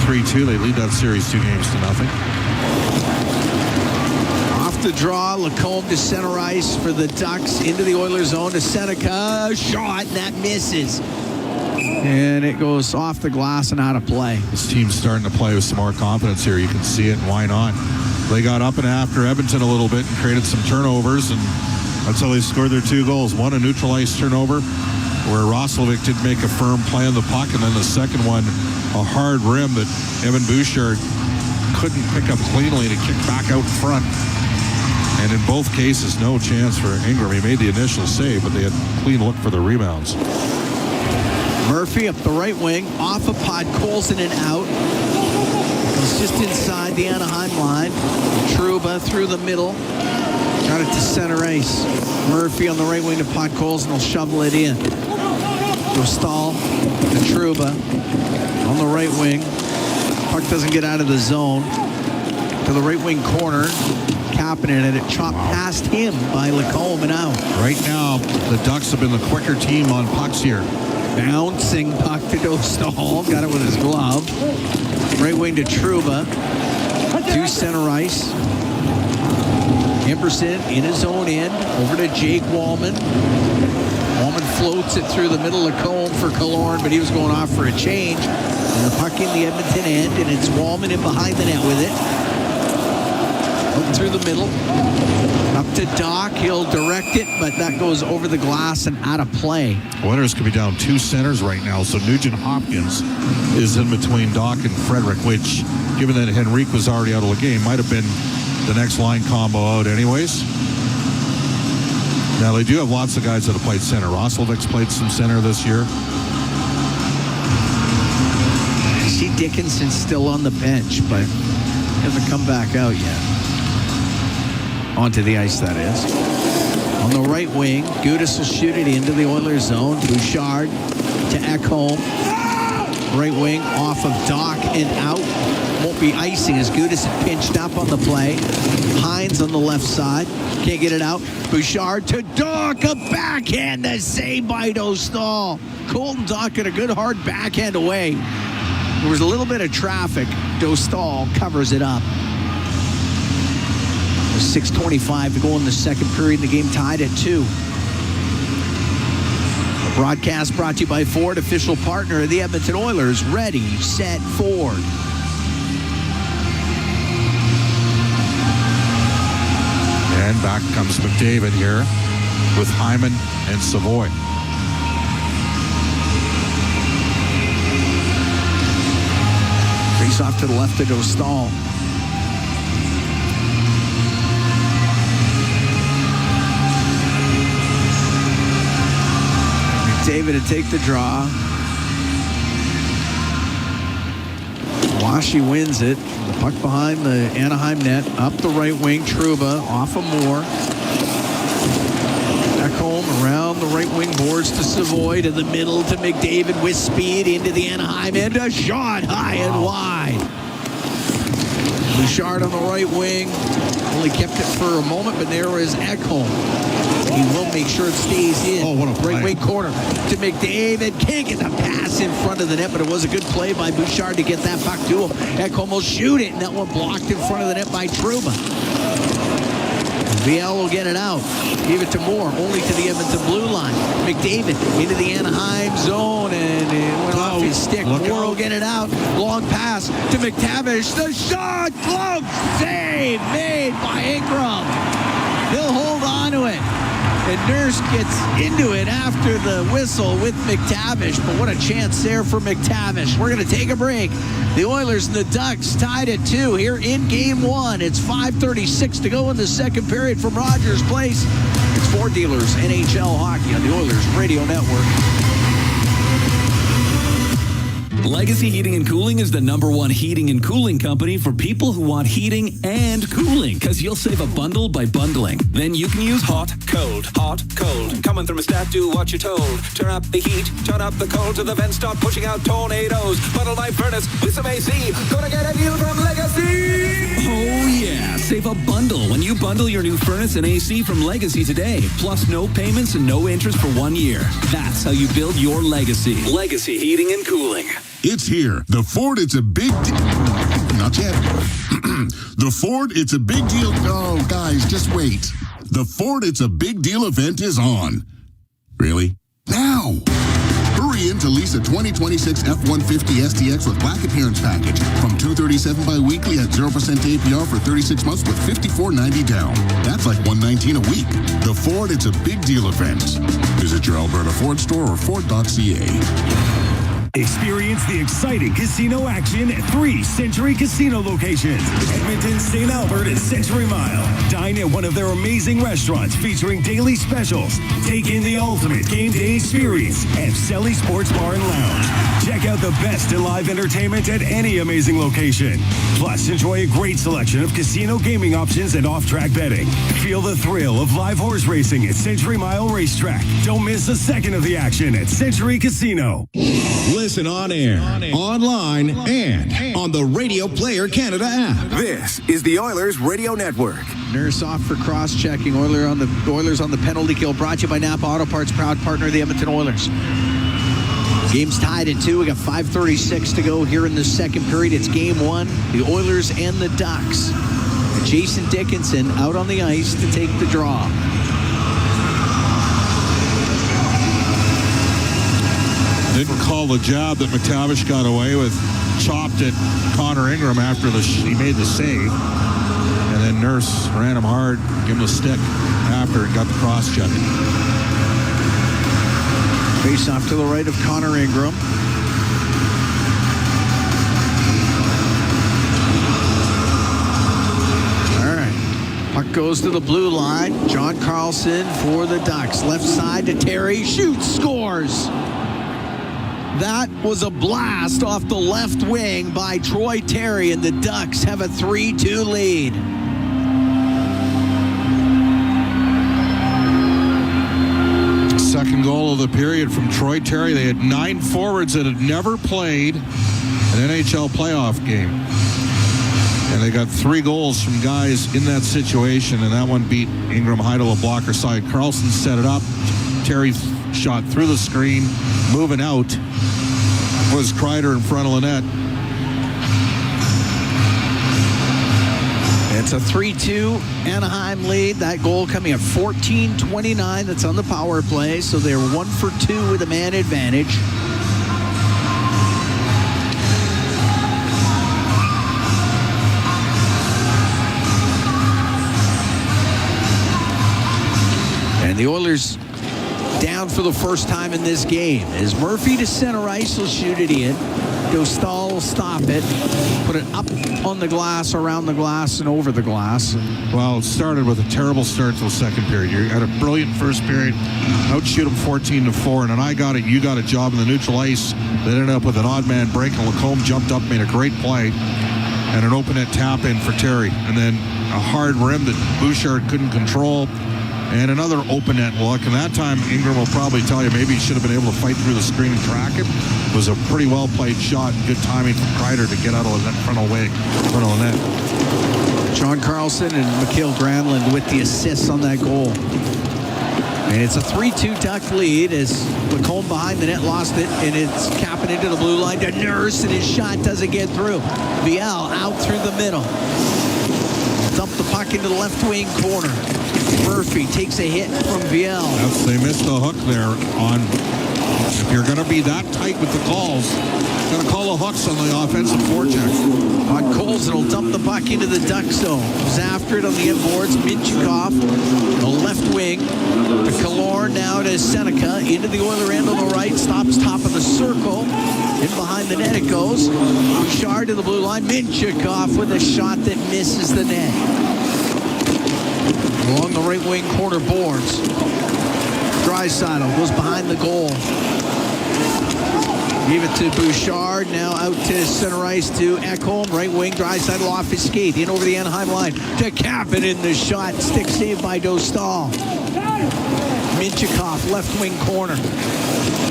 3-2. They lead that series 2-0. Off the draw, Lacombe to center ice for the Ducks. Into the Oilers zone to Seneca. Shot, and that misses. And it goes off the glass and out of play. This team's starting to play with some more confidence here. You can see it, and why not? They got up and after Edmonton a little bit and created some turnovers, and that's how they scored their 2 goals. One, a neutral ice turnover, where Roslovic did make a firm play on the puck, and then the second one, a hard rim that Evan Bouchard couldn't pick up cleanly to kick back out front. And in both cases, no chance for Ingram. He made the initial save, but they had clean look for the rebounds. Murphy up the right wing, off of Podkolzin and out. It's just inside the Anaheim line. Trouba through the middle. Got it to center ice. Murphy on the right wing to Podkolzin. He'll shovel it in. Dostal to Trouba on the right wing. Puck doesn't get out of the zone. To the right wing corner. Kapanen, and it chopped past him by Lacombe and out. Right now, the Ducks have been the quicker team on pucks here. Bouncing puck to Dostal. Got it with his glove. Right wing to Trouba. To center ice. Emberson in his own end. Over to Jake Wallman. Wallman floats it through the middle of Lacombe for Killorn, but he was going off for a change. And the puck in the Edmonton end, and it's Wallman in behind the net with it. Out through the middle. Up to Doc. He'll direct it, but that goes over the glass and out of play. Oilers could be down 2 centers right now, so Nugent Hopkins is in between Doc and Frederick, which, given that Henrique was already out of the game, might have been the next line combo out anyways. Now, they do have lots of guys that have played center. Roslovic's played some center this year. I see Dickinson's still on the bench, but hasn't come back out yet. Onto the ice, that is. On the right wing, Gudas will shoot it into the Oilers zone. Bouchard to Ekholm. Right wing off of Doc and out. Won't be icing as Gudas pinched up on the play. Hines on the left side. Can't get it out. Bouchard to Doc. A backhand. The save by Dostal. Colton Doc got a good hard backhand away. There was a little bit of traffic. Dostal covers it up. 6:25 to go in the second period. The game tied at 2. The broadcast brought to you by Ford, official partner of the Edmonton Oilers. Ready, set, Ford. And back comes McDavid here with Hyman and Savoy. Face off to the left of Dostal. McDavid to take the draw. Washi wins it. The puck behind the Anaheim net. Up the right wing. Trouba off of Moore. Ekholm around the right wing boards to Savoy. To the middle to McDavid with speed into the Anaheim end. A shot high and wide. Bouchard on the right wing. Only kept it for a moment, but there is Ekholm. He will make sure it stays in. Oh, what a play. Right wing corner to McDavid. Can't get the pass in front of the net, but it was a good play by Bouchard to get that puck to him. Ekholm will shoot it, and that one blocked in front of the net by Trouba. VL will get it out. Gave it to Moore, only to the Edmonton blue line. McDavid into the Anaheim zone, and it went off his stick. Moore will get it out. Long pass to McTavish. The shot, glove save made by Ingram. He'll hold on to it. And Nurse gets into it after the whistle with McTavish. But what a chance there for McTavish. We're going to take a break. The Oilers and the Ducks tied at 2 here in Game 1. It's 5:36 to go in the second period from Rogers Place. It's Ford Dealers NHL Hockey on the Oilers Radio Network. Legacy Heating and Cooling is the #1 heating and cooling company for people who want heating and cooling, because you'll save a bundle by bundling. Then you can use hot, cold, Come on, thermostat, do what you're told. Turn up the heat, turn up the cold till the vents start pushing out tornadoes. Bundle my furnace with some AC. Gonna get a deal from Legacy. Oh yeah, save a bundle when you bundle your new furnace and AC from Legacy today. Plus no payments and no interest for 1 year. That's how you build your legacy. Legacy Heating and Cooling. It's here. The Ford, it's a big deal. Not yet. The Ford, it's a big deal. Oh, guys, just wait. The Ford, it's a big deal event is on. Really? Now! Hurry in to lease a 2026 F-150 STX with black appearance package from $237 bi-weekly at 0% APR for 36 months with $54.90 down. That's like $119 a week. The Ford, it's a big deal event. Visit your Alberta Ford store or Ford.ca. Experience the exciting casino action at 3 Century Casino locations. Edmonton, St. Albert, and Century Mile. Dine at one of their amazing restaurants featuring daily specials. Take in the ultimate game day experience at Selly Sports Bar and Lounge. Check out the best in live entertainment at any amazing location. Plus, enjoy a great selection of casino gaming options and off-track betting. Feel the thrill of live horse racing at Century Mile Racetrack. Don't miss a second of the action at Century Casino. Listen on air, online, and on the Radio Player Canada app. This is the Oilers Radio Network. Nurse off for cross-checking. Oilers on the penalty kill. Brought to you by Napa Auto Parts, proud partner of the Edmonton Oilers. Game's tied at 2. We got 5:36 to go here in the second period. It's Game 1. The Oilers and the Ducks. Jason Dickinson out on the ice to take the draw. Didn't call the jab that McTavish got away with. Chopped at Connor Ingram after he made the save. And then Nurse ran him hard, gave him a stick after, and got the cross check. Face off to the right of Connor Ingram. All right. Puck goes to the blue line. John Carlson for the Ducks. Left side to Terry. Shoots, scores. That was a blast off the left wing by Troy Terry, and the Ducks have a 3-2 lead. Second goal of the period from Troy Terry. They had 9 forwards that had never played an NHL playoff game. And they got 3 goals from guys in that situation, and that one beat Ingram high to the blocker side. Carlson set it up. Terry shot through the screen, moving out was Kreider in front of the net. It's a 3-2 Anaheim lead. That goal coming at 14:29. That's on the power play. So they're 1 for 2 with a man advantage. And the Oilers down for the first time in this game. As Murphy to center ice will shoot it in. Dostal will stop it, put it up on the glass, around the glass, and over the glass. Well, it started with a terrible start to the second period. You had a brilliant first period, outshoot them 14-4, and then I got it, you got a job in the neutral ice. They ended up with an odd man break, and Lacombe jumped up, made a great play, and an open net tap in for Terry. And then a hard rim that Bouchard couldn't control. And another open net look, and that time Ingram will probably tell you maybe he should have been able to fight through the screen and track it. It was a pretty well played shot, good timing from Kreider to get out of the net, front of the net. John Carlson and Mikhail Granlund with the assists on that goal. And it's a 3-2 Duck lead as Lacombe behind the net lost it, and it's capping into the blue line to Nurse, and his shot doesn't get through. Viel out through the middle. Dump the puck into the left wing corner. Murphy takes a hit from Viel. Yes, they missed the hook there on, if you're going to be that tight with the calls, going to call the hooks on the offensive forecheck. On Colson will dump the puck into the Duck zone. He's after it on the inboards. Minchukov, the left wing. To Killorn, now to Seneca. Into the Oiler end on the right. Stops top of the circle. In behind the net it goes. Bouchard to the blue line. Minchukov with a shot that misses the net. Along the right wing corner boards. Draisaitl goes behind the goal. Give it to Bouchard. Now out to center ice to Ekholm. Right wing. Draisaitl off his skate. In over the Anaheim line. To cap it in the shot. Stick saved by Dostal. Minchukov, left wing corner.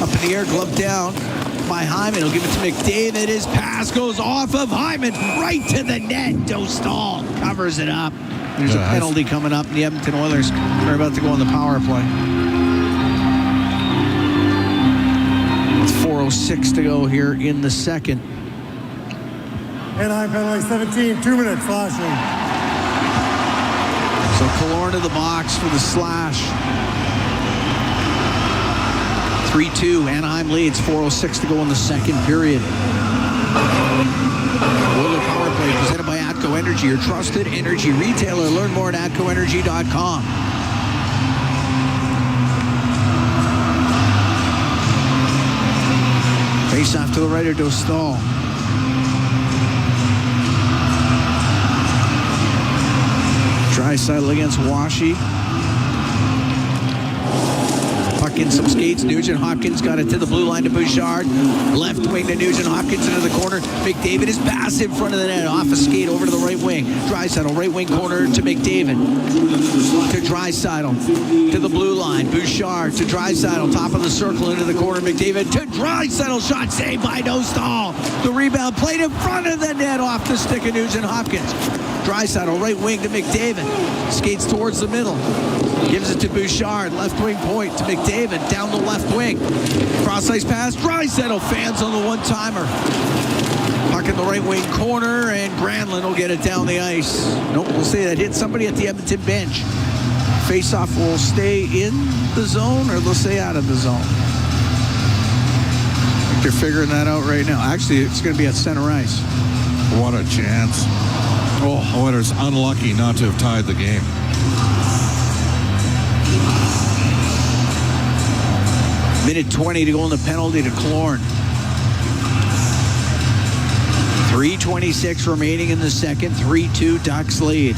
Up in the air, glove down by Hyman. He'll give it to McDavid. His pass goes off of Hyman. Right to the net. Dostal covers it up. There's a penalty coming up. The Edmonton Oilers are about to go on the power play. With 4:06 to go here in the second. Anaheim penalty 17, 2 minutes flashing. So Killorn to the box for the slash. 3-2. Anaheim leads. 4:06 to go in the second period. Oiler power play presented by ATCO Energy, your trusted energy retailer. Learn more at atcoenergy.com. Face off to the right of Dostal. Draisaitl against Washi. Puck in some skates. Nugent Hopkins got it to the blue line to Bouchard. Left wing to Nugent Hopkins into the corner. McDavid is pass in front of the net. Off a skate over to the right wing. Draisaitl, right wing corner to McDavid. To Draisaitl. To the blue line. Bouchard to Draisaitl. Top of the circle into the corner. McDavid to Draisaitl. Shot saved by Dostal. The rebound played in front of the net off the stick of Nugent Hopkins. Draisaitl, right wing to McDavid. Skates towards the middle. Gives it to Bouchard. Left wing point to McDavid. Down the left wing. Cross ice pass. Draisaitl fans on the one-timer. Puck in the right wing corner, and Granlund will get it down the ice. Nope, we'll say that hit somebody at the Edmonton bench. Face-off will stay in the zone, or they'll stay out of the zone. I think they're figuring that out right now. Actually, it's going to be at center ice. What a chance. Oilers unlucky not to have tied the game. Minute 20 to go in the penalty to Killorn. 3:26 remaining in the second. 3-2 Ducks lead.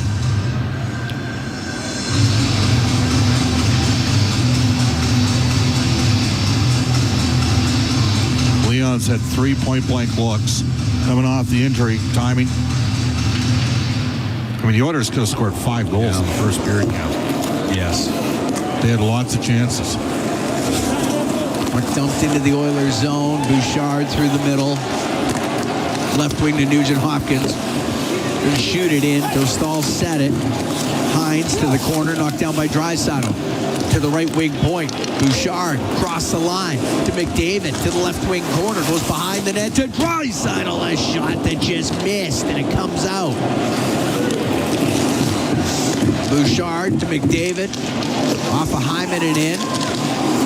Leon's had 3 point-blank looks coming off the injury timing. I mean, the Oilers could have scored 5 goals in the first period. Yes. They had lots of chances. Dumped into the Oilers zone. Bouchard through the middle. Left wing to Nugent Hopkins. They shoot it in. Dostal set it. Hines to the corner. Knocked down by Draisaitl. To the right wing point. Bouchard cross the line to McDavid. To the left wing corner. Goes behind the net to Draisaitl. A shot that just missed. And it comes out. Bouchard to McDavid. Off of Hyman and in.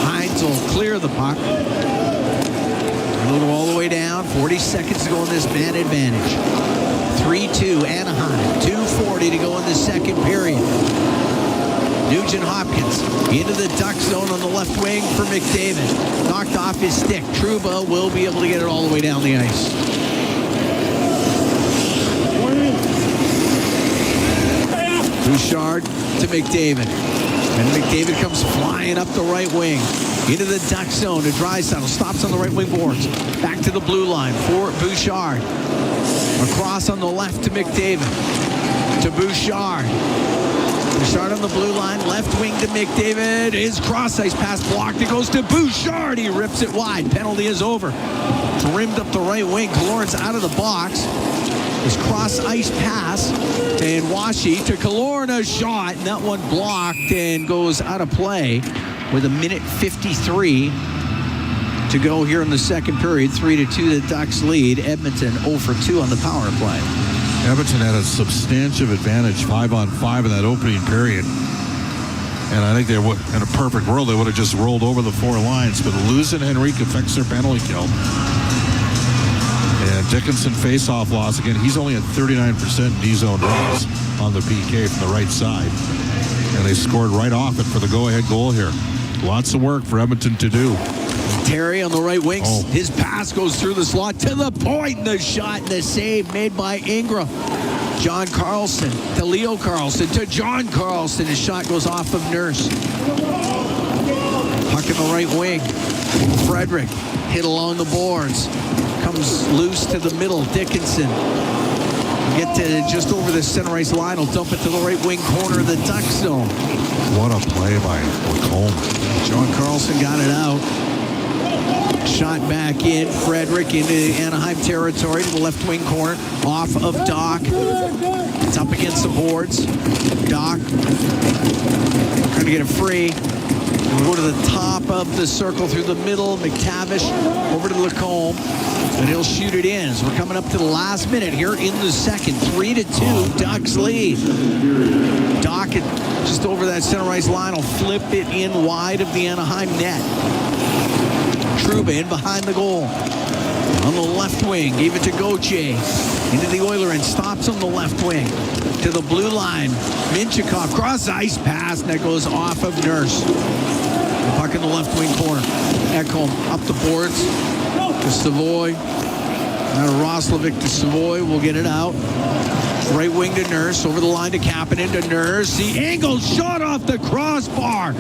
Hines will clear the puck. It'll go all the way down. 40 seconds to go in this man advantage. 3-2 Anaheim. 2:40 to go in the second period. Nugent Hopkins into the Duck zone on the left wing for McDavid. Knocked off his stick. Trouba will be able to get it all the way down the ice. Bouchard to McDavid. And McDavid comes flying up the right wing. Into the Duck zone to Draisaitl. Stops on the right wing boards. Back to the blue line for Bouchard. Across on the left to McDavid. To Bouchard. Bouchard on the blue line. Left wing to McDavid. His cross ice pass blocked. It goes to Bouchard. He rips it wide. Penalty is over. Rimmed up the right wing. Killorn's out of the box. His cross ice pass. And Washi to Killorn, a shot. And that one blocked and goes out of play. With a minute 53 to go here in the second period. 3-2 the Ducks lead. Edmonton 0 for 2 on the power play. Edmonton had a substantive advantage 5-on-5 in that opening period. And I think they would, in a perfect world, they would have just rolled over the 4 lines. But losing Henrique affects their penalty kill. And Dickinson face-off loss again. He's only at 39% D-zone runs on the PK from the right side. And they scored right off it for the go-ahead goal here. Lots of work for Edmonton to do. Terry on the right wing. His pass goes through the slot to the point. The shot and the save made by Ingram. John Carlson to Leo Carlson to John Carlson. His shot goes off of Nurse. Puck in the right wing. Frederick hit along the boards. Comes loose to the middle. Dickinson. Get to just over the center ice line. He'll dump it to the right wing corner of the Duck zone. What a play by Lacombe. John Carlson got it out. Shot back in. Frederick into Anaheim territory to the left wing corner. Off of Doc. It's up against the boards. Doc trying to get it free. We'll go to the top of the circle through the middle. McTavish over to Lacombe. And he'll shoot it in. So we're coming up to the last minute here in the second. 3-2, Ducks lead. Doc just over that center ice line will flip it in wide of the Anaheim net. Trouba in behind the goal. On the left wing, gave it to Gauthier. Into the Oiler and stops on the left wing. To the blue line. Minchikov, cross ice pass, and that goes off of Nurse. The puck in the left wing corner. Ekholm up the boards. To Savoy. Now Roslovic to Savoy. We'll get it out. Right wing to Nurse. Over the line to Kapanen to Nurse. The angled shot off the crossbar.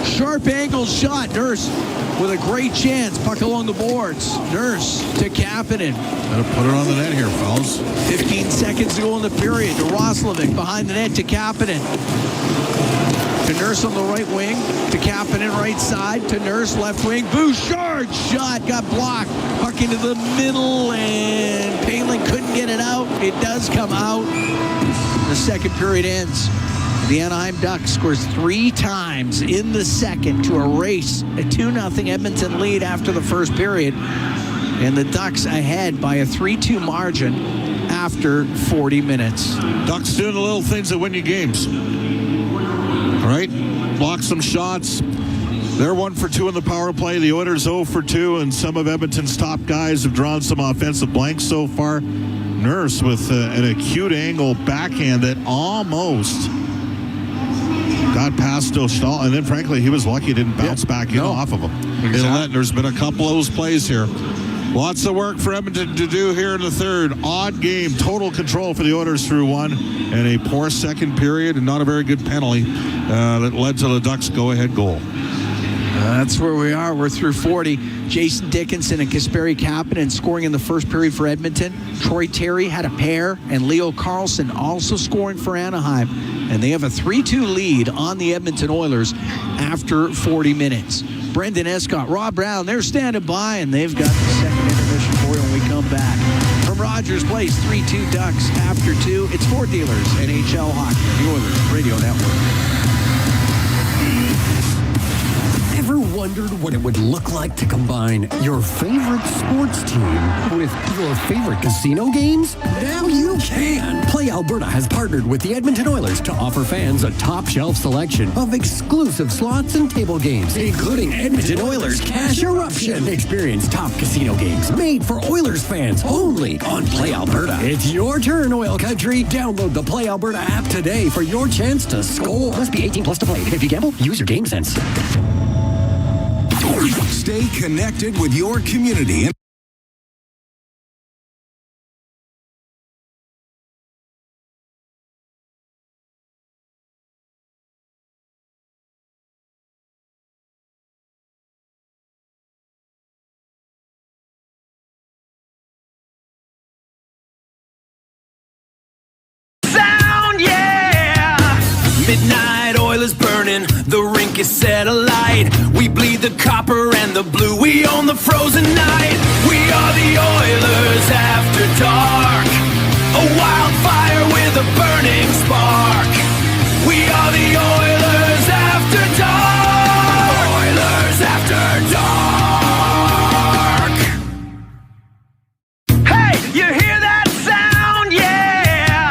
Sharp angled shot. Nurse with a great chance. Puck along the boards. Nurse to Kapanen. Gotta put it on the net here, fellas. 15 seconds to go in the period. To Roslovic behind the net to Kapanen. To Nurse on the right wing. To Kapanen right side. To Nurse left wing. Bouchard shot. Got blocked. Puck into the middle. And Paling couldn't get it out. It does come out. The second period ends. The Anaheim Ducks scores 3 times in the second to erase a 2-0 Edmonton lead after the first period. And the Ducks ahead by a 3-2 margin after 40 minutes. Ducks doing the little things that win you games. Right? Block some shots. They're 1 for 2 in the power play. The Oilers 0 for 2, and some of Edmonton's top guys have drawn some offensive blanks so far. Nurse with an acute angle backhand that almost got past Dostal, and then frankly he was lucky it didn't bounce back in off of him. Exactly. There's been a couple of those plays here. Lots of work for Edmonton to do here in the third. Odd game, total control for the Oilers through one, and a poor second period and not a very good penalty that led to the Ducks' go-ahead goal. That's where we are. We're through 40. Jason Dickinson and Kasperi Kapanen scoring in the first period for Edmonton. Troy Terry had a pair, and Leo Carlson also scoring for Anaheim. And they have a 3-2 lead on the Edmonton Oilers after 40 minutes. Brendan Escott, Rob Brown, they're standing by, and they've got the second intermission for you when we come back. From Rogers Place, 3-2 Ducks after 2. It's Ford Dealers, NHL Hockey, the Oilers Radio Network. Ever wondered what it would look like to combine your favorite sports team with your favorite casino games? Now you can! Play Alberta has partnered with the Edmonton Oilers to offer fans a top-shelf selection of exclusive slots and table games, including Edmonton Oilers Cash Eruption. Experience top casino games made for Oilers fans only on Play Alberta. It's your turn, Oil Country. Download the Play Alberta app today for your chance to score. Must be 18 plus to play. If you gamble, use your game sense. Stay connected with your community. Sound, yeah! Midnight oil is burning, the rink is set alight. We bleed the copper and the blue, we own the frozen night. We are the Oilers after dark, a wildfire with a burning spark. We are the Oilers after dark, Oilers after dark. Hey, you hear that sound? Yeah!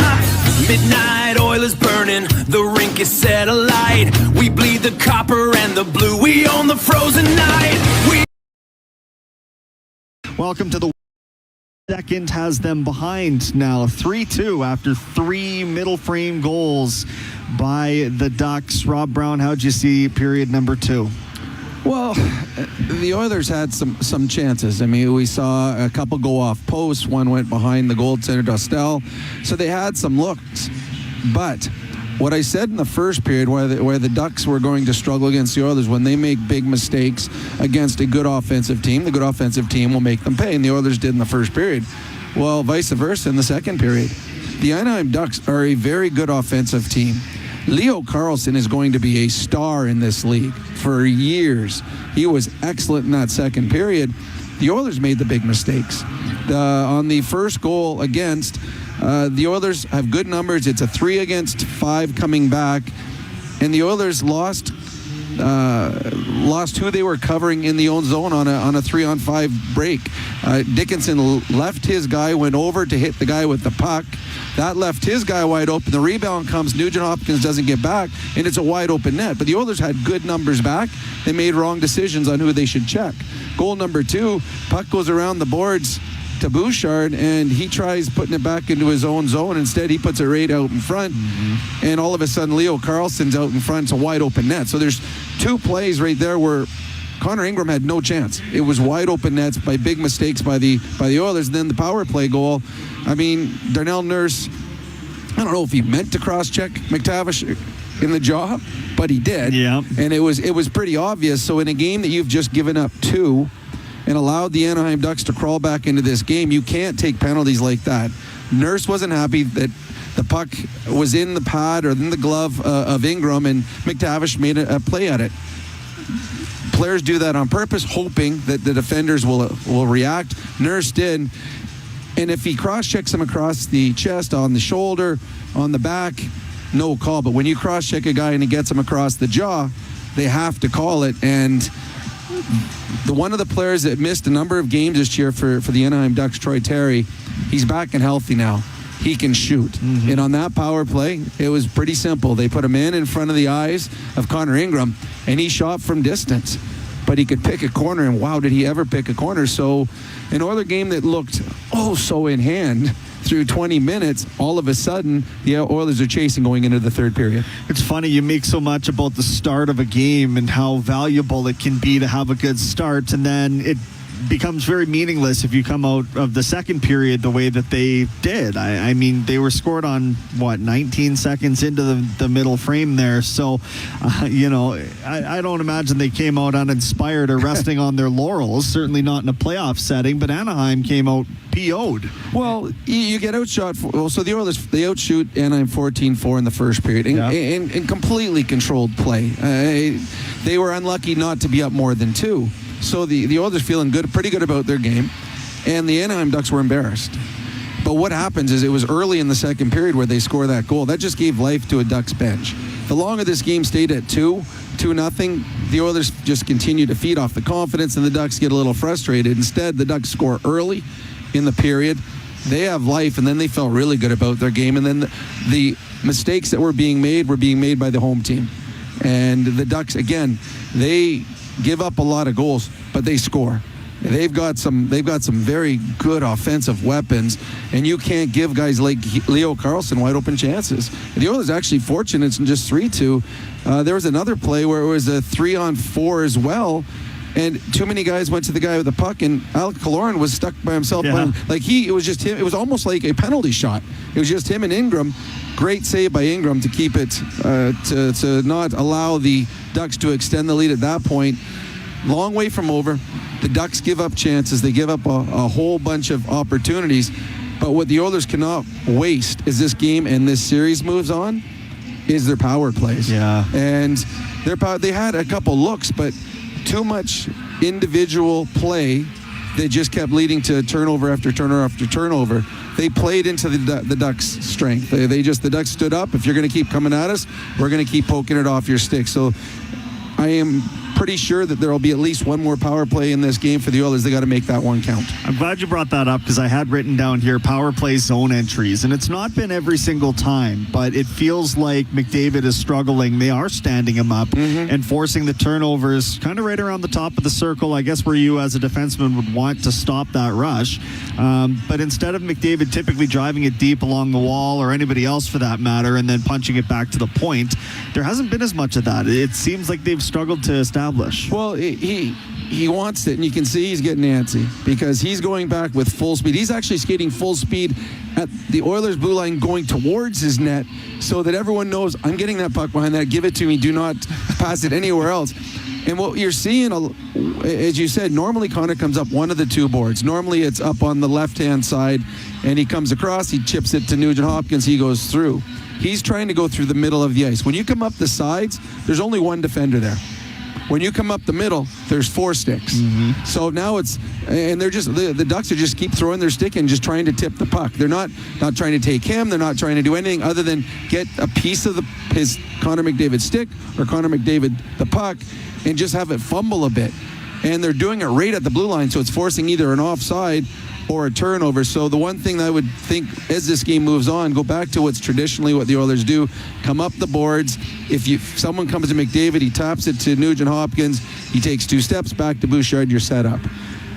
Midnight oil is burning, the rink is set alight. We bleed the copper and the blue, we own the frozen night. Welcome to the second, has them behind now 3-2 after 3 middle frame goals by the Ducks. Rob Brown, how'd you see period number 2? Well, the Oilers had some chances. I mean, we saw a couple go off posts. One went behind the goaltender, Dostal. So they had some looks. But what I said in the first period, where the Ducks were going to struggle against the Oilers, when they make big mistakes against a good offensive team, the good offensive team will make them pay. And the Oilers did in the first period. Well, vice versa in the second period. The Anaheim Ducks are a very good offensive team. Leo Carlson is going to be a star in this league for years. He was excellent in that second period. The Oilers made the big mistakes. On the first goal against, the Oilers have good numbers. It's a 3-against-5 coming back. And the Oilers lost who they were covering in the own zone on a 3-on-5 break. Dickinson left his guy, went over to hit the guy with the puck. That left his guy wide open. The rebound comes. Nugent Hopkins doesn't get back, and it's a wide open net. But the Oilers had good numbers back. They made wrong decisions on who they should check. Goal number 2, puck goes around the boards to Bouchard, and he tries putting it back into his own zone. Instead, he puts it right out in front, and all of a sudden, Leo Carlson's out in front. It's a wide open net. So there's 2 plays right there where Connor Ingram had no chance. It was wide open nets by big mistakes by the Oilers. And then the power play goal, I mean, Darnell Nurse, I don't know if he meant to cross-check McTavish in the jaw, but he did. Yeah. And it was pretty obvious. So in a game that you've just given up 2 and allowed the Anaheim Ducks to crawl back into this game, you can't take penalties like that. Nurse wasn't happy that the puck was in the pad or in the glove of Ingram, and McTavish made a play at it. Players do that on purpose, hoping that the defenders will react. Nurse did. And if he cross-checks him across the chest, on the shoulder, on the back, no call. But when you cross-check a guy and he gets him across the jaw, they have to call it. And one of the players that missed a number of games this year for the Anaheim Ducks, Troy Terry, he's back and healthy now. He can shoot. And on that power play, it was pretty simple. They put him in front of the eyes of Connor Ingram, and he shot from distance. But he could pick a corner, and wow, did he ever pick a corner. So an Oiler game that looked so in hand through 20 minutes, all of a sudden, the Oilers are chasing going into the third period. It's funny, you make so much about the start of a game and how valuable it can be to have a good start, and then it becomes very meaningless if you come out of the second period the way that they did. I mean, they were scored on, 19 seconds into the middle frame there. So, I don't imagine they came out uninspired or resting on their laurels, certainly not in a playoff setting, but Anaheim came out PO'd. Well, you get outshot. So the Oilers, they outshoot Anaheim 14-4 in the first period and completely controlled play. They were unlucky not to be up more than 2. So the Oilers feeling pretty good about their game, and the Anaheim Ducks were embarrassed. But what happens is it was early in the second period where they score that goal. That just gave life to a Ducks bench. The longer this game stayed at 2-0, the Oilers just continue to feed off the confidence, and the Ducks get a little frustrated. Instead, the Ducks score early in the period. They have life, and then they felt really good about their game. And then the mistakes that were being made by the home team. And the Ducks, again, they give up a lot of goals, but they score. They've got some very good offensive weapons, and you can't give guys like Leo Carlson wide open chances. The Oilers actually fortunate in just 3-2. There was another play where it was a 3-on-4 as well, and too many guys went to the guy with the puck, and Alec Kaloran was stuck by himself. Yeah. It was just him. It was almost like a penalty shot. It was just him and Ingram. Great save by Ingram to keep it, to not allow the Ducks to extend the lead at that point. Long way from over. The Ducks give up chances. They give up a whole bunch of opportunities. But what the Oilers cannot waste as this game and this series moves on is their power plays. Yeah. And they had a couple looks, but too much individual play that just kept leading to turnover after turnover after turnover. They played into the Ducks' strength. The Ducks stood up. If you're going to keep coming at us, we're going to keep poking it off your stick. So I am pretty sure that there will be at least one more power play in this game for the Oilers. They got to make that one count. I'm glad you brought that up because I had written down here power play zone entries, and it's not been every single time, but it feels like McDavid is struggling. They are standing him up and forcing the turnovers kind of right around the top of the circle, I guess, where you as a defenseman would want to stop that rush. But instead of McDavid typically driving it deep along the wall, or anybody else for that matter, and then punching it back to the point, there hasn't been as much of that. It seems like they've struggled to establish. Well, he wants it, and you can see he's getting antsy because he's going back with full speed. He's actually skating full speed at the Oilers' blue line going towards his net so that everyone knows, I'm getting that puck behind that. Give it to me. Do not pass it anywhere else. And what you're seeing, as you said, normally Connor comes up one of the two boards. Normally it's up on the left-hand side, and he comes across, he chips it to Nugent Hopkins, he goes through. He's trying to go through the middle of the ice. When you come up the sides, there's only one defender there. When you come up the middle, there's 4 sticks. So now they're just, the Ducks are just keep throwing their stick and just trying to tip the puck. They're not trying to take him. They're not trying to do anything other than get a piece of his Connor McDavid stick or Connor McDavid the puck and just have it fumble a bit. And they're doing it right at the blue line, so it's forcing either an offside or a turnover. So the one thing that I would think as this game moves on, go back to what's traditionally what the Oilers do, come up the boards. If someone comes to McDavid, he taps it to Nugent Hopkins, he takes 2 steps back to Bouchard, you're set up.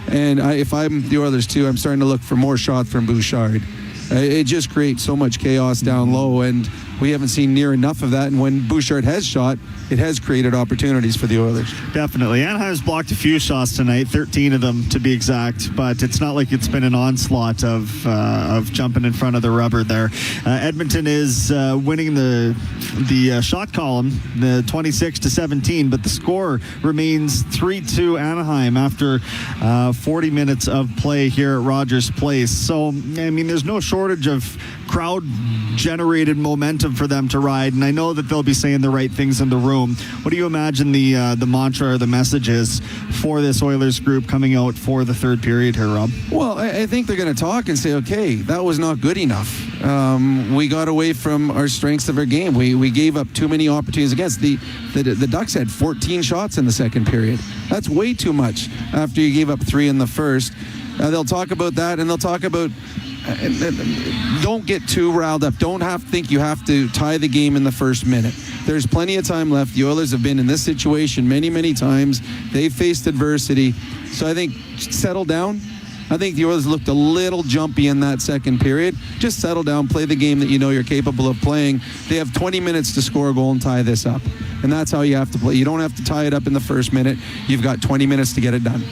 And if I'm the Oilers too, I'm starting to look for more shots from Bouchard. It just creates so much chaos down low, and we haven't seen near enough of that. And when Bouchard has shot, it has created opportunities for the Oilers. Definitely. Anaheim's blocked a few shots tonight, 13 of them to be exact, but it's not like it's been an onslaught of jumping in front of the rubber there. Edmonton is winning the shot column, the 26-17, but the score remains 3-2 Anaheim after 40 minutes of play here at Rogers Place. So, I mean, there's no shortage of crowd-generated momentum for them to ride, and I know that they'll be saying the right things in the room. What do you imagine the mantra or the message is for this Oilers group coming out for the third period here, Rob? Well, I think they're going to talk and say, okay, that was not good enough. We got away from our strengths of our game. We gave up too many opportunities against. The Ducks had 14 shots in the second period. That's way too much after you gave up 3 in the first. They'll talk about that, and they'll talk about don't get too riled up. Don't think you have to tie the game in the first minute. There's plenty of time left. The Oilers have been in this situation many, many times. They've faced adversity. So I think settle down, I think the Oilers looked a little jumpy in that second period. Just settle down, play the game that you know you're capable of playing. They have 20 minutes to score a goal and tie this up. And that's how you have to play. You don't have to tie it up in the first minute. You've got 20 minutes to get it done.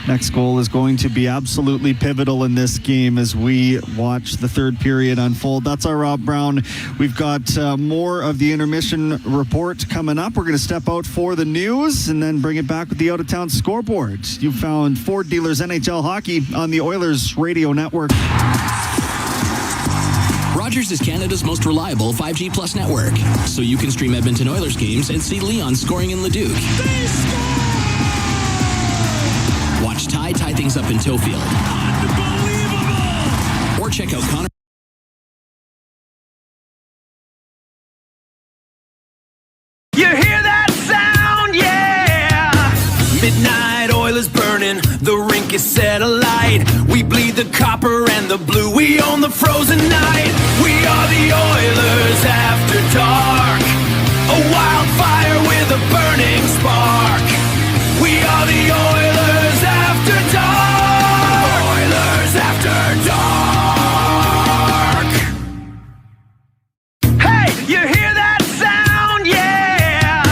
Next goal is going to be absolutely pivotal in this game as we watch the third period unfold. That's our Rob Brown. We've got more of the intermission report coming up. We're going to step out for the news and then bring it back with the out-of-town scoreboard. You found Ford Dealers NHL Hockey on the Oilers Radio Network. Rogers is Canada's most reliable 5G Plus network, so you can stream Edmonton Oilers games and see Leon scoring in Leduc. Watch Ty tie things up in Tofield. Unbelievable! Or check out Connor. You hear that sound? Yeah! Midnight oil is burning, the rink is set alight. We bleed the copper and the blue, we own the frozen night. We are the Oilers after dark, a wildfire with a burning spark. We are the Oilers after dark. Oilers after dark. Hey, you hear that sound? Yeah!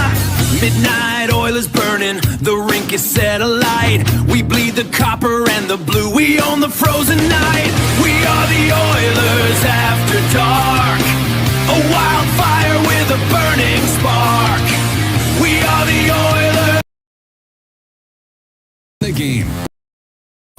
Midnight oil is burning, the rink is set alight. We bleed the copper and the blue, we own the frozen night. We are the Oilers after dark, a wildfire with a burning spark. We are the Oilers. The game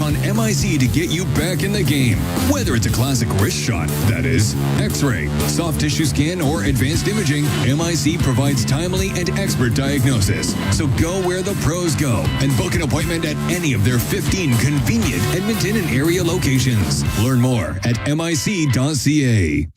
on MIC to get you back in the game. Whether it's a classic wrist shot, that is, X-ray, soft tissue scan, or advanced imaging, MIC provides timely and expert diagnosis. So go where the pros go and book an appointment at any of their 15 convenient Edmonton and area locations. Learn more at mic.ca.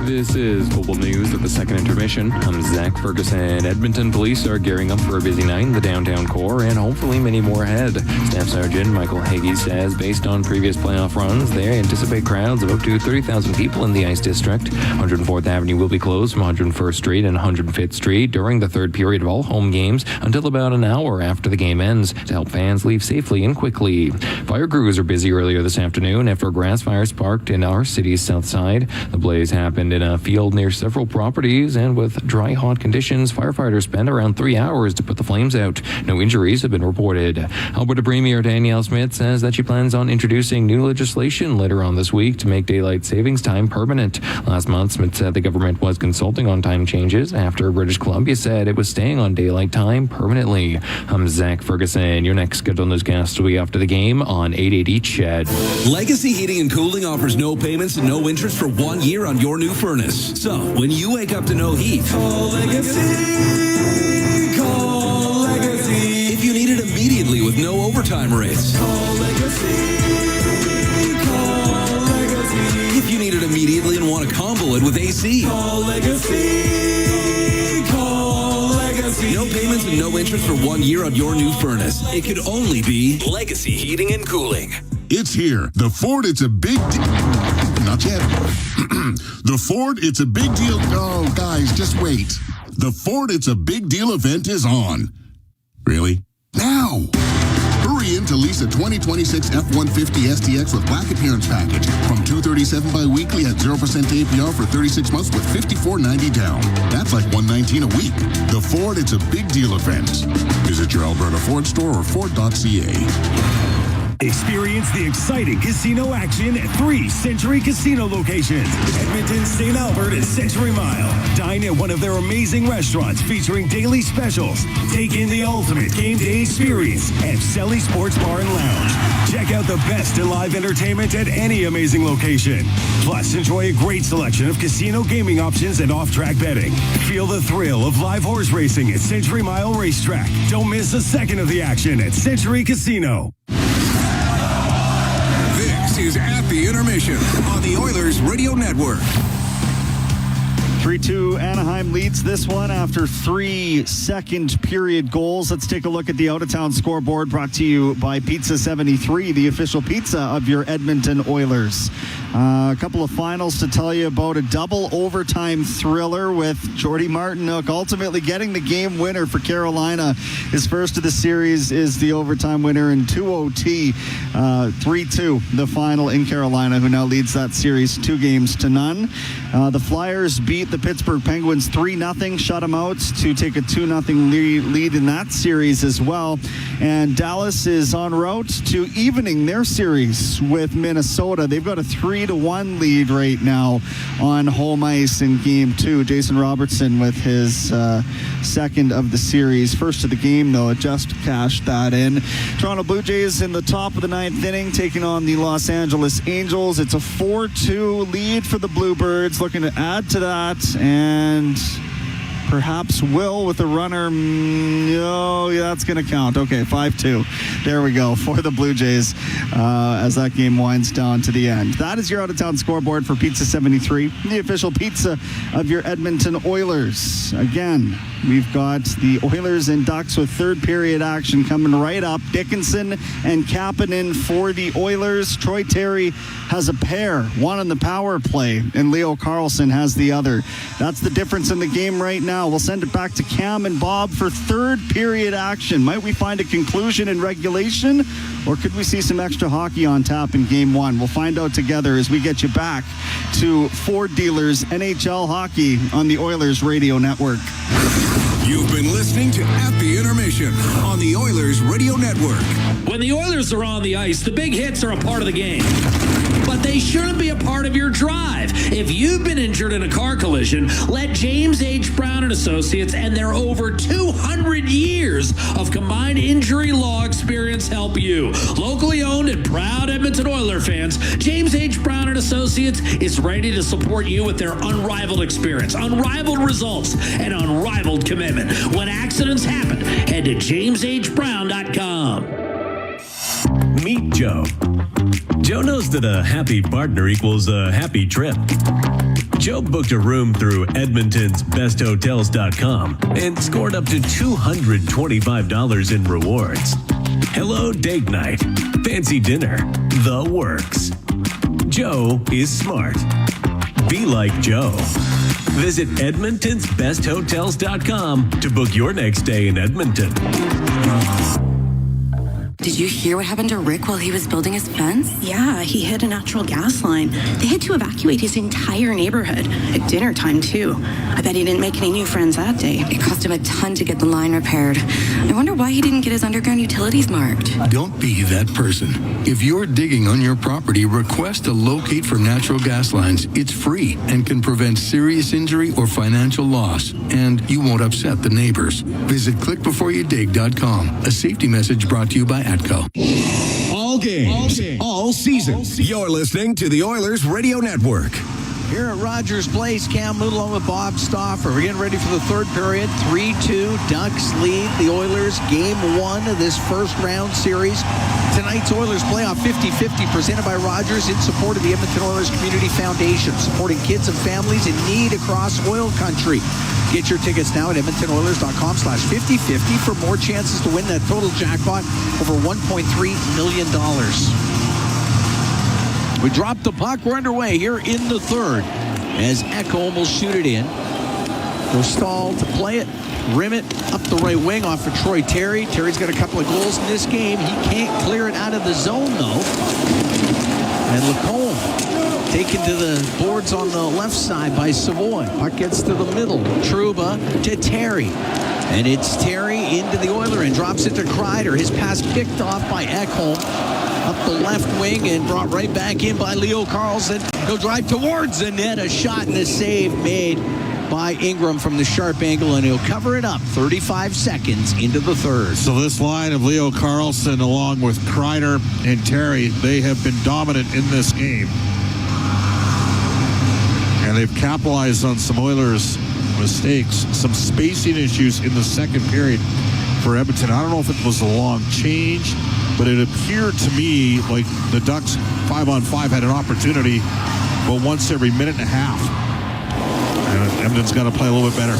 This is Global News at the second intermission. I'm Zach Ferguson. Edmonton police are gearing up for a busy night in the downtown core and hopefully many more ahead. Staff Sergeant Michael Hagee says based on previous playoff runs, they anticipate crowds of up to 30,000 people in the Ice District. 104th Avenue will be closed from 101st Street and 105th Street during the third period of all home games until about an hour after the game ends to help fans leave safely and quickly. Fire crews are busy earlier this afternoon after a grass fire sparked in our city's south side. The blaze happened in a field near several properties, and with dry, hot conditions, firefighters spent around 3 hours to put the flames out. No injuries have been reported. Alberta Premier Danielle Smith says that she plans on introducing new legislation later on this week to make daylight savings time permanent. Last month, Smith said the government was consulting on time changes after British Columbia said it was staying on daylight time permanently. I'm Zach Ferguson. Your next scheduled newscast will be after the game on 880 Ched. Legacy Heating and Cooling offers no payments and no interest for 1 year on your new furnace. So, when you wake up to no heat, call Legacy. Call Legacy. If you need it immediately with no overtime rates, call Legacy. Call Legacy. If you need it immediately and want to combo it with AC, call Legacy. Call Legacy. No payments and no interest for 1 year on your new furnace. It could only be Legacy Heating and Cooling. It's here. The Ford, it's a big deal. Not yet. The Ford, it's a big deal. Oh, guys, just wait. The Ford, it's a big deal event is on. Really? Now! Hurry in to lease a 2026 F-150 STX with black appearance package from $237 bi-weekly at 0% APR for 36 months with $54.90 down. That's like $119 a week. The Ford, it's a big deal event. Visit your Alberta Ford store or Ford.ca. Experience the exciting casino action at 3 Century Casino locations. Edmonton, St. Albert, and Century Mile. Dine at one of their amazing restaurants featuring daily specials. Take in the ultimate game day experience at Selly Sports Bar and Lounge. Check out the best in live entertainment at any amazing location. Plus, enjoy a great selection of casino gaming options and off-track betting. Feel the thrill of live horse racing at Century Mile Racetrack. Don't miss a second of the action at Century Casino. This is At the Intermission on the Oilers Radio Network. 3-2, Anaheim leads this one after 3 second period goals. Let's take a look at the out-of-town scoreboard brought to you by Pizza 73, the official pizza of your Edmonton Oilers. A couple of finals to tell you about. A double overtime thriller with Jordy Martinook ultimately getting the game winner for Carolina. His first of the series is the overtime winner in 2 OT. 3-2, the final in Carolina, who now leads that series 2-0. The Flyers beat the Pittsburgh Penguins 3-0, shut them out to take a 2-0 lead in that series as well. And Dallas is en route to evening their series with Minnesota. They've got a 3-1 lead right now on home ice in Game 2. Jason Robertson with his second of the series. First of the game, though, just cashed that in. Toronto Blue Jays in the top of the ninth inning, taking on the Los Angeles Angels. It's a 4-2 lead for the Bluebirds, looking to add to that, and perhaps Will with a runner. Oh, yeah, that's going to count. Okay, 5-2. There we go for the Blue Jays as that game winds down to the end. That is your out-of-town scoreboard for Pizza 73, the official pizza of your Edmonton Oilers. Again, we've got the Oilers and Ducks with third period action coming right up. Dickinson and Kapanen for the Oilers. Troy Terry has a pair, one on the power play, and Leo Carlson has the other. That's the difference in the game right now. We'll send it back to Cam and Bob for third period action. Might we find a conclusion in regulation, or could we see some extra hockey on tap in Game 1? We'll find out together as we get you back to Ford Dealers NHL Hockey on the Oilers Radio Network. You've been listening to At the Intermission on the Oilers Radio Network. When the Oilers are on the ice, the big hits are a part of the game. But they shouldn't be a part of your drive. If you've been injured in a car collision, let James H. Brown and Associates and their over 200 years of combined injury law experience help you. Locally owned and proud Edmonton Oilers fans, James H. Brown and Associates is ready to support you with their unrivaled experience, unrivaled results, and unrivaled commitment. When accidents happen, head to jameshbrown.com. Meet Joe. Joe knows that a happy partner equals a happy trip. Joe booked a room through Edmonton's besthotels.com and scored up to $225 in rewards. Hello date night, fancy dinner, the works. Joe is smart. Be like Joe. Visit edmontonsbesthotels.com to book your next stay in Edmonton. Did you hear what happened to Rick while he was building his fence? Yeah, he hit a natural gas line. They had to evacuate his entire neighborhood at dinner time, too. I bet he didn't make any new friends that day. It cost him a ton to get the line repaired. I wonder why he didn't get his underground utilities marked. Don't be that person. If you're digging on your property, request a locate for natural gas lines. It's free and can prevent serious injury or financial loss. And you won't upset the neighbors. Visit clickbeforeyoudig.com. A safety message brought to you by ATCO. All games, all season. You're listening to the Oilers Radio Network. Here at Rogers Place, Cam Moon along with Bob Stauffer. We're getting ready for the third period. 3-2, Ducks lead the Oilers. Game 1 of this first round series. Tonight's Oilers playoff 50-50 presented by Rogers in support of the Edmonton Oilers Community Foundation, supporting kids and families in need across OilCountry. Get your tickets now at edmontonoilers.com/5050 for more chances to win that total jackpot over $1.3 million. We dropped the puck. We're underway here in the third as Ekholm will shoot it in. Dostal to play it. Rim it up the right wing off of Troy Terry. Terry's got a couple of goals in this game. He can't clear it out of the zone, though. And Lacombe taken to the boards on the left side by Savoy. Puck gets to the middle. Trouba to Terry. And it's Terry into the Oiler and drops it to Kreider. His pass picked off by Ekholm up the left wing and brought right back in by Leo Carlson. He'll drive towards the net. A shot and a save made by Ingram from the sharp angle, and he'll cover it up 35 seconds into the third. So this line of Leo Carlson along with Kreider and Terry, they have been dominant in this game. And they've capitalized on some Oilers mistakes, some spacing issues in the second period for Edmonton. I don't know if it was a long change, but it appeared to me like the Ducks 5-on-5 had an opportunity, but once every minute and a half. Edmonton's got to play a little bit better.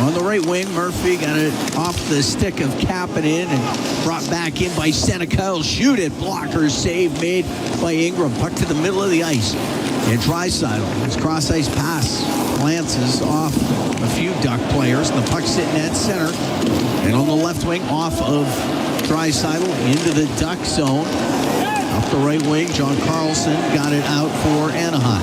On the right wing, Murphy got it off the stick of Kapanen and brought back in by Seneca. He'll shoot it. Blocker save made by Ingram. Puck to the middle of the ice. And Draisaitl. His cross-ice pass glances off a few Duck players. The puck sitting at center. And on the left wing, off of Draisaitl into the Duck zone. Up the right wing, John Carlson got it out for Anaheim.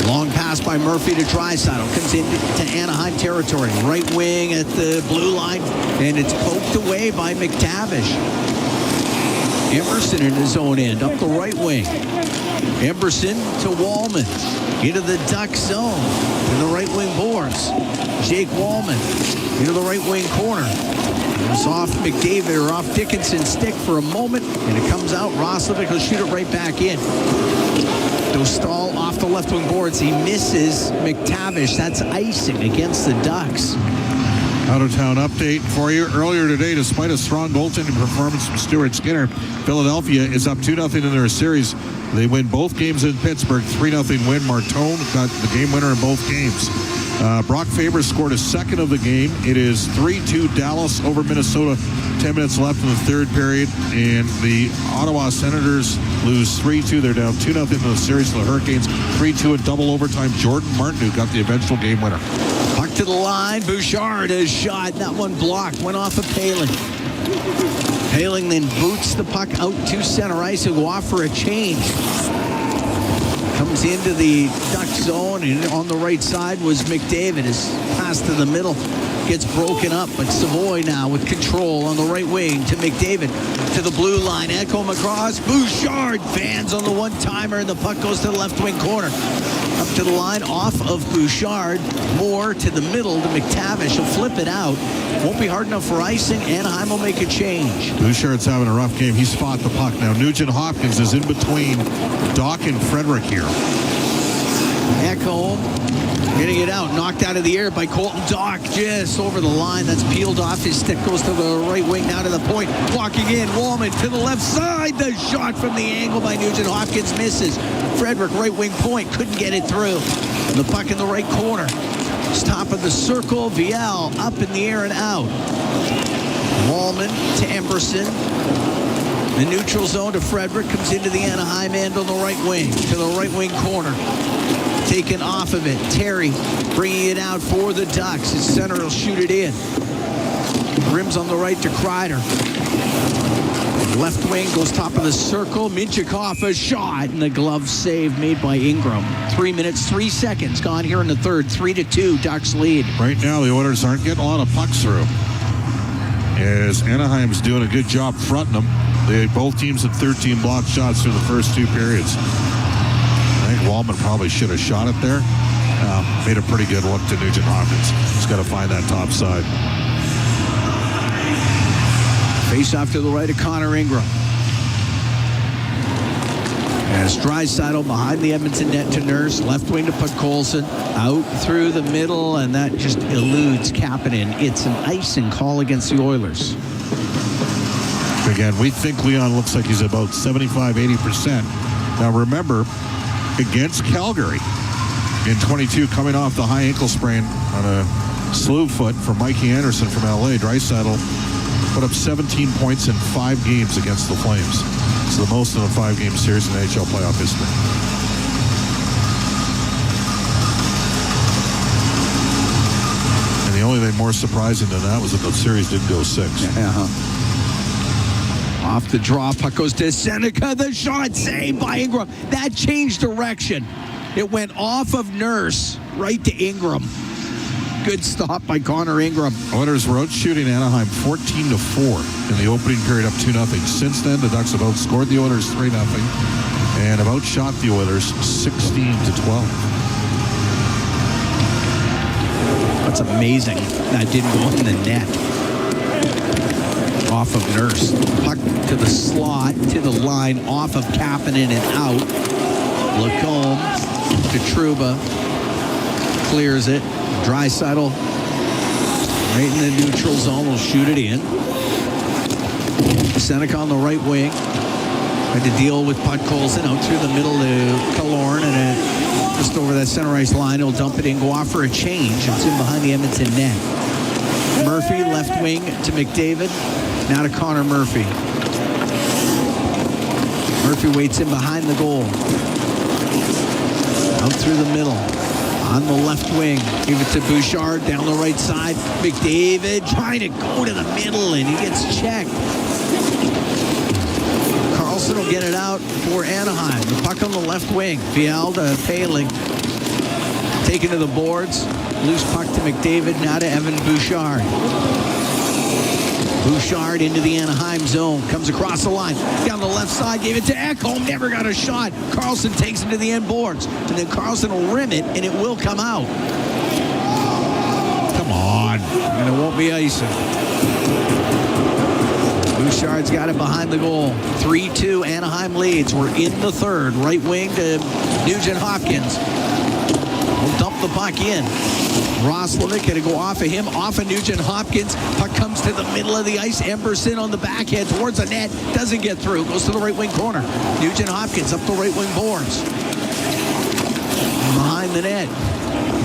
Long pass by Murphy to Draisaitl. Comes into Anaheim territory. Right wing at the blue line. And it's poked away by McTavish. Emerson in his own end. Up the right wing. Emerson to Wallman. Into the Duck zone. To the right wing boards. Jake Wallman. Into the right wing corner. It's off McDavid or off Dickinson's stick for a moment. And it comes out. Roslovic will shoot it right back in. Dostal off the left wing boards. He misses McTavish. That's icing against the Ducks. Out-of-town update for you. Earlier today, despite a strong goaltending performance from Stuart Skinner, Philadelphia is up 2-0 in their series. They win both games in Pittsburgh. 3-0 win. Martone got the game winner in both games. Brock Faber scored his second of the game. It is 3-2 Dallas over Minnesota. 10 minutes left in the third period. And the Ottawa Senators lose 3-2. They're down 2-0 in the series to the Hurricanes. 3-2 in double overtime. Jordan Martin, who got the eventual game winner. Puck to the line. Bouchard has shot. That one blocked. Went off of Paling. Paling then boots the puck out to center ice. He'll go off for a change. Comes into the Duck zone, and on the right side was McDavid. His pass to the middle gets broken up, but Savoy now with control on the right wing to McDavid. To the blue line, Echo across. Bouchard fans on the one-timer, and the puck goes to the left wing corner. Up to the line, off of Bouchard. Moore to the middle to McTavish. He'll flip it out. Won't be hard enough for icing. Anaheim will make a change. Bouchard's having a rough game. He's fought the puck. Now Nugent Hopkins is in between Doc and Frederick here. Echo getting it out. Knocked out of the air by Colton Doc. Just over the line. That's peeled off. His stick goes to the right wing, down to the point. Walking in. Wallman to the left side. The shot from the angle by Nugent Hopkins misses. Frederick, right wing point. Couldn't get it through. The puck in the right corner. Top of the circle. Viel up in the air and out. Wallman to Emberson. The neutral zone to Frederick. Comes into the Anaheim end on the right wing. To the right wing corner. Taken off of it. Terry bringing it out for the Ducks. His center will shoot it in. Rims on the right to Kreider. Left wing goes top of the circle. Minchikov a shot, and the glove save made by Ingram. 3 minutes, 3 seconds gone here in the third. 3-2, Ducks lead. Right now, the Oilers aren't getting a lot of pucks through, as Anaheim's doing a good job fronting them. They both teams had 13 blocked shots through the first two periods. I think Wallman probably should have shot it there. Made a pretty good look to Nugent Hopkins. He's got to find that top side. Face off to the right of Connor Ingram. As Draisaitl behind the Edmonton net to Nurse. Left wing to Podkolzin. Out through the middle, and that just eludes Kapanen. It's an icing call against the Oilers. Again, we think Leon looks like he's about 75-80%. Now remember, against Calgary in 22, coming off the high ankle sprain on a slew foot from Mikey Anderson from LA, Draisaitl put up 17 points in 5 games against the Flames. It's the most in a 5-game series in NHL playoff history. And the only thing more surprising than that was that the series didn't go 6. Off the draw, puck goes to Seneca. The shot saved by Ingram. That changed direction. It went off of Nurse right to Ingram. Good stop by Connor Ingram. Oilers were out shooting Anaheim 14-4 in the opening period, up 2-0. Since then, the Ducks have outscored the Oilers 3-0 and have outshot the Oilers 16-12. That's amazing. That didn't go in the net. Off of Nurse. Puck to the slot, to the line, off of Kapanen and out. Lacombe to Trouba. Clears it. Draisaitl right in the neutral zone will shoot it in. Seneca on the right wing. Had to deal with Podkolzin out through the middle to Killorn, and Just over that center ice line. He'll dump it in, go off for a change. It's in behind the Edmonton net. Murphy, left wing to McDavid. Now to Connor Murphy. Murphy waits in behind the goal. Out through the middle. On the left wing. Give it to Bouchard down the right side. McDavid trying to go to the middle, and he gets checked. Carlson will get it out for Anaheim. The puck on the left wing. Fial to Paling. Taken to the boards. Loose puck to McDavid. Now to Evan Bouchard. Bouchard into the Anaheim zone. Comes across the line. Down the left side. Gave it to Ekholm. Never got a shot. Carlson takes it to the end boards. And then Carlson will rim it, and it will come out. Come on. And it won't be icing. Bouchard's got it behind the goal. 3-2 Anaheim leads. We're in the third. Right wing to Nugent Hopkins. We'll dump the puck in. Roslovic going to go off of him, off of Nugent Hopkins. Puck comes to the middle of the ice. Emberson on the backhand towards the net. Doesn't get through. Goes to the right wing corner. Nugent Hopkins up the right wing boards. Behind the net.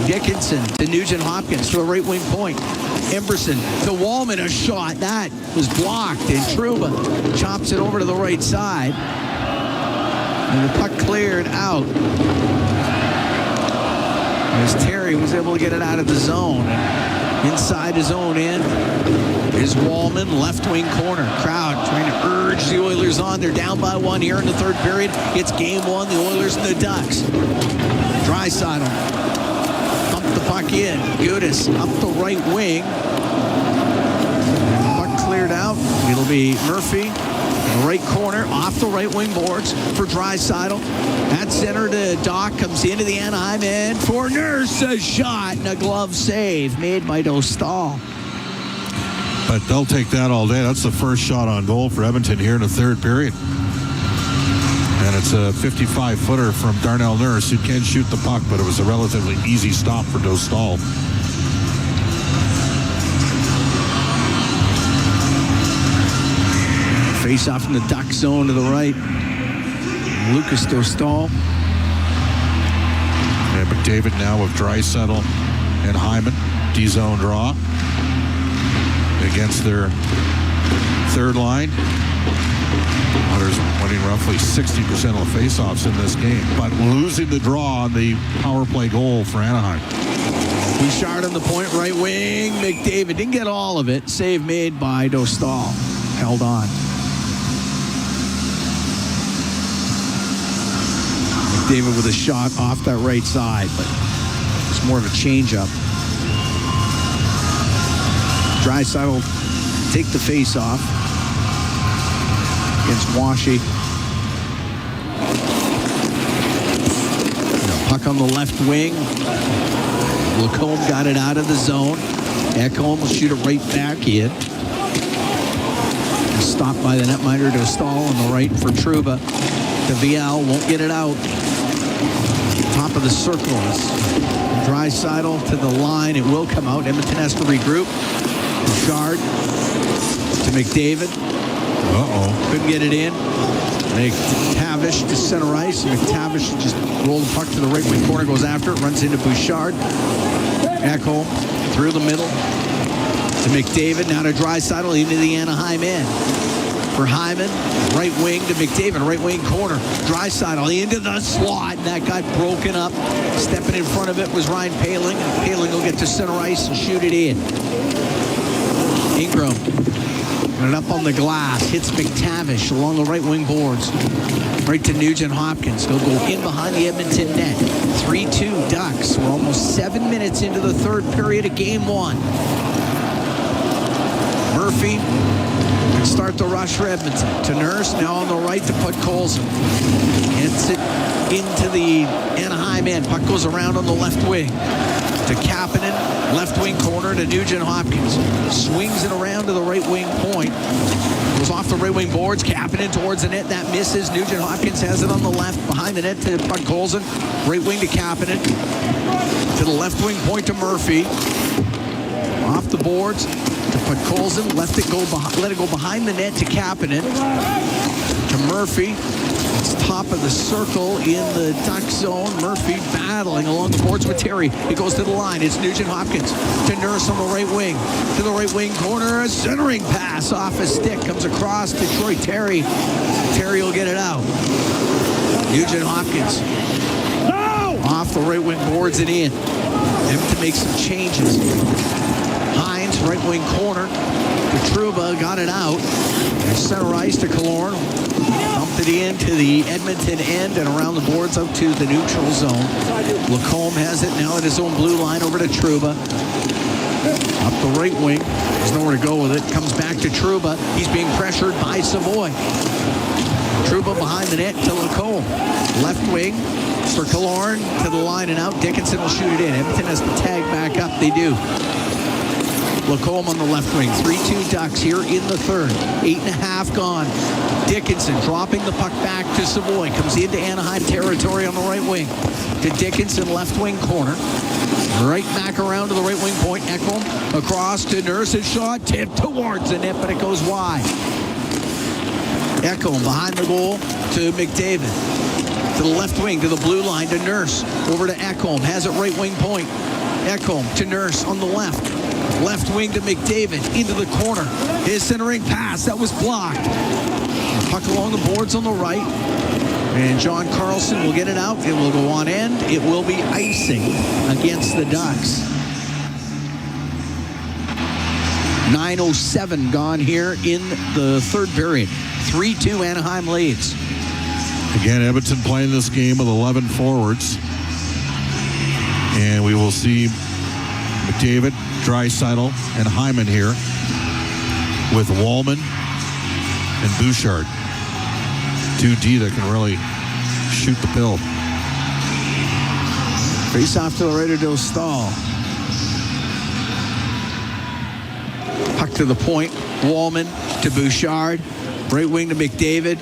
Dickinson to Nugent Hopkins to the right wing point. Emberson to Wallman. A shot. That was blocked. And Trouba chops it over to the right side. And the puck cleared out. As Terry was able to get it out of the zone. Inside his own end is Wallman, left wing corner. Crowd trying to urge the Oilers on. They're down by one here in the third period. It's game one, the Oilers and the Ducks. Draisaitl. Pump the puck in. Gudis up the right wing. Puck cleared out. It'll be Murphy. Right corner, off the right wing boards for Draisaitl. At center to Doc, comes into the Anaheim end for Nurse. A shot and a glove save made by Dostal. But they'll take that all day. That's the first shot on goal for Edmonton here in the third period. And it's a 55-footer from Darnell Nurse, who can shoot the puck, but it was a relatively easy stop for Dostal. Face off in the Duck zone to the right. Lucas Dostal. And McDavid now with Draisaitl and Hyman. D-zone draw against their third line. Oilers winning roughly 60% of the faceoffs in this game, but losing the draw on the power play goal for Anaheim. Bouchard on the point, right wing. McDavid didn't get all of it. Save made by Dostal. Held on. McDavid with a shot off that right side, but it's more of a changeup. Draisaitl take the face off against Washy. Puck on the left wing. Lacombe got it out of the zone. Ekholm will shoot it right back in. Stopped by the netminder Dostal on the right for Trouba. The Vial won't get it out. Top of the circles. Draisaitl to the line. It will come out. Edmonton has to regroup. Bouchard to McDavid. Couldn't get it in. McTavish to center ice. McTavish just rolled the puck to the right wing corner, goes after it, runs into Bouchard. Ekholm through the middle to McDavid. Now to Draisaitl into the Anaheim end. For Hyman, right wing to McDavid, right wing corner. Draisaitl into the slot, and that got broken up. Stepping in front of it was Ryan Paling, and Paling will get to center ice and shoot it in. Ingram got it up on the glass, hits McTavish along the right wing boards. Right to Nugent Hopkins. He'll go in behind the Edmonton net. 3-2 Ducks. We're almost 7 minutes into the third period of game one. Murphy can start the rush for Edmonton. To Nurse, now on the right to Podkolzin. Hits it into the Anaheim end. Puck goes around on the left wing. To Kapanen, left wing corner to Nugent Hopkins. Swings it around to the right wing point. Goes off the right wing boards. Kapanen towards the net. That misses. Nugent Hopkins has it on the left. Behind the net to Podkolzin. Right wing to Kapanen. To the left wing point to Murphy. Off the boards to Podkolzin. Let it go behind the net to Kapanen. To Murphy. It's top of the circle in the Duck zone. Murphy battling along the boards with Terry. It goes to the line. It's Nugent Hopkins to Nurse on the right wing. To the right wing corner. A centering pass off a stick. Comes across to Troy Terry. Terry will get it out. Nugent Hopkins. No! Off the right wing boards and in. Them to make some changes. Hines, right wing corner. Petruba got it out. Center ice to Killorn. Bumped it into the Edmonton end and around the boards up to the neutral zone. Lacombe has it now at his own blue line over to Trouba. Up the right wing. There's nowhere to go with it. Comes back to Trouba. He's being pressured by Savoy. Trouba behind the net to Lacombe. Left wing for Killorn to the line and out. Dickinson will shoot it in. Edmonton has to tag back up. They do. Lacombe on the left wing. 3-2 Ducks here in the third. 8.5 gone. Dickinson dropping the puck back to Savoy. Comes into Anaheim territory on the right wing. To Dickinson, left wing corner. Right back around to the right wing point. Ekholm across to Nurse. His shot tipped towards the net, but it goes wide. Ekholm behind the goal to McDavid. To the left wing, to the blue line, to Nurse. Over to Ekholm. Has it right wing point. Ekholm to Nurse on the left. Left wing to McDavid, into the corner. His centering pass, that was blocked. Puck along the boards on the right. And John Carlson will get it out. It will go on end. It will be icing against the Ducks. 9:07 gone here in the third period. 3-2 Anaheim leads. Again, Edmonton playing this game with 11 forwards. And we will see McDavid, Draisaitl, and Hyman here with Wallman and Bouchard. 2D that can really shoot the pill. Face off to the right of Dostal. Puck to the point. Wallman to Bouchard. Right wing to McDavid.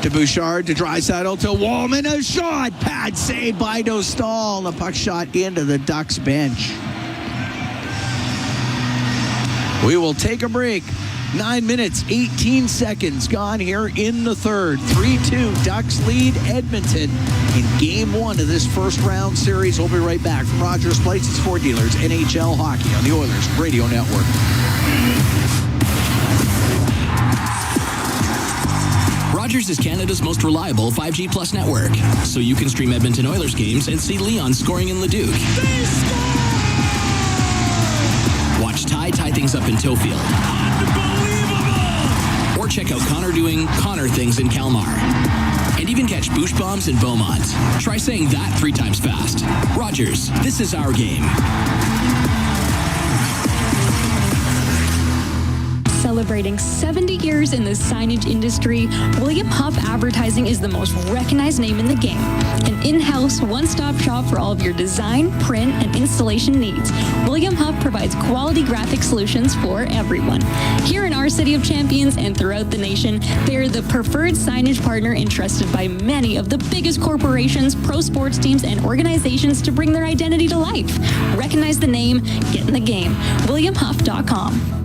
To Bouchard, to Draisaitl, to Wallman. A shot. Pad save by Dostal. The puck shot into the Ducks bench. We will take a break. 9 minutes, 18 seconds gone here in the third. 3-2, Ducks lead Edmonton in game one of this first round series. We'll be right back from Rogers Place. It's Ford Dealers, NHL Hockey on the Oilers Radio Network. Rogers is Canada's most reliable 5G Plus network, so you can stream Edmonton Oilers games and see Leon scoring in Leduc. Watch Ty tie things up in Tofield. Or check out Connor doing Connor things in Kalmar. And even catch Boosh Bombs in Beaumont. Try saying that 3 times fast. Rogers, this is our game. Celebrating 70 years in the signage industry, William Huff Advertising is the most recognized name in the game. An in-house, one-stop shop for all of your design, print, and installation needs. William Huff provides quality graphic solutions for everyone. Here in our City of Champions and throughout the nation, they're the preferred signage partner entrusted by many of the biggest corporations, pro sports teams, and organizations to bring their identity to life. Recognize the name, get in the game. WilliamHuff.com.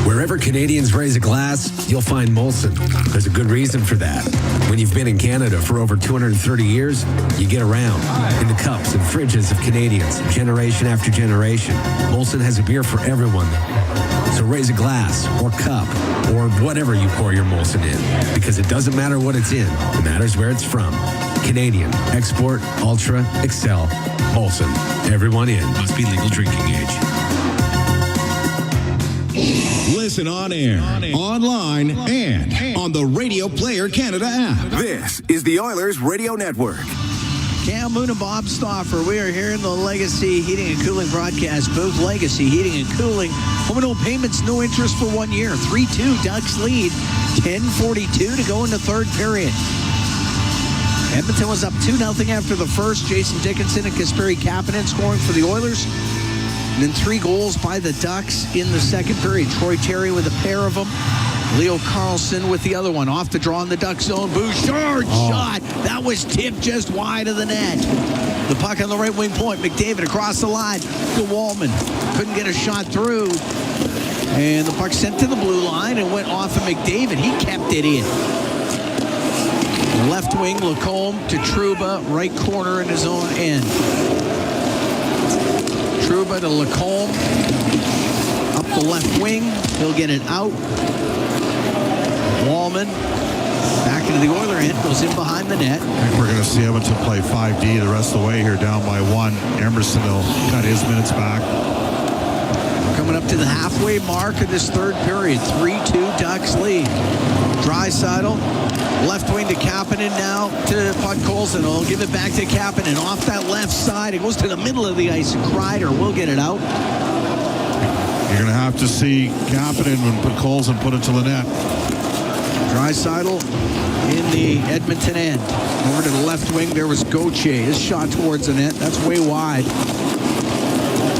Wherever Canadians raise a glass, you'll find Molson. There's a good reason for that. When you've been in Canada for over 230 years, you get around in the cups and fridges of Canadians, generation after generation. Molson has a beer for everyone. So raise a glass or cup or whatever you pour your Molson in, because it doesn't matter what it's in. It matters where it's from. Canadian, export, ultra, excel, Molson. Everyone in. Must be legal drinking age. Listen on air, online, and on the Radio Player Canada app. This is the Oilers Radio Network. Cam Moon and Bob Stauffer. We are here in the Legacy Heating and Cooling broadcast booth. Legacy Heating and Cooling. Home and home payments, no interest for 1 year. 3-2, Ducks lead. 10:42 to go in the third period. Edmonton was up 2-0 after the first. Jason Dickinson and Kasperi Kapanen scoring for the Oilers. And then 3 goals by the Ducks in the second period. Troy Terry with a pair of them. Leo Carlson with the other one. Off the draw in the Duck zone. Bouchard shot. That was tipped just wide of the net. The puck on the right wing point. McDavid across the line to Wallman. Couldn't get a shot through. And the puck sent to the blue line and went off of McDavid. He kept it in. Left wing, Lacombe to Trouba, right corner in his own end. Trouba to Lacombe, up the left wing. He'll get it out. Wallman back into the Oiler end, goes in behind the net. I think we're going to see Edmonton play 5D the rest of the way here, down by 1. Emerson will cut his minutes back. Coming up to the halfway mark of this third period. 3-2 Ducks lead. Draisaitl, left wing to Kapanen now to Podkolzin. He'll give it back to Kapanen. Off that left side. It goes to the middle of the ice. Kreider will get it out. You're going to have to see Kapanen when Podkolzin put it to the net. Draisaitl in the Edmonton end. Over to the left wing, there was Gauthier. His shot towards the net. That's way wide.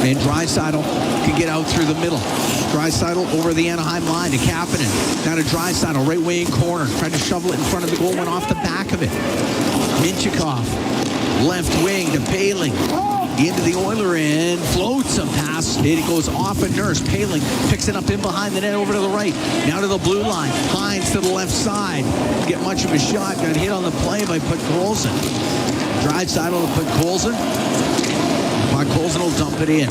And Draisaitl can get out through the middle. Draisaitl over the Anaheim line to Kapanen. Down to Draisaitl, right wing corner. Tried to shovel it in front of the goal, went off the back of it. Minchikov, left wing to Paling. Into the Oiler end, floats a pass. It goes off a Nurse. Paling picks it up in behind the net over to the right. Now to the blue line. Hines to the left side. Didn't get much of a shot. Got hit on the play by Podkolzin. Draisaitl to Podkolzin. Podkolzin will dump it in.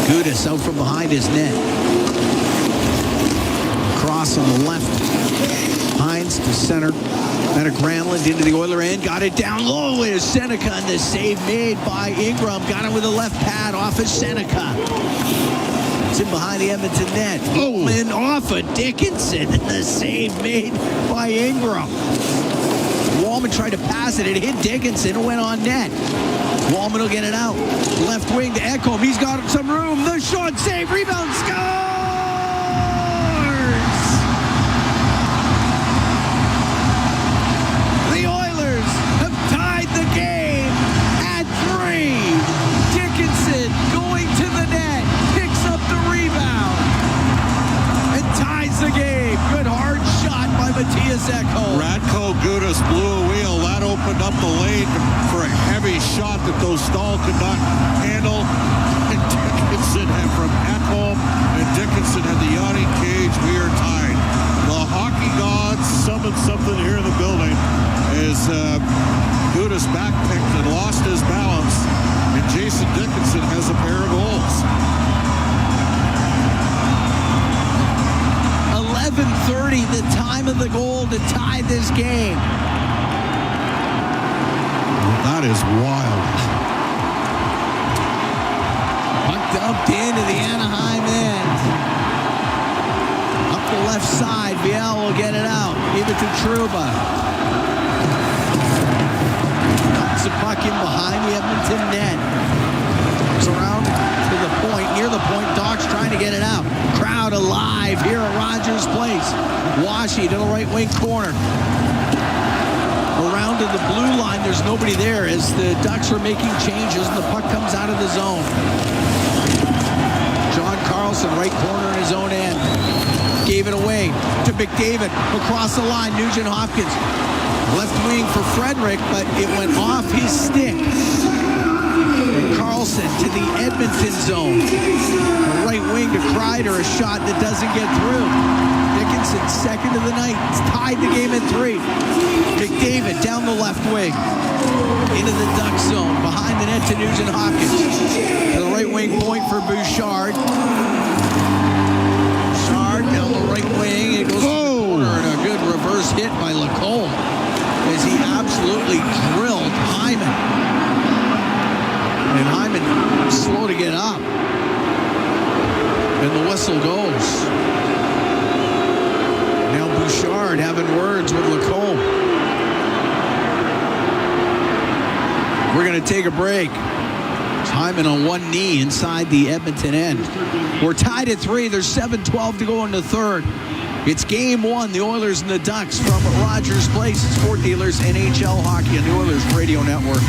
Gudas out from behind his net. Cross on the left. Hines to center. Out of Granlund into the Oiler end. Got it down low. It is Seneca, and the save made by Ingram. Got it with the left pad off of Seneca. It's in behind the Edmonton net. And off of Dickinson. And the save made by Ingram. Wallman tried to pass it. It hit Dickinson. It went on net. Wallman will get it out. Left wing to Ekholm. He's got some room. The shot, save, rebound, score! Radko Gudas blew a wheel. That opened up the lane for a heavy shot that those Stahl could not handle. And Dickinson had from Ekholm, and Dickinson had the yawning cage. We are tied. The hockey gods summoned something here in the building as Gudas backpicked and lost his balance, and Jason Dickinson has a pair of goals. 11:30, the time of the goal to tie this game. That is wild. Puck dumped into the Anaheim end. Up the left side, Biel will get it out. Give it to Trouba. Dumps the puck in behind the Edmonton net. It's around to the point, near the point. Doc's trying to get it out. Crowd alive here at Rogers Place. Washy to the right wing corner. Around to the blue line, there's nobody there as the Ducks are making changes and the puck comes out of the zone. John Carlson, right corner in his own end. Gave it away to McDavid. Across the line, Nugent Hopkins. Left wing for Frederick, but it went off his stick. Carlson to the Edmonton zone. The right wing to Kreider, a shot that doesn't get through. Dickinson, second of the night. It's tied the game at 3. McDavid down the left wing. Into the Duck zone. Behind the net to Nugent Hopkins. To the right wing point for Bouchard. Bouchard down the right wing. It goes to the corner and a good reverse hit by Lacombe as he absolutely drilled Hyman. And Hyman slow to get up. And the whistle goes. Now Bouchard having words with Lacombe. We're going to take a break. Hyman on one knee inside the Edmonton end. We're tied at 3. There's 7:12 to go in the third. It's game 1, the Oilers and the Ducks from Rogers Place. It's Ford Dealers NHL Hockey on the Oilers Radio Network.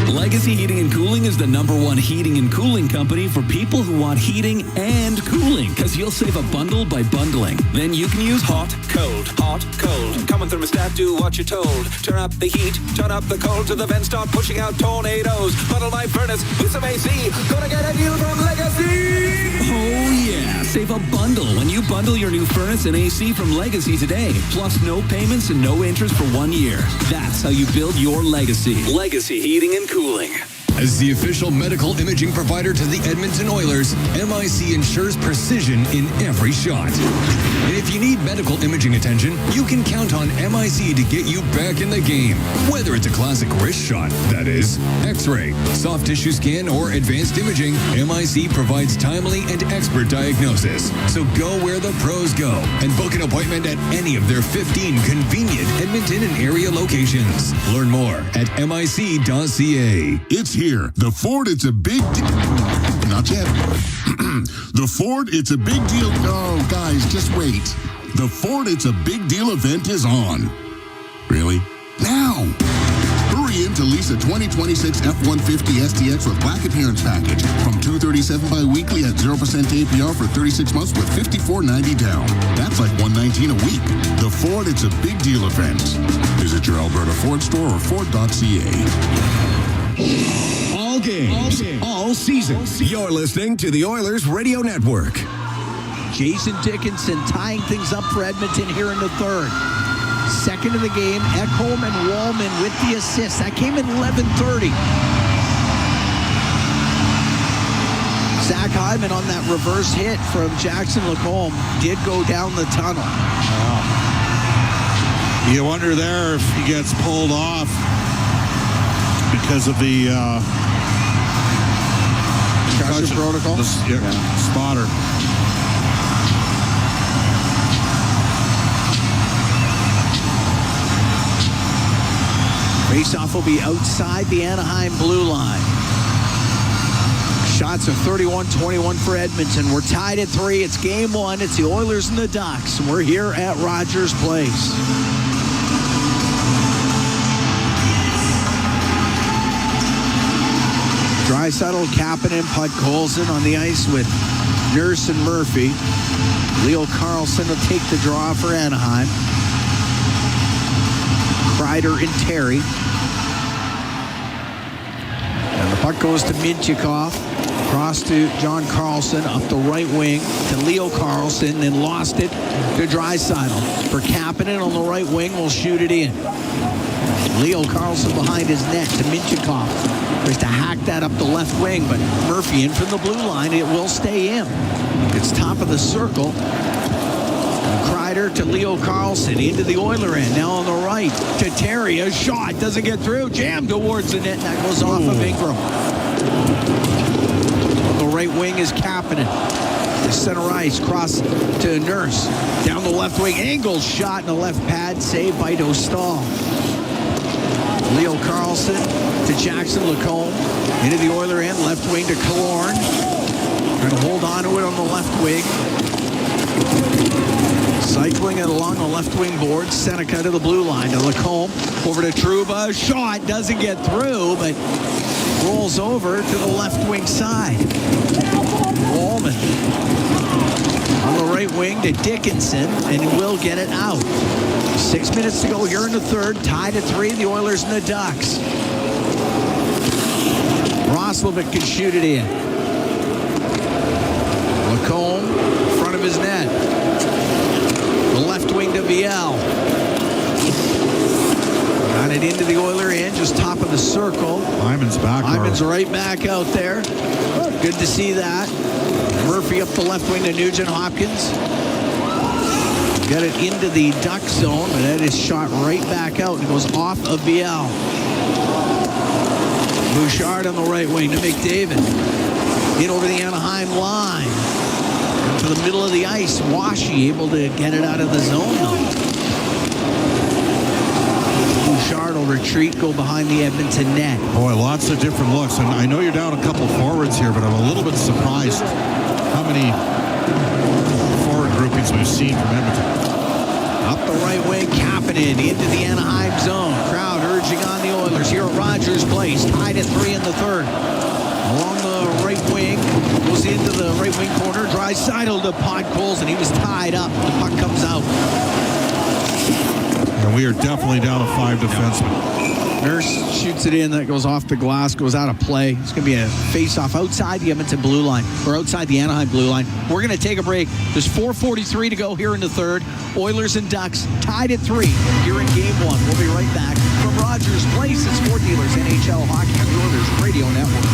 Legacy Heating and Cooling is the #1 heating and cooling company for people who want heating and cooling, because you'll save a bundle by bundling. Then you can use hot, cold, hot, cold. Come on, thermostat, do what you're told. Turn up the heat, turn up the cold, till the vents start pushing out tornadoes. Bundle my furnace with some AC. Gonna get a deal from Legacy. Oh, yes. Save a bundle when you bundle your new furnace and AC from Legacy today. Plus no payments and no interest for 1 year. That's how you build your legacy. Legacy Heating and Cooling. As the official medical imaging provider to the Edmonton Oilers, MIC ensures precision in every shot. And if you need medical imaging attention, you can count on MIC to get you back in the game. Whether it's a classic wrist shot, that is, X-ray, soft tissue scan, or advanced imaging, MIC provides timely and expert diagnosis. So go where the pros go and book an appointment at any of their 15 convenient Edmonton and area locations. Learn more at mic.ca. It's here. The Ford, it's a big deal. Not yet. The Ford, it's a big deal. Oh, guys, just wait. The Ford, it's a big deal event is on. Really? Now! Hurry in to lease a 2026 F-150 STX with black adherence package from $237 bi-weekly at 0% APR for 36 months with $54.90 down. That's like $119 a week. The Ford, it's a big deal event. Visit your Alberta Ford store or Ford.ca. All games, all season. You're listening to the Oilers Radio Network. Jason Dickinson tying things up for Edmonton here in the third. Second of the game, Ekholm and Wallman with the assist. That came in 11:30. Zach Hyman on that reverse hit from Jackson Lacombe did go down the tunnel. You wonder there if he gets pulled off because of the concussion protocol? Spotter. Faceoff will be outside the Anaheim blue line. Shots are 31-21 for Edmonton. We're tied at 3. It's game 1. It's the Oilers and the Ducks. We're here at Rogers Place. Draisaitl, Kapanen, Podkolzin on the ice with Nurse and Murphy. Leo Carlson will take the draw for Anaheim. Kreider and Terry. And the puck goes to Mintyukov. Cross to John Carlson, up the right wing to Leo Carlson, then lost it to Draisaitl. For Kapanen on the right wing, will shoot it in. Leo Carlson behind his net to Mintyukov. Tries to hack that up the left wing, but Murphy in from the blue line. It will stay in. It's top of the circle. Kreider to Leo Carlson into the Oiler end. Now on the right to Terry. A shot doesn't get through. Jammed towards the net. And that goes off of Ingram. On the right wing is Kapanen. The center ice cross to Nurse. Down the left wing. Engels shot in the left pad. Saved by Dostal. Leo Carlson to Jackson Lacombe. Into the Oiler end. Left wing to Killorn. Trying to hold on to it on the left wing. Cycling it along the left wing board. Seneca to the blue line. To Lacombe. Over to Trouba. Shot doesn't get through, but rolls over to the left wing side. Wallman on the right wing to Dickinson, and he will get it out. 6 minutes to go here in the third. Tied at 3, the Oilers and the Ducks. Roslovic can shoot it in. Lacombe in front of his net. The left wing to Viel. Got it into the Oiler end, just top of the circle. Hyman's back. Hyman's right back out there. Good to see that. Murphy up the left wing to Nugent Hopkins. Got it into the Duck zone, but that is shot right back out and goes off of Viel. Bouchard on the right wing to McDavid. In over the Anaheim line. To the middle of the ice. Washi able to get it out of the zone though. Bouchard will retreat, go behind the Edmonton net. Boy, lots of different looks. And I know you're down a couple forwards here, but I'm a little bit surprised how many forward groupings we've seen from Edmonton. Up the right wing, Kapanen into the Anaheim zone. Crowd urging on the Oilers here at Rogers Place. Tied at 3 in the third. Along the right wing, goes into the right wing corner. Draisaitl to Podkolzin, and he was tied up. The puck comes out. And we are definitely down to 5 defensemen. Nurse shoots it in. That goes off the glass, goes out of play. It's going to be a face-off outside the Edmonton blue line, or outside the Anaheim blue line. We're going to take a break. There's 4:43 to go here in the third. Oilers and Ducks tied at 3 here in Game 1. We'll be right back from Rogers Place at Sport Dealers NHL Hockey on the Oilers Radio Network.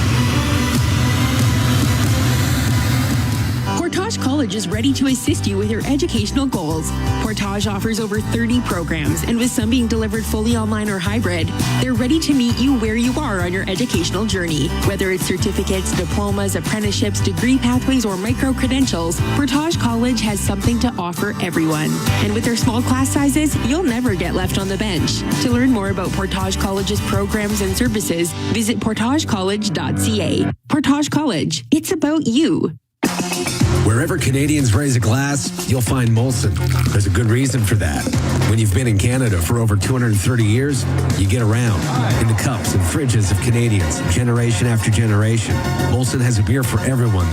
Portage College is ready to assist you with your educational goals. Portage offers over 30 programs, and with some being delivered fully online or hybrid, they're ready to meet you where you are on your educational journey. Whether it's certificates, diplomas, apprenticeships, degree pathways, or micro-credentials, Portage College has something to offer everyone. And with their small class sizes, you'll never get left on the bench. To learn more about Portage College's programs and services, visit portagecollege.ca. Portage College, it's about you. Wherever Canadians raise a glass, you'll find Molson. There's a good reason for that. When you've been in Canada for over 230 years, you get around in the cups and fridges of Canadians, generation after generation. Molson has a beer for everyone.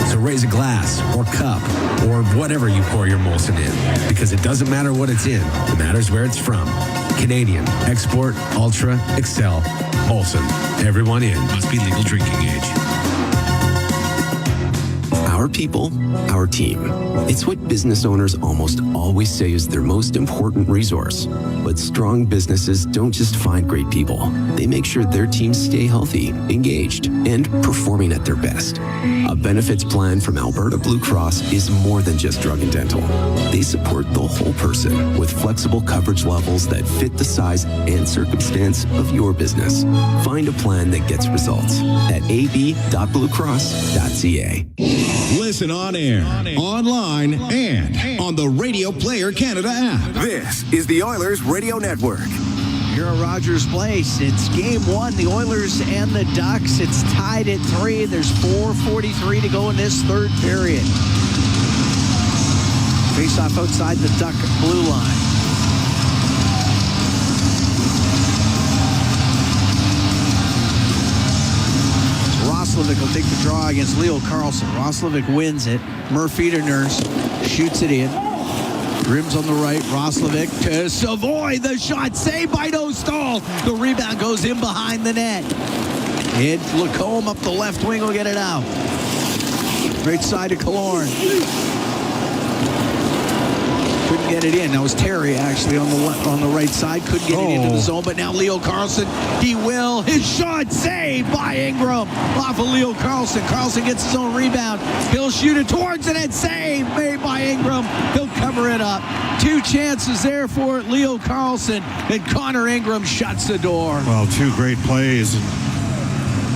So raise a glass or cup or whatever you pour your Molson in, because it doesn't matter what it's in. It matters where it's from. Canadian, export, ultra, excel, Molson. Everyone in. Must be legal drinking age. Our people, our team. It's what business owners almost always say is their most important resource. But strong businesses don't just find great people. They make sure their teams stay healthy, engaged, and performing at their best. A benefits plan from Alberta Blue Cross is more than just drug and dental. They support the whole person with flexible coverage levels that fit the size and circumstance of your business. Find a plan that gets results at ab.bluecross.ca. Listen on air, online, and on the Radio Player Canada app. This is the Oilers Radio Network. Here at Rogers Place, it's Game 1, the Oilers and the Ducks. It's tied at 3. There's 4:43 to go in this third period. Face off outside the Duck blue line. Roslovic will take the draw against Leo Carlson. Roslovic wins it. Murphy to Nurse. Shoots it in. Rims on the right. Roslovic to Savoy. The shot saved by Dostal. The rebound goes in behind the net. And Lacombe up the left wing will get it out. Right side to Killorn. Couldn't get it in. That was Terry actually on the right side. Couldn't get it into the zone, but now Leo Carlson, he will. His shot saved by Ingram off of Leo Carlson. Carlson gets his own rebound. He'll shoot it towards it and save made by Ingram. He'll cover it up. 2 chances there for Leo Carlson, and Connor Ingram shuts the door. Well, 2 great plays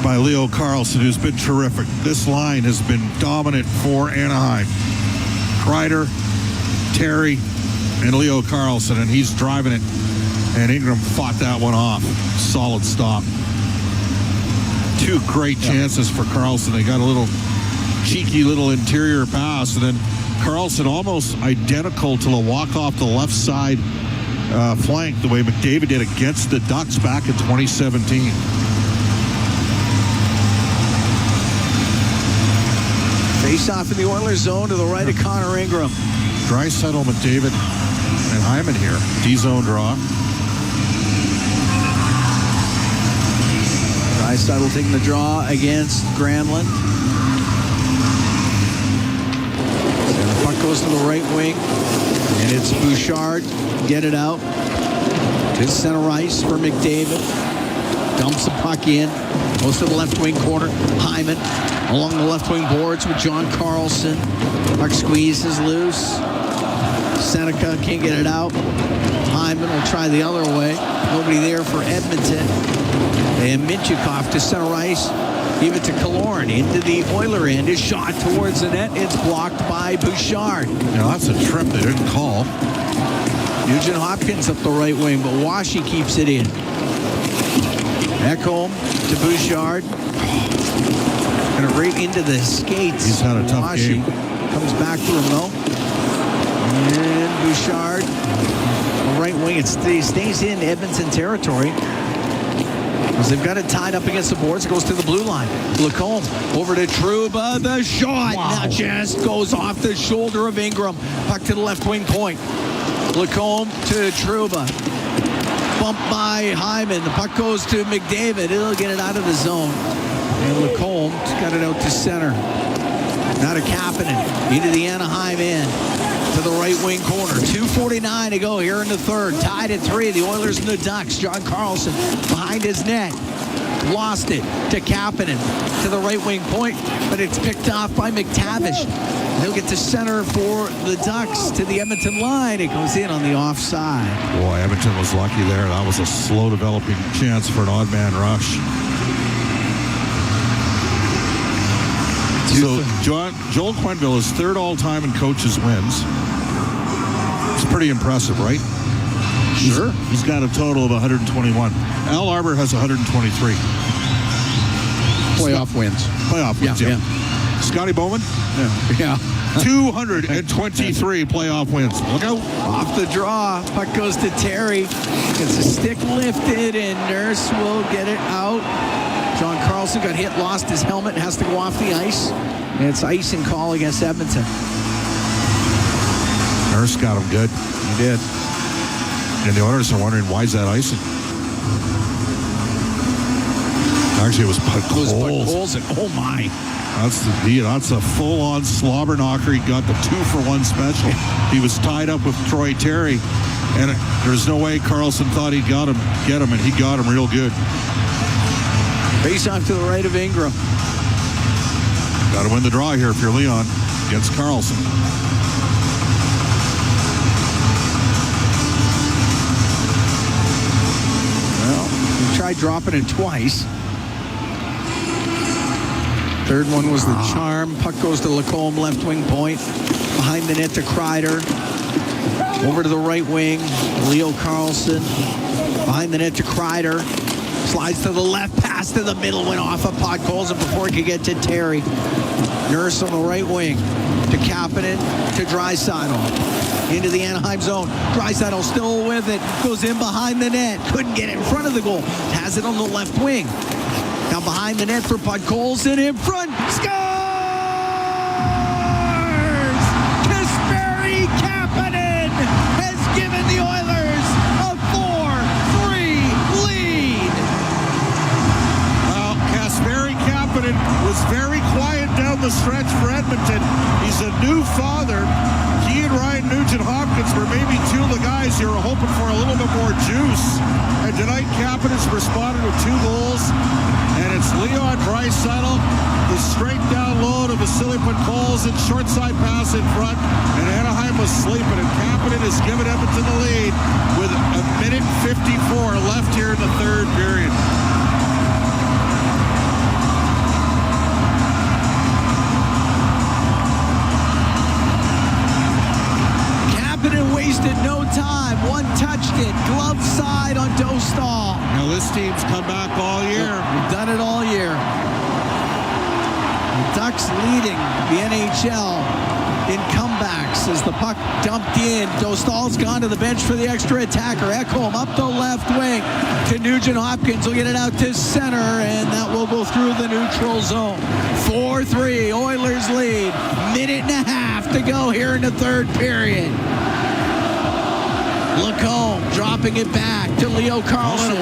by Leo Carlson, who's been terrific. This line has been dominant for Anaheim. Kreider, Terry, and Leo Carlson, and he's driving it, and Ingram fought that one off. Solid stop. 2 great chances for Carlson. They got a little cheeky little interior pass, and then Carlson almost identical to a walk off the left side flank the way McDavid did against the Ducks back in 2017. Face off in the Oilers zone to the right of Connor Ingram. Draisaitl, McDavid, and Hyman here. D-zone draw. Draisaitl taking the draw against Granlund. And the puck goes to the right wing. And it's Bouchard. Get it out. To center ice for McDavid. Dumps the puck in. Goes to the left wing corner. Hyman along the left wing boards with John Carlson. Puck squeezes loose. Seneca can't get it out. Hyman will try the other way. Nobody there for Edmonton. And Minchikov to center ice. Give it to Killorn into the Oiler end. His shot towards the net. It's blocked by Bouchard. Now that's a trip they didn't call. Nugent Hopkins up the right wing, but Washi keeps it in. Ekholm to Bouchard. And right into the skates. He's had a tough game. Comes back to him though. And Bouchard, the right wing, it stays in Edmonton territory. Because they've got it tied up against the boards. It goes to the blue line. Lacombe over to Trouba. The shot now just goes off the shoulder of Ingram. Puck to the left wing point. Lacombe to Trouba. bumped by Hyman. The puck goes to McDavid. He'll get it out of the zone. And Lacombe got it out to center. Now to Kapanen. Into the Anaheim end. To the right wing corner. 2:49 to go here in the third. Tied at 3. The Oilers and the Ducks. John Carlson behind his net. Lost it to Kapanen. To the right wing point. But it's picked off by McTavish. He'll get to center for the Ducks to the Edmonton line. It goes in on the offside. Boy, Edmonton was lucky there. That was a slow developing chance for an odd man rush. So Joel Quenneville is third all-time in coaches' wins. It's pretty impressive, right? Sure. He's got a total of 121. Al Arbor has 123. Playoff wins. Playoff wins, yeah. Scotty Bowman? Yeah. 223 playoff wins. Look out. Off the draw. Puck goes to Terry. Gets a stick lifted, and Nurse will get it out. John Carlson got hit, lost his helmet, has to go off the ice. And it's icing call against Edmonton. Nurse got him good. He did. And the Oilers are wondering, why is that icing? Actually, it was Puck Colson. Oh, my. That's a full-on slobber knocker. He got the 2-for-1 special. He was tied up with Troy Terry, and there's no way Carlson thought he'd get him, and he got him real good. Face off to the right of Ingram. Got to win the draw here if you're Leon against Carlson. Well, he tried dropping it twice. Third one was the charm. Puck goes to Lacombe, left wing point. Behind the net to Kreider. Over to the right wing. Leo Carlson. Behind the net to Kreider. Slides to the left, pass to the middle, went off of Pod Colson before he could get to Terry. Nurse on the right wing to Kapanen to Draisaitl. Into the Anaheim zone. Draisaitl still with it. Goes in behind the net. Couldn't get it in front of the goal. Has it on the left wing. Now behind the net for Pod Colson. In front. Scores! Kasperi Kapanen has given the Oilers a 4-3 lead. Well, Kasperi Kapanen was very quiet down the stretch for Edmonton. He's a new father. He and Ryan Nugent-Hopkins were maybe two of the guys you were hoping for a little bit more juice. And tonight, Kapanen's responded with 2 goals. And it's Leon Draisaitl, the straight down low to Vasily Podkolzin, short side pass in front. And Anaheim was sleeping. And Kapanen has given Edmonton the lead with 1:54 left here in the third period. Wasted no time. One touched it. Glove side on Dostal. Now this team's come back all year. We've done it all year. The Ducks leading the NHL in comebacks as the puck dumped in. Dostal's gone to the bench for the extra attacker. Ekholm up the left wing to Nugent-Hopkins. Will get it out to center, and that will go through the neutral zone. 4-3. Oilers lead. 1.5 to go here in the third period. Lacombe dropping it back to Leo Carlson.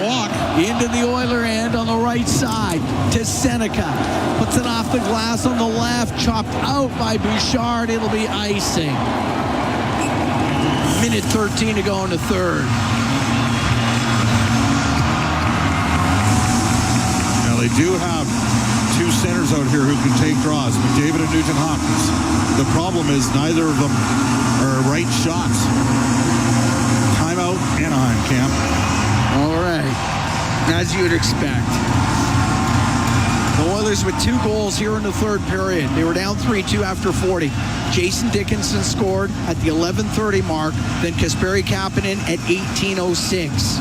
Into the Oiler end on the right side to Seneca. Puts it off the glass on the left. Chopped out by Bouchard. It'll be icing. 1:13 to go in the third. Now they do have 2 centers out here who can take draws, McDavid and Nugent-Hopkins. The problem is neither of them are right shots. Timeout, Anaheim, Cam. All right. As you would expect. The Oilers with 2 goals here in the third period. They were down 3-2 after 40. Jason Dickinson scored at the 11:30 mark, then Kasperi Kapanen at 18:06.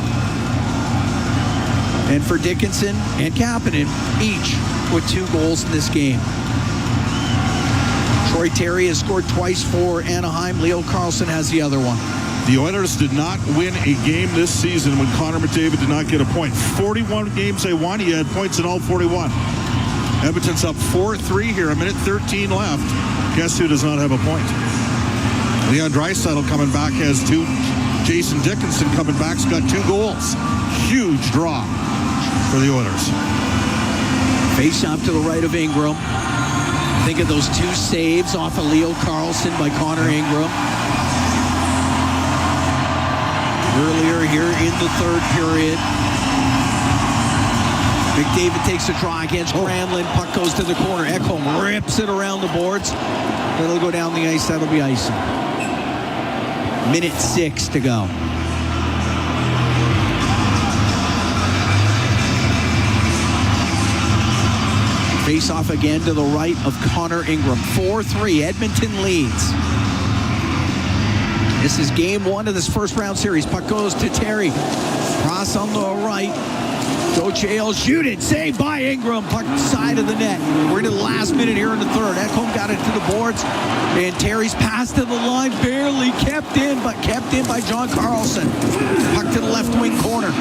And for Dickinson and Kapanen, each with 2 goals in this game. Troy Terry has scored twice for Anaheim. Leo Carlson has the other one. The Oilers did not win a game this season when Connor McDavid did not get a point. 41 games they won. He had points in all 41. Edmonton's up 4-3 here. 1:13 left. Guess who does not have a point? Leon Draisaitl coming back has 2. Jason Dickinson coming back's got 2 goals. Huge draw for the Oilers. Face off to the right of Ingram. Think of those 2 saves off of Leo Carlson by Connor Ingram. Earlier here in the third period. McDavid takes a try against Granlund. Puck goes to the corner. Ekholm rips it around the boards. That'll go down the ice. That'll be icing. Minute 6 to go. Face off again to the right of Connor Ingram. 4-3. Edmonton leads. This is game 1 of this first round series. Puck goes to Terry. Cross on the right. Gauthier will shoot it. Saved by Ingram. Puck side of the net. We're into the last minute here in the third. Ekholm got it to the boards. And Terry's pass to the line. Barely kept in, but kept in by John Carlson. Puck to the left wing corner.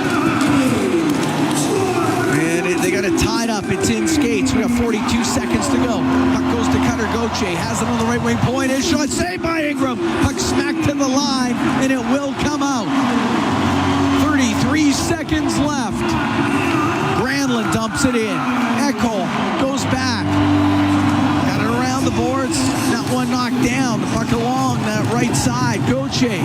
And they got it tied up. It's in skates. We got 42 seconds to go. Puck goes to Cutter Gauthier. Has it on the right wing point. His shot saved by Ingram. Puck smacked to the line, and it will come out. 33 seconds left. Granlund dumps it in. Ekholm goes back. Got it around the boards. That one knocked down. The puck along that right side. Gauthier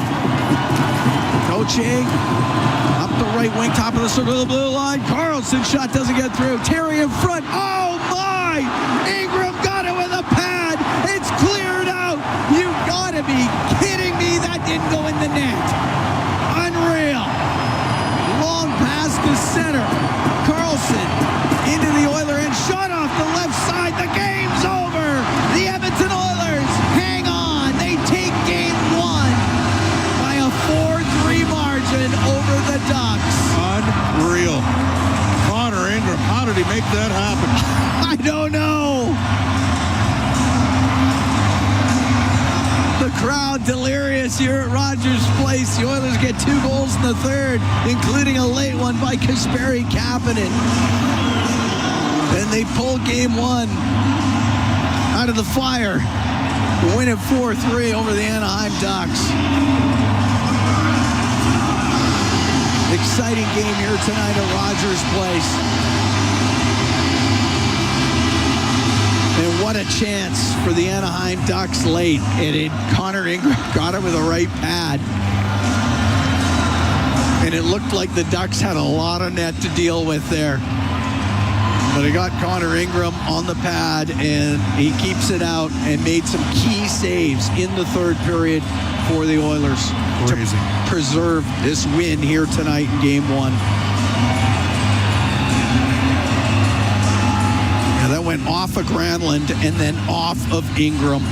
up the right wing, top of the circle, the blue line. Carlson shot doesn't get through. Terry in front. Oh my! Ingram got it with a pad. It's cleared out. You gotta be kidding me. That didn't go in the net. Unreal. Long pass to center. Carlson into the Oiler end. Shot off the left side. The game's over. The Edmonton Oilers hang on. They take game 1 by a 4-3 margin over the Ducks. Unreal. Connor Ingram, how did he make that happen? I don't know. The crowd delirious here at Rogers Place. The Oilers get 2 goals in the third, including a late one by Kasperi Kapanen. And they pull game 1 out of the fire to win it 4-3 over the Anaheim Ducks. Exciting game here tonight at Rogers Place. And what a chance for the Anaheim Ducks late. And Connor Ingram got it with a right pad. And it looked like the Ducks had a lot of net to deal with there. But it got Connor Ingram on the pad, and he keeps it out and made some key saves in the third period for the Oilers. Crazy. To preserve this win here tonight in game 1. Yeah, that went off of Granlund and then off of Ingram.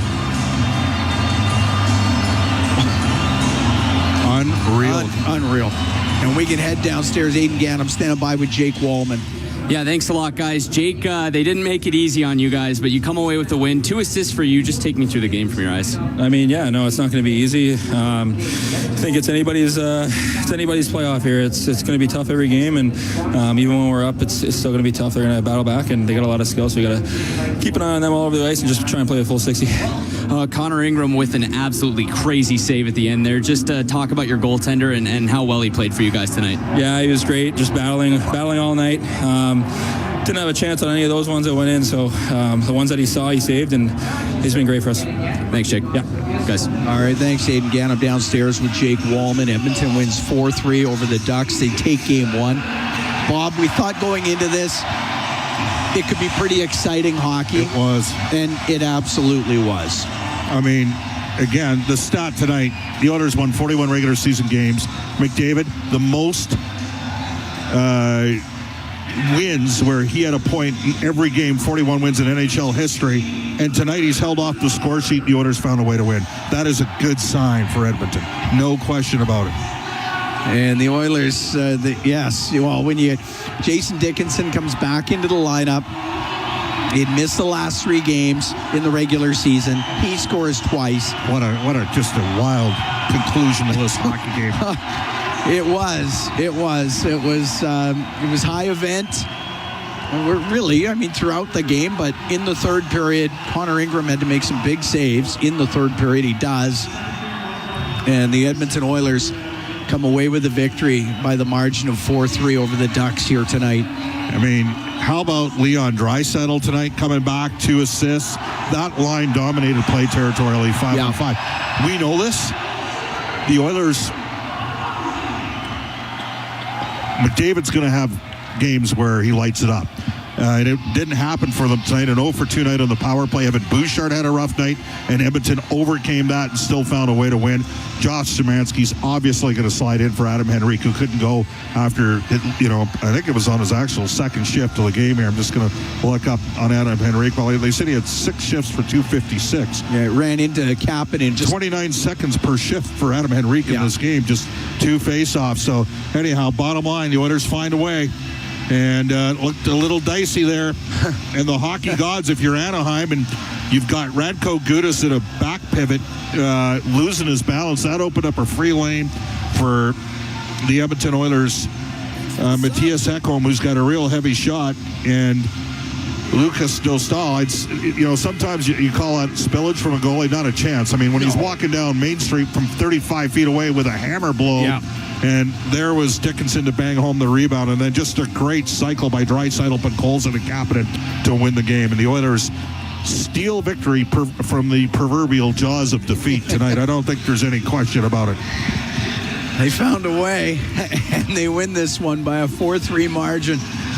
Unreal. Unreal. And we can head downstairs. Aiden Gannam standing by with Jake Wallman. Yeah, thanks a lot, guys. Jake, they didn't make it easy on you guys, but you come away with the win. 2 assists for you. Just take me through the game from your eyes. I mean, yeah, no, it's not going to be easy. I think it's anybody's playoff here. It's going to be tough every game, and even when we're up, it's still going to be tough. They're going to battle back, and they got a lot of skill, so we got to keep an eye on them all over the ice and just try and play a full 60. Connor Ingram with an absolutely crazy save at the end there. Just talk about your goaltender and how well he played for you guys tonight. Yeah, he was great, just battling all night. Didn't have a chance on any of those ones that went in, so the ones that he saw, he saved, and he's been great for us. Thanks, Jake. Yeah. Guys. All right, thanks, Aiden Gannam. Downstairs with Jake Wallman. Edmonton wins 4-3 over the Ducks. They take game 1. Bob, we thought going into this, it could be pretty exciting hockey. It was. And it absolutely was. I mean, again, the stat tonight, the Oilers won 41 regular season games. McDavid, the most wins where he had a point in every game, 41 wins in NHL history. And tonight he's held off the score sheet. The Oilers found a way to win. That is a good sign for Edmonton. No question about it. And the Oilers, yes, well, when Jason Dickinson comes back into the lineup, he'd missed the last 3 games in the regular season. He scores twice. What a just a wild conclusion to this hockey game. It was high event. We're really, I mean, throughout the game, but in the third period, Connor Ingram had to make some big saves. In the third period, he does. And the Edmonton Oilers come away with a victory by the margin of 4-3 over the Ducks here tonight. I mean, how about Leon Draisaitl tonight coming back, 2 assists? That line dominated play territorially, 5-on-5. We know this. The Oilers, McDavid's going to have games where he lights it up. And it didn't happen for them tonight. An 0 for 2 night on the power play. Evan Bouchard had a rough night, and Edmonton overcame that and still found a way to win. Josh Szymanski's obviously going to slide in for Adam Henrique, who couldn't go after, I think it was on his actual second shift of the game here. I'm just going to look up on Adam Henrique. Well, they said he had 6 shifts for 256. Yeah, it ran into Kapanen. Just 29 seconds per shift for Adam Henrique in this game. Just 2 face-offs. So, anyhow, bottom line, the Oilers find a way. And looked a little dicey there. And the hockey gods, if you're Anaheim and you've got Radko Gudas in a back pivot, losing his balance, that opened up a free lane for the Edmonton Oilers. Matthias Ekholm, who's got a real heavy shot, and Lucas Dostal. Sometimes you call that spillage from a goalie, not a chance. I mean, when he's walking down Main Street from 35 feet away with a hammer blow, and there was Dickinson to bang home the rebound, and then just a great cycle by Draisaitl, Podkolzin, and Kapanen to win the game. And the Oilers steal victory from the proverbial jaws of defeat tonight. I don't think there's any question about it. They found a way, and they win this one by a 4-3 margin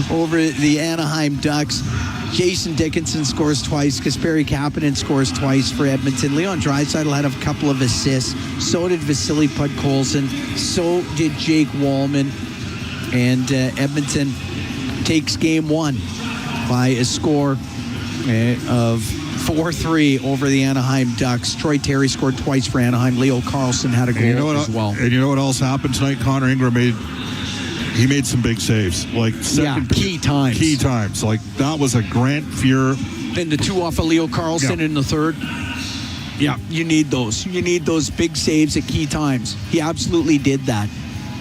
over the Anaheim Ducks. Jason Dickinson scores twice. Kasperi Kapanen scores twice for Edmonton. Leon Draisaitl had a couple of assists. So did Vasily Podkolzin. So did Jake Wallman. And Edmonton takes game 1 by a score of 4-3 over the Anaheim Ducks. Troy Terry scored twice for Anaheim. Leo Carlson had a goal as well. And you know what else happened tonight? Connor Ingram made some big saves. Key times. Like, that was a Grant Fuhr. And the 2 off of Leo Carlson in the third. Yeah, you need those. You need those big saves at key times. He absolutely did that.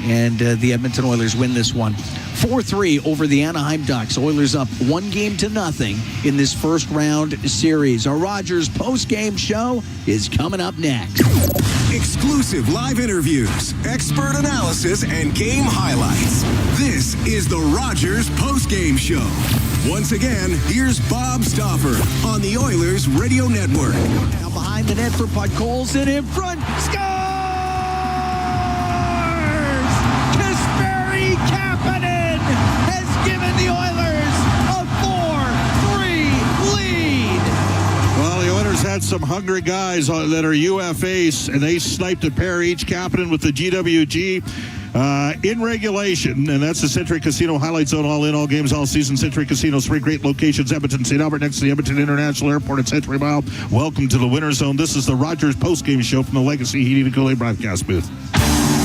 And the Edmonton Oilers win this one. 4-3 over the Anaheim Ducks. Oilers up 1-0 in this first round series. Our Rogers post-game show is coming up next. Exclusive live interviews, expert analysis, and game highlights. This is the Rogers post-game show. Once again, here's Bob Stauffer on the Oilers Radio Network. Now behind the net for Podkolzin, in front, scores! Kasperi Kapanen has given the Oilers a 4-3 lead. Well, the Oilers had some hungry guys that are UFAs, and they sniped a pair each. Kapanen with the GWG. In regulation, and that's the Century Casino Highlight Zone. All in, all games, all season. Century Casino's 3 great locations: Edmonton, St. Albert, next to the Edmonton International Airport at Century Mile. Welcome to the Winter Zone. This is the Rogers postgame show from the Legacy Heating and Cooling broadcast booth.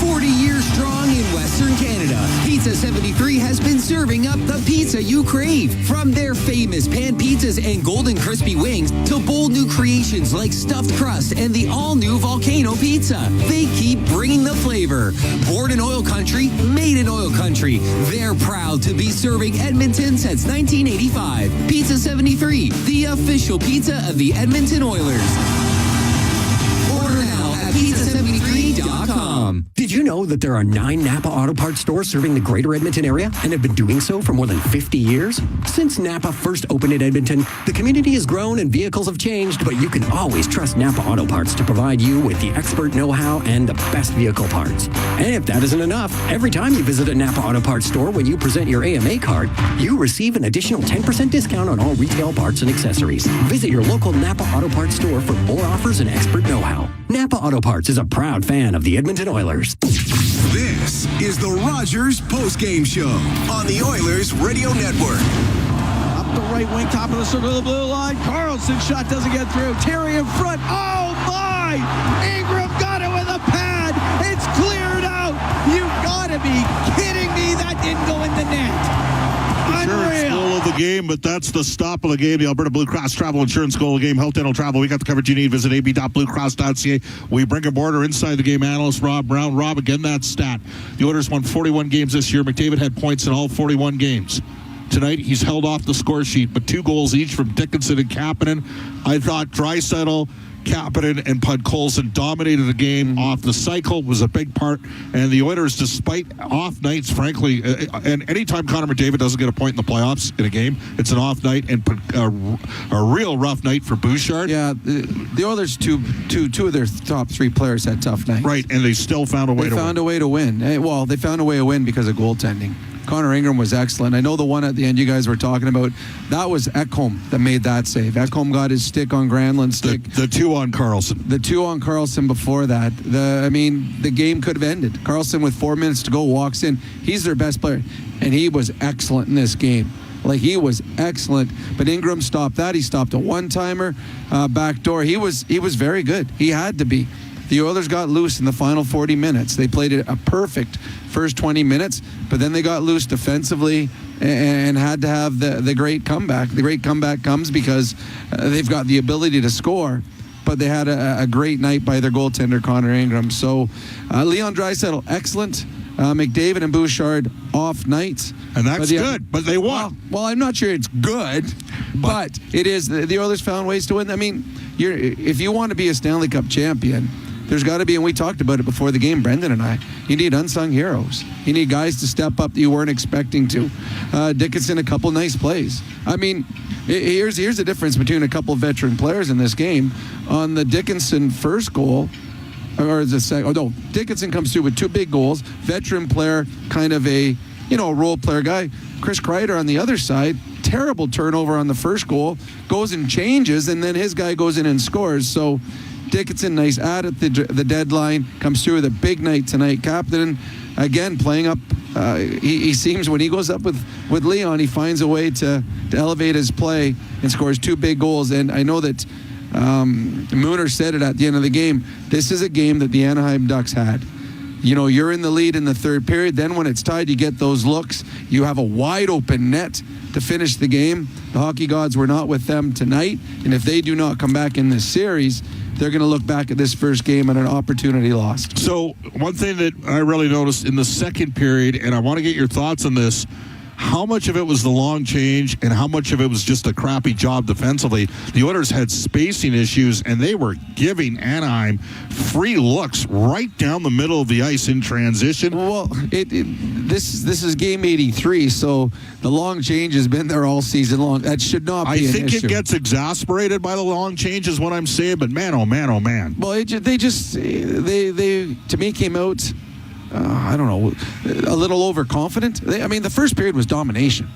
40 years strong in Western Canada, Pizza 73 has been serving up the pizza you crave. From their famous pan pizzas and golden crispy wings to bold new creations like stuffed crust and the all-new volcano pizza, they keep bringing the flavor. Born in OilCountry, made in OilCountry, they're proud to be serving Edmonton since 1985. Pizza 73, the official pizza of the Edmonton Oilers. Order now at pizza73.com. Did you know that there are 9 Napa Auto Parts stores serving the greater Edmonton area and have been doing so for more than 50 years? Since Napa first opened in Edmonton, the community has grown and vehicles have changed, but you can always trust Napa Auto Parts to provide you with the expert know-how and the best vehicle parts. And if that isn't enough, every time you visit a Napa Auto Parts store when you present your AMA card, you receive an additional 10% discount on all retail parts and accessories. Visit your local Napa Auto Parts store for more offers and expert know-how. Napa Auto Parts is a proud fan of the Edmonton Oilers. This is the Rogers postgame show on the Oilers Radio Network. Up the right wing, top of the circle of the blue line. Carlson shot doesn't get through. Terry in front. Oh my! Ingram got it with a pad. It's cleared out. You gotta be kidding me. That didn't go in the net. Insurance goal of the game, but that's the stop of the game. The Alberta Blue Cross Travel Insurance goal of the game. Health, dental, travel. We got the coverage you need. Visit ab.bluecross.ca. We bring aboard our inside the game analyst, Rob Brown. Rob, again, that stat. The Oilers won 41 games this year. McDavid had points in all 41 games. Tonight, he's held off the score sheet, but 2 goals each from Dickinson and Kapanen. I thought Draisaitl Kapanen and Podkolzin dominated the game off the cycle, was a big part. And the Oilers, despite off nights, frankly, and anytime Connor McDavid doesn't get a point in the playoffs in a game, it's an off night and a real rough night for Bouchard. Yeah, the Oilers, two of their top three players had tough nights. Right, and they still found a way to win. They found a way to win. Well, they found a way to win because of goaltending. Connor Ingram was excellent. I know the one at the end you guys were talking about, that was Ekholm that made that save. Ekholm got his stick on Granlund's stick. The two on Karlsson. The two on Karlsson before that. The game could have ended. Karlsson, with 4 minutes to go, walks in. He's their best player, and he was excellent in this game. Like, he was excellent, but Ingram stopped that. He stopped a one-timer, backdoor. He was very good. He had to be. The Oilers got loose in the final 40 minutes. They played a perfect first 20 minutes, but then they got loose defensively and had to have the great comeback. The great comeback comes because they've got the ability to score, but they had a great night by their goaltender, Connor Ingram. So Leon Draisaitl, excellent. McDavid and Bouchard, off nights. And that's good, but they won. Well, I'm not sure it's good, but it is. The Oilers found ways to win. I mean, if you want to be a Stanley Cup champion, there's got to be, and we talked about it before the game, Brendan and I, you need unsung heroes. You need guys to step up that you weren't expecting to. Dickinson, a couple nice plays. I mean, here's the difference between a couple veteran players in this game. On the Dickinson first goal, or is it second? Oh, no, Dickinson comes through with two big goals. Veteran player, kind of a role player guy. Chris Kreider on the other side, terrible turnover on the first goal, goes and changes, and then his guy goes in and scores. So Dickinson, nice ad at the deadline, comes through with a big night tonight. Captain, again, playing up. He seems, when he goes up with Leon, he finds a way to elevate his play and scores two big goals. And I know that Mooner said it at the end of the game. This is a game that the Anaheim Ducks had. You're in the lead in the third period. Then when it's tied, you get those looks. You have a wide open net to finish the game. The hockey gods were not with them tonight. And if they do not come back in this series, they're going to look back at this first game and an opportunity lost. So one thing that I really noticed in the second period, and I want to get your thoughts on this, how much of it was the long change and how much of it was just a crappy job defensively? The Oilers had spacing issues, and they were giving Anaheim free looks right down the middle of the ice in transition. Well, this is game 83, so the long change has been there all season long. That should not be an issue. I think it gets exasperated by the long change is what I'm saying, but man, oh man, oh man. Well, they to me came out, I don't know, a little overconfident. The first period was domination.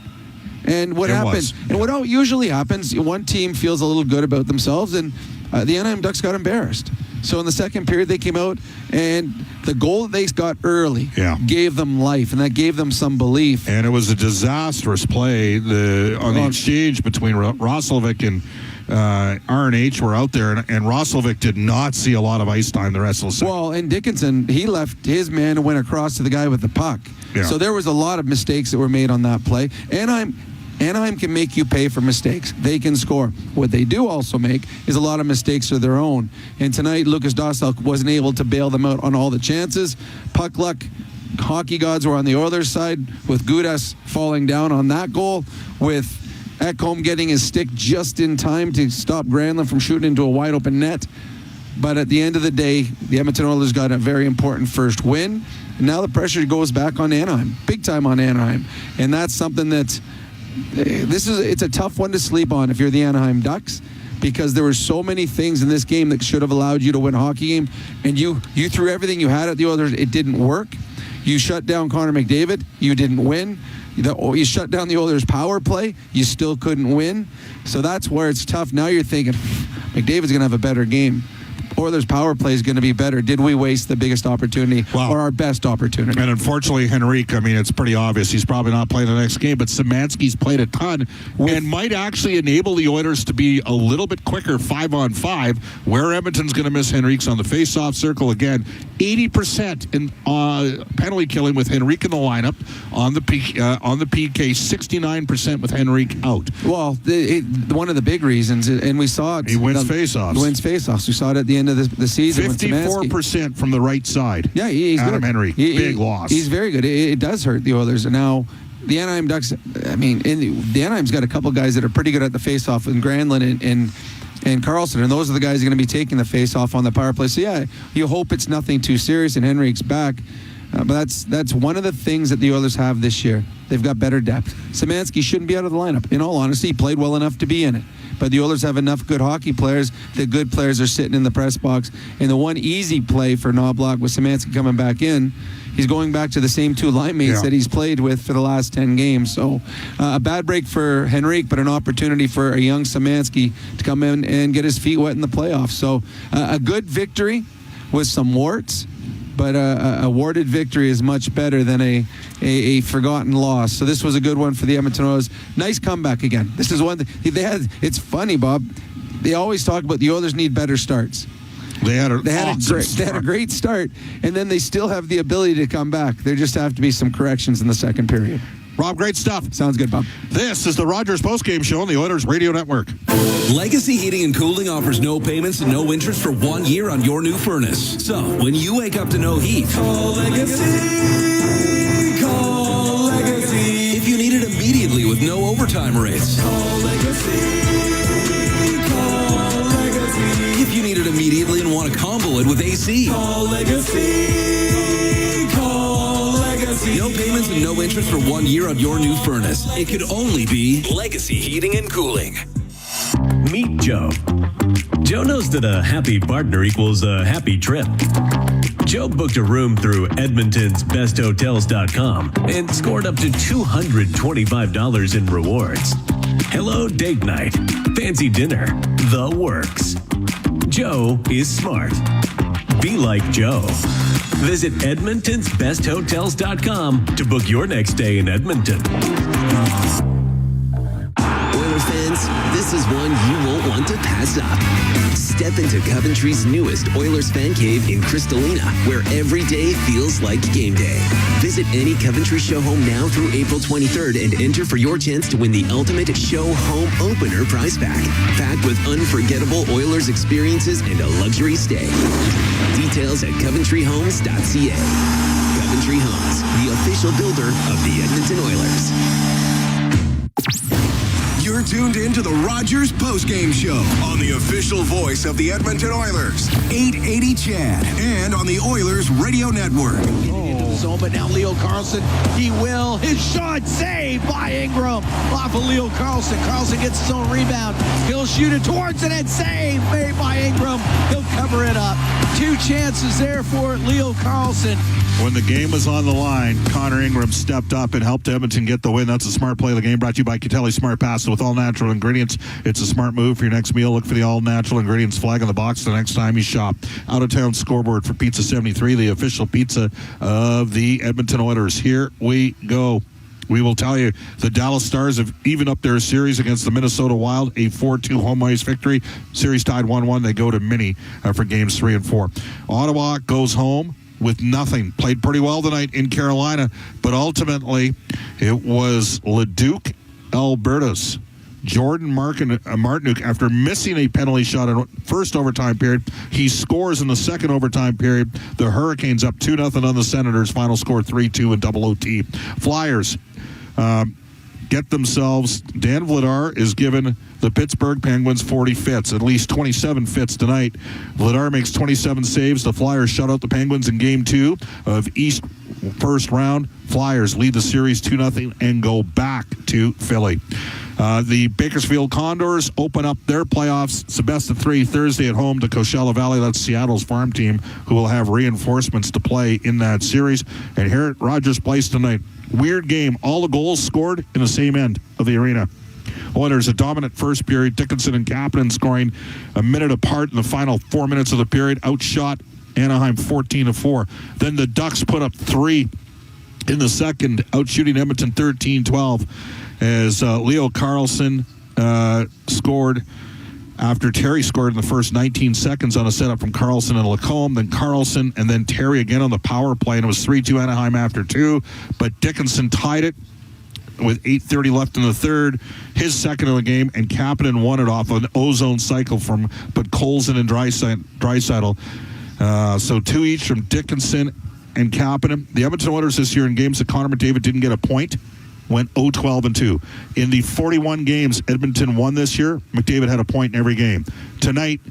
And what happened? And what usually happens, one team feels a little good about themselves, and the Anaheim Ducks got embarrassed. So in the second period, they came out, and the goal that they got early gave them life, and that gave them some belief. And it was a disastrous play on the exchange between Roslovic and R&H were out there, and Roslovic did not see a lot of ice time the rest of the second. Well, and Dickinson, he left his man and went across to the guy with the puck. Yeah. So there was a lot of mistakes that were made on that play. Anaheim can make you pay for mistakes. They can score. What they do also make is a lot of mistakes of their own. And tonight, Lucas Dostal wasn't able to bail them out on all the chances. Puck luck, hockey gods were on the Oilers side, with Gudas falling down on that goal, with Ekholm getting his stick just in time to stop Granlund from shooting into a wide open net. But at the end of the day, the Edmonton Oilers got a very important first win. And now the pressure goes back on Anaheim, big time on Anaheim. And that's something that it's a tough one to sleep on if you're the Anaheim Ducks, because there were so many things in this game that should have allowed you to win a hockey game, and you threw everything you had at the Oilers. It didn't work. You shut down Connor McDavid. You didn't win. You shut down the Oilers' power play. You still couldn't win. So that's where it's tough. Now you're thinking, McDavid's going to have a better game. Oilers' power play is going to be better. Did we waste the biggest opportunity or our best opportunity? And unfortunately, Henrique, it's pretty obvious. He's probably not playing the next game, but Szymanski's played a ton and might actually enable the Oilers to be a little bit quicker 5-on-5, where Edmonton's going to miss Henrique's on the face-off circle again. 80% in penalty killing with Henrique in the lineup. On the PK, 69% with Henrique out. Well, one of the big reasons, and we saw it. He wins face-offs. He wins face-offs. We saw it at the end of the season. 54% from the right side. Yeah, he's Adam good. Henrique, big loss. He's very good. It does hurt the Oilers. And now the Anaheim Ducks, the Anaheim's got a couple guys that are pretty good at the face-off, and Granlund and and Carlson, and those are the guys who are going to be taking the face-off on the power play. So, yeah, you hope it's nothing too serious and Henrique's back. But that's one of the things that the Oilers have this year. They've got better depth. Szymanski shouldn't be out of the lineup. In all honesty, he played well enough to be in it. But the Oilers have enough good hockey players. The good players are sitting in the press box. And the one easy play for Knobloch with Szymanski coming back in, he's going back to the same two line mates that he's played with for the last 10 games. So a bad break for Henrique, but an opportunity for a young Szymanski to come in and get his feet wet in the playoffs. So a good victory with some warts, but a awarded victory is much better than a forgotten loss. So this was a good one for the Edmonton Oilers. Nice comeback again. This is one thing they had. It's funny, Bob. They always talk about the Oilers need better starts. They had a great start, and then they still have the ability to come back. There just have to be some corrections in the second period. Rob, great stuff. Sounds good, Bob. This is the Rogers postgame show on the Oilers Radio Network. Legacy Heating and Cooling offers no payments and no interest for 1 year on your new furnace. So, when you wake up to no heat, call Legacy. Call Legacy. If you need it immediately with no overtime rates, call Legacy. Call Legacy. If you need it immediately and want to combo it with AC, call Legacy. No payments and no interest for 1 year on your new furnace. It could only be Legacy Heating and Cooling. Meet Joe. Joe knows that a happy partner equals a happy trip. Joe booked a room through Edmonton's besthotels.com and scored up to $225 in rewards. Hello date night, fancy dinner, the works. Joe is smart. Be like Joe. Visit EdmontonsBestHotels.com to book your next stay in Edmonton. Oilers fans, this is one you won't want to pass up. Step into Coventry's newest Oilers fan cave in Crystalina, where every day feels like game day. Visit any Coventry show home now through April 23rd and enter for your chance to win the ultimate show home opener prize pack, packed with unforgettable Oilers experiences and a luxury stay. Details at coventryhomes.ca. Coventry Homes, the official builder of the Edmonton Oilers. You're tuned in to the Rogers postgame show on the official voice of the Edmonton Oilers, 880 Chad, and on the Oilers Radio Network. Zone, but now Leo Carlson, he will. His shot saved by Ingram off of Leo Carlson. Carlson gets his own rebound. He'll shoot it towards it and save made by Ingram. He'll cover it up. Two chances there for Leo Carlson. When the game was on the line, Connor Ingram stepped up and helped Edmonton get the win. That's a smart play of the game, brought to you by Catelli Smart Pasta with all natural ingredients. It's a smart move for your next meal. Look for the all natural ingredients flag on the box the next time you shop. Out of town scoreboard for Pizza 73, the official pizza of the Edmonton Oilers. Here we go. We will tell you the Dallas Stars have evened up their series against the Minnesota Wild, a 4-2 home ice victory. Series tied 1-1. They go to Mini for games 3 and 4. Ottawa goes home with nothing. Played pretty well tonight in Carolina, but ultimately it was Leduc, Alberta's Jordan Martinook, after missing a penalty shot in first overtime period, he scores in the second overtime period. The Hurricanes up 2-0 on the Senators. Final score 3-2 in double OT. Flyers get themselves. Dan Vladar is given the Pittsburgh Penguins 40 fits, at least 27 fits tonight. Vladar makes 27 saves. The Flyers shut out the Penguins in Game 2 of East first round. Flyers lead the series 2-0 and go back to Philly. The Bakersfield Condors open up their playoffs. It's the best of 3 Thursday at home to Coachella Valley. That's Seattle's farm team, who will have reinforcements to play in that series. And here at Rogers Place tonight, weird game. All the goals scored in the same end of the arena. Oilers a dominant first period. Dickinson and Kapanen scoring a minute apart in the final 4 minutes of the period. Outshot Anaheim 14-4. Then the Ducks put up 3 in the second, outshooting Edmonton 13-12. As Leo Carlson scored after Terry scored in the first 19 seconds on a setup from Carlson and Lacombe, then Carlson and then Terry again on the power play, and it was 3-2 Anaheim after 2. But Dickinson tied it with 8:30 left in the third, his second of the game, and Kapanen won it off an ozone cycle from Colson and Draisaitl. So 2 each from Dickinson and Kapanen. The Edmonton Oilers this year in games that Connor McDavid didn't get a point went 0-12-2. In the 41 games Edmonton won this year, McDavid had a point in every game. Tonight,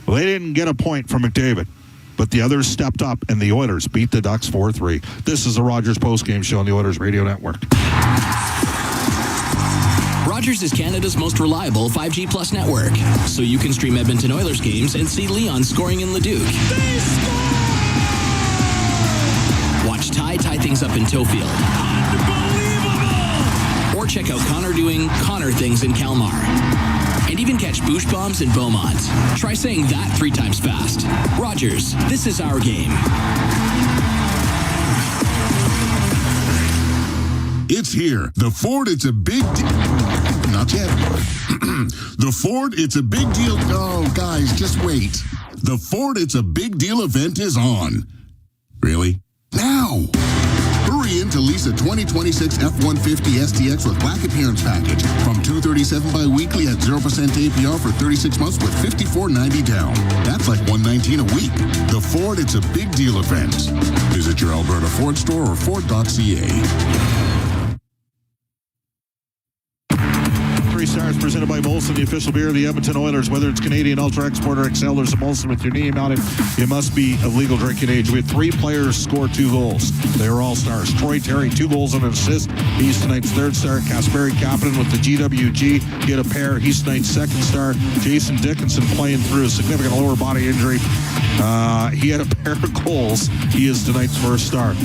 they didn't get a point from McDavid, but the others stepped up, and the Oilers beat the Ducks 4-3. This is the Rogers postgame show on the Oilers Radio Network. Rogers is Canada's most reliable 5G Plus network, so you can stream Edmonton Oilers games and see Leon scoring in Leduc. Watch Ty tie things up in Tofield. Unbelievable! Or check out Connor doing Connor things in Kalmar. And even catch Boosh Bombs in Beaumont. Try saying that 3 times fast. Rogers, this is our game. It's here. The Ford, it's a big deal. Not yet. The Ford, it's a big deal. Oh, guys, just wait. The Ford, it's a big deal event is on. Really? Now! Hurry in to lease a 2026 F-150 STX with black appearance package from $237 bi-weekly at 0% APR for 36 months with $54.90 down. That's like $119 a week. The Ford, it's a big deal event. Visit your Alberta Ford store or Ford.ca. 3 Stars presented by Molson, the official beer of the Edmonton Oilers. Whether it's Canadian Ultra Export or XL, there's a Molson with your name on it. It must be of legal drinking age. We had 3 players score 2 goals. They were all stars. Troy Terry, 2 goals and an assist. He's tonight's 3rd star. Kasperi Kapanen with the GWG. He had a pair. He's tonight's 2nd star. Jason Dickinson playing through a significant lower body injury. He had a pair of goals. He is tonight's 1st star.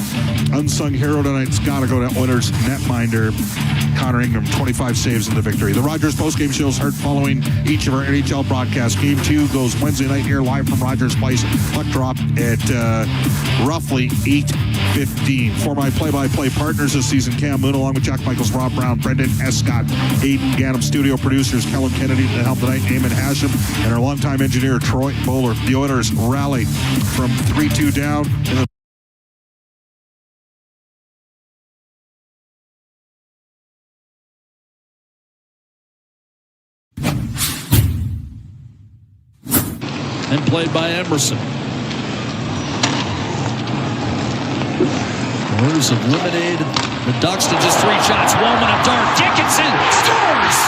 Unsung hero tonight's got to go to Oilers netminder Connor Ingram, 25 saves in the victory. The Rogers postgame show is heard following each of our NHL broadcasts. Game 2 goes Wednesday night here live from Rogers Place. Puck drop at roughly 8:15. For my play-by-play partners this season, Cam Moon, along with Jack Michaels, Rob Brown, Brendan Escott, Aiden Gannum, studio producers Kellen Kennedy, and help tonight, Eamon Hashem, and our longtime engineer, Troy Bowler. The Oilers rally from 3-2 down in the and played by Emerson. Oilers have eliminated the Ducks to just 3 shots. Woman of dart. Dickinson scores!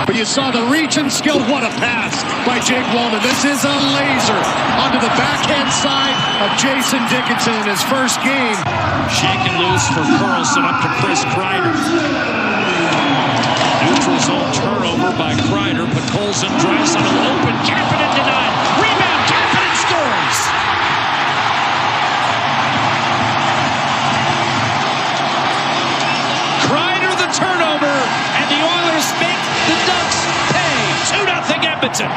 But you saw the reach and skill. What a pass by Jake Walden. This is a laser onto the backhand side of Jason Dickinson in his first game. Shaken loose for Carlson up to Chris Kreider. Neutral zone turnover by Kreider, but Colson drives on an open. Kapanen denied. Rebound. Kapanen scores. Kreider the turnover, and the Oilers make the Ducks pay. 2-0 Edmonton.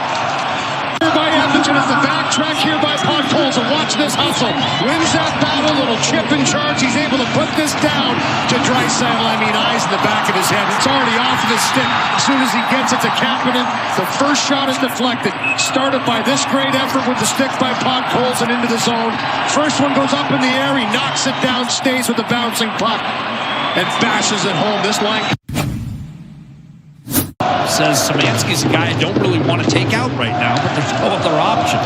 By Edmonton as the backtrack here by Podkolzin. Watch this hustle. Wins that battle. Little chip in charge. He's able to put this down to Draisaitl. Eyes in the back of his head. It's already off of his stick. As soon as he gets it to Kapanen, the first shot is deflected. Started by this great effort with the stick by Podkolzin into the zone. First one goes up in the air. He knocks it down, stays with the bouncing puck, and bashes it home. This line says Szymanski's a guy I don't really want to take out right now, but there's no other option.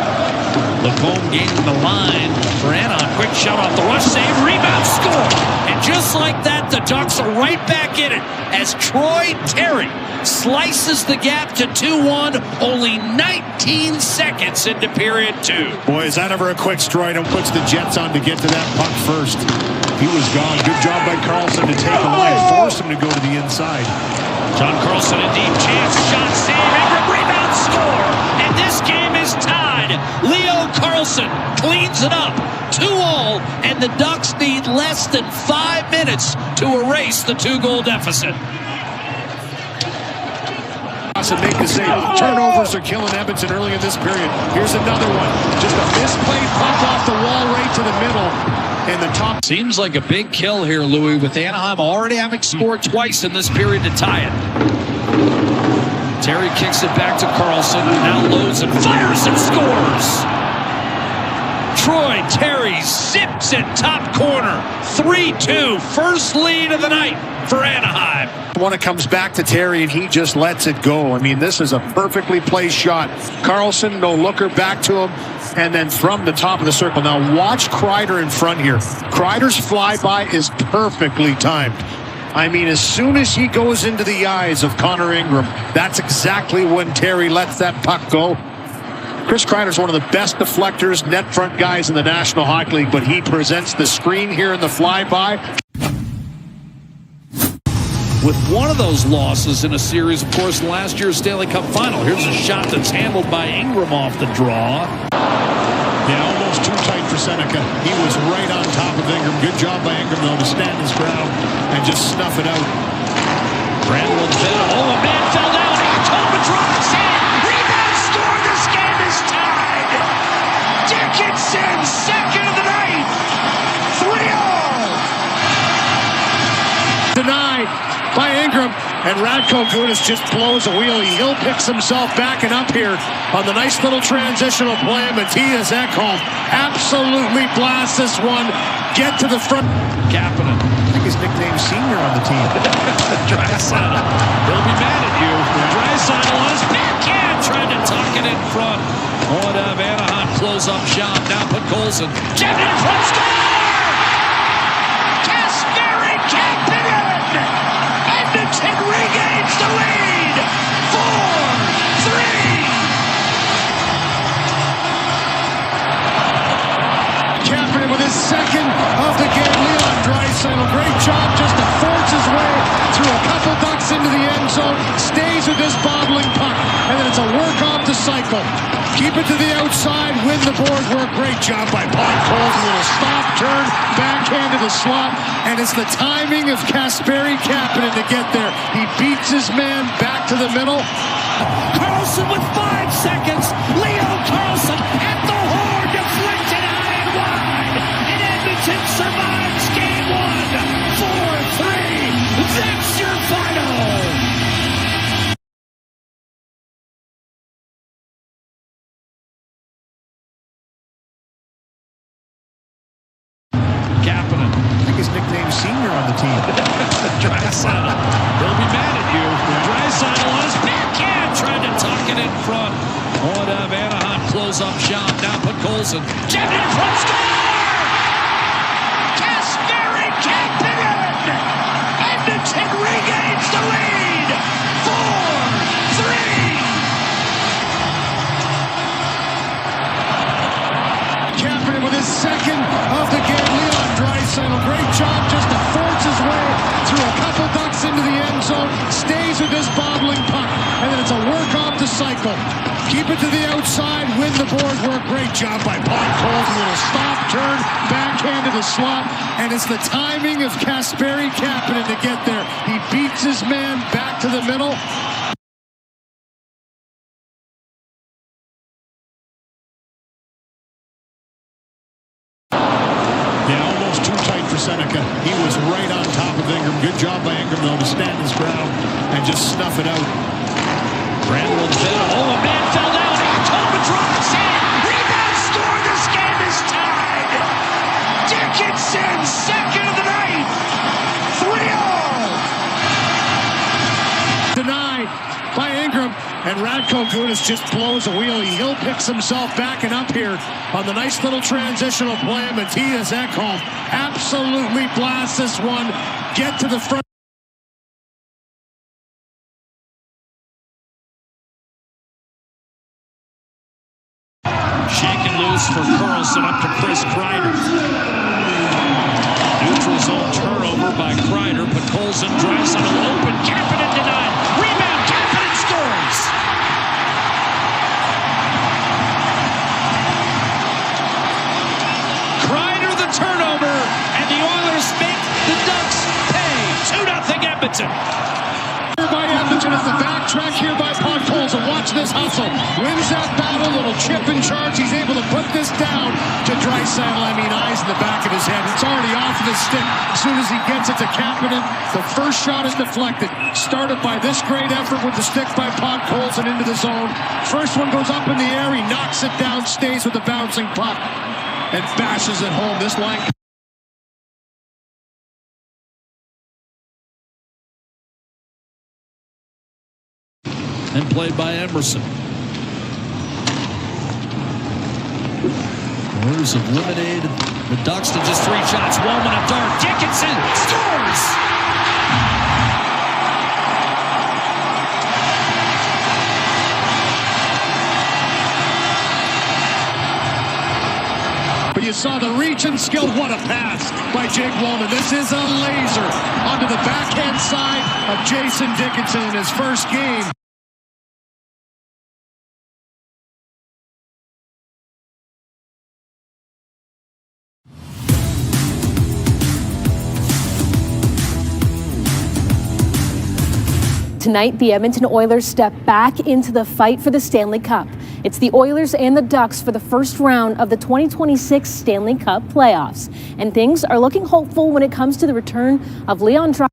Lacombe gaining the line for Anaheim. Quick shot off the rush, save, rebound, score. And just like that, the Ducks are right back in it as Troy Terry slices the gap to 2-1, only 19 seconds into period 2. Boy, is that ever a quick stride, and puts the Jets on to get to that puck first. He was gone. Good job by Carlson to take the line, force him to go to the inside. John Carlson, a deep chance, shot, save, Ingram, rebound, score, and this game is tied. Leo Carlson cleans it up, 2-2, and the Ducks need less than 5 minutes to erase the 2-goal deficit. And make the save. Turnovers are killing Edmonton early in this period. Here's another one. Just a misplayed puck off the wall right to the middle. In the top. Seems like a big kill here, Louis, with Anaheim already having scored twice in this period to tie it. Terry kicks it back to Carlson, now loads and fires and scores. Troy Terry zips it top corner. 3-2, first lead of the night for Anaheim. When it comes back to Terry and he just lets it go. I mean, this is a perfectly placed shot. Carlson, no looker, back to him, and then from the top of the circle. Now watch Kreider in front here. Kreider's flyby is perfectly timed. I mean, as soon as he goes into the eyes of Connor Ingram, that's exactly when Terry lets that puck go. Chris Kreider's one of the best deflectors, net front guys in the National Hockey League, but he presents the screen here in the flyby. With one of those losses in a series, of course, last year's Stanley Cup final. Here's a shot that's handled by Ingram off the draw. Yeah, almost too tight for Seneca. He was right on top of Ingram. Good job by Ingram, though, to stand his ground and just snuff it out. Randall fell. Oh, a man fell down. Antoma drops in. Rebound score. This game is tied. Dickinson, second of the night. 3-all. Denied by Ingram, and Radko Gudas just blows a wheelie. Hill picks himself back and up here on the nice little transitional play. Matthias Ekholm absolutely blasts this one. Get to the front. Kapanen. I think his nickname's Senior on the team. Draisaitl. He'll be mad at you. Draisaitl on his backhand, trying to tuck it in front. OAD Anaheim close up shot. Now put Colson. Jam in front, score! Kasperi Kapanen! Edmonton regains the lead. 4-3. Kapanen with his second of the game. Leon Draisaitl, great job just to force his way through a couple ducks into the end zone. Stays with this bobbling puck, and then it's a work off the cycle. Keep it to the outside, win the board work. Great job by Podkolzin. A little stop, turn, backhand to the slot, and it's the timing of Kasperi Kapanen to get there. He beats his man back to the middle. Carlson with 5 seconds. Leo Carlson at the horn, deflected high and wide. And Edmonton survives game 1. 4-3. That's your final. Kapanen. I think his nickname's Senior on the team. Draisaitl. He'll be mad at you. Draisaitl on his backhand, trying to tuck it in front. OAD Anaheim close up shot. Now put Colson. Jam in front, score! Kasperi Kapanen! Edmonton regains the lead. 4-3. Kapanen with his second of the game. Leon Draisaitl, great job just to force his way through a couple ducks into the end zone. Stays with this bobbling puck, and then it's a work off the cycle. Keep it to the outside, win the board work. Great job by Podkolzin. A little stop, turn, backhand to the slot, and it's the timing of Kasperi Kapanen to get there. He beats his man back to the middle. Yeah, almost too tight for Seneca. He was right on top of Ingram. Good job by Ingram, though, to stand his ground and just snuff it out. Randall fell. Oh, a man fell down. Antoma drops in. Rebound score. This game is tied. Dickinson, second of the night. 3-all. Denied by Ingram, and Radko Gudas just blows a wheelie. Hill picks himself back and up here on the nice little transitional play. Matthias Ekholm absolutely blasts this one. Get to the front. Shaken loose for Carlson up to Chris Kreider. Neutral zone turnover by Kreider. But Colson drives on an open. Kapanen denied. Rebound. Kapanen scores. Kreider the turnover. And the Oilers make the Ducks pay. 2-0 Edmonton. By Edmonton as the backtrack here by Podkolzin. Watch this hustle. Wins that battle. Little chip in charge. He's able to put this down to Draisaitl. Eyes in the back of his head. It's already off of his stick. As soon as he gets it to Kapanen, the first shot is deflected. Started by this great effort with the stick by Podkolzin into the zone. First one goes up in the air. He knocks it down. Stays with the bouncing puck and bashes it home. This line and played by Emerson. Oilers have eliminated the Ducks to just 3 shots. Woman of dart. Dickinson scores! But you saw the reach and skill. What a pass by Jake Woman. This is a laser onto the backhand side of Jason Dickinson in his first game. Tonight, the Edmonton Oilers step back into the fight for the Stanley Cup. It's the Oilers and the Ducks for the first round of the 2026 Stanley Cup playoffs. And things are looking hopeful when it comes to the return of Leon Draisaitl.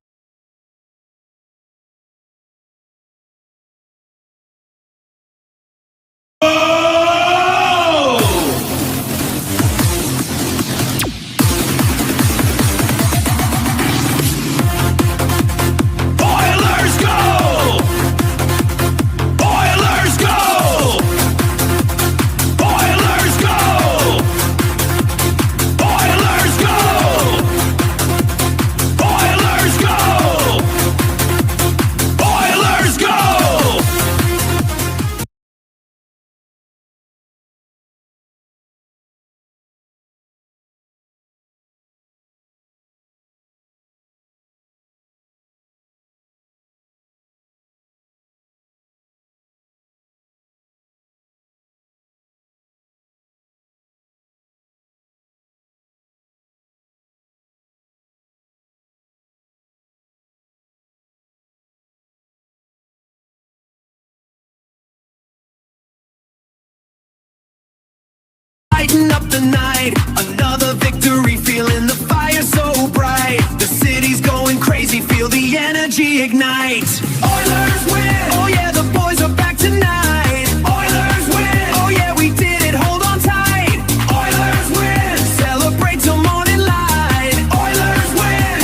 Lighting up the night, another victory, feeling the fire so bright. The city's going crazy, feel the energy ignite. Oilers win, oh yeah, the boys are back tonight. Oilers win, oh yeah, we did it, hold on tight. Oilers win, celebrate till morning light. Oilers win,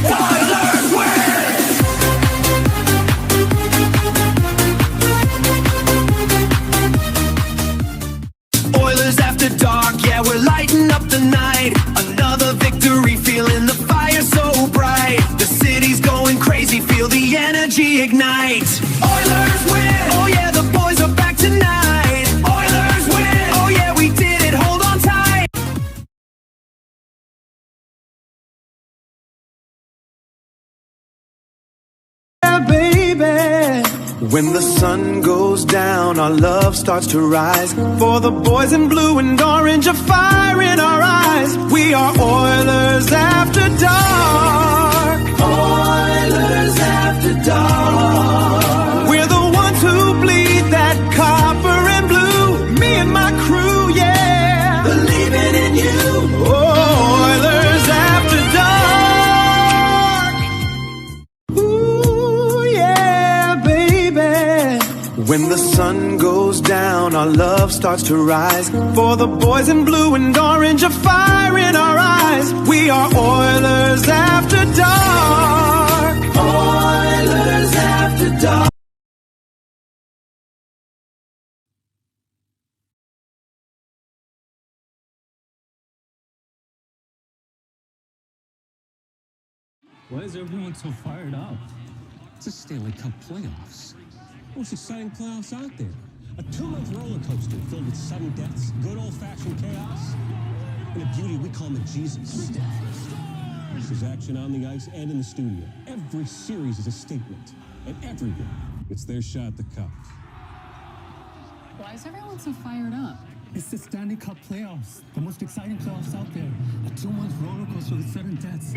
Oilers win. Oilers after dark, yeah, we're lighting up the night. Another victory, feeling the fire so bright. The city's going crazy, feel the energy ignite. Oilers win, oh yeah, the boys are back tonight. Oilers win, oh yeah, we did it, hold on tight. Yeah, baby. When the sun goes down, our love starts to rise. For the boys in blue and orange, a fire in our eyes. We are Oilers after dark. Oilers after dark. We're the ones who bleed that copper and blue. Me and my crew, yeah. Believing in you. Oilers after dark. Ooh, yeah, baby. When the sun goes down, our love starts to rise. For the boys in blue and orange, a fire in our eyes. We are Oilers after dark. Oilers after dark. Why is everyone so fired up? It's a Stanley Cup playoffs. Most exciting playoffs out there. A 2-month roller coaster filled with sudden deaths, good old-fashioned chaos, and a beauty we call Jesus. There's action on the ice and in the studio. Every series is a statement, and everyone gets their shot at the cup. Why is everyone so fired up? It's the Stanley Cup playoffs, the most exciting playoffs out there. A 2-month roller coaster with sudden deaths.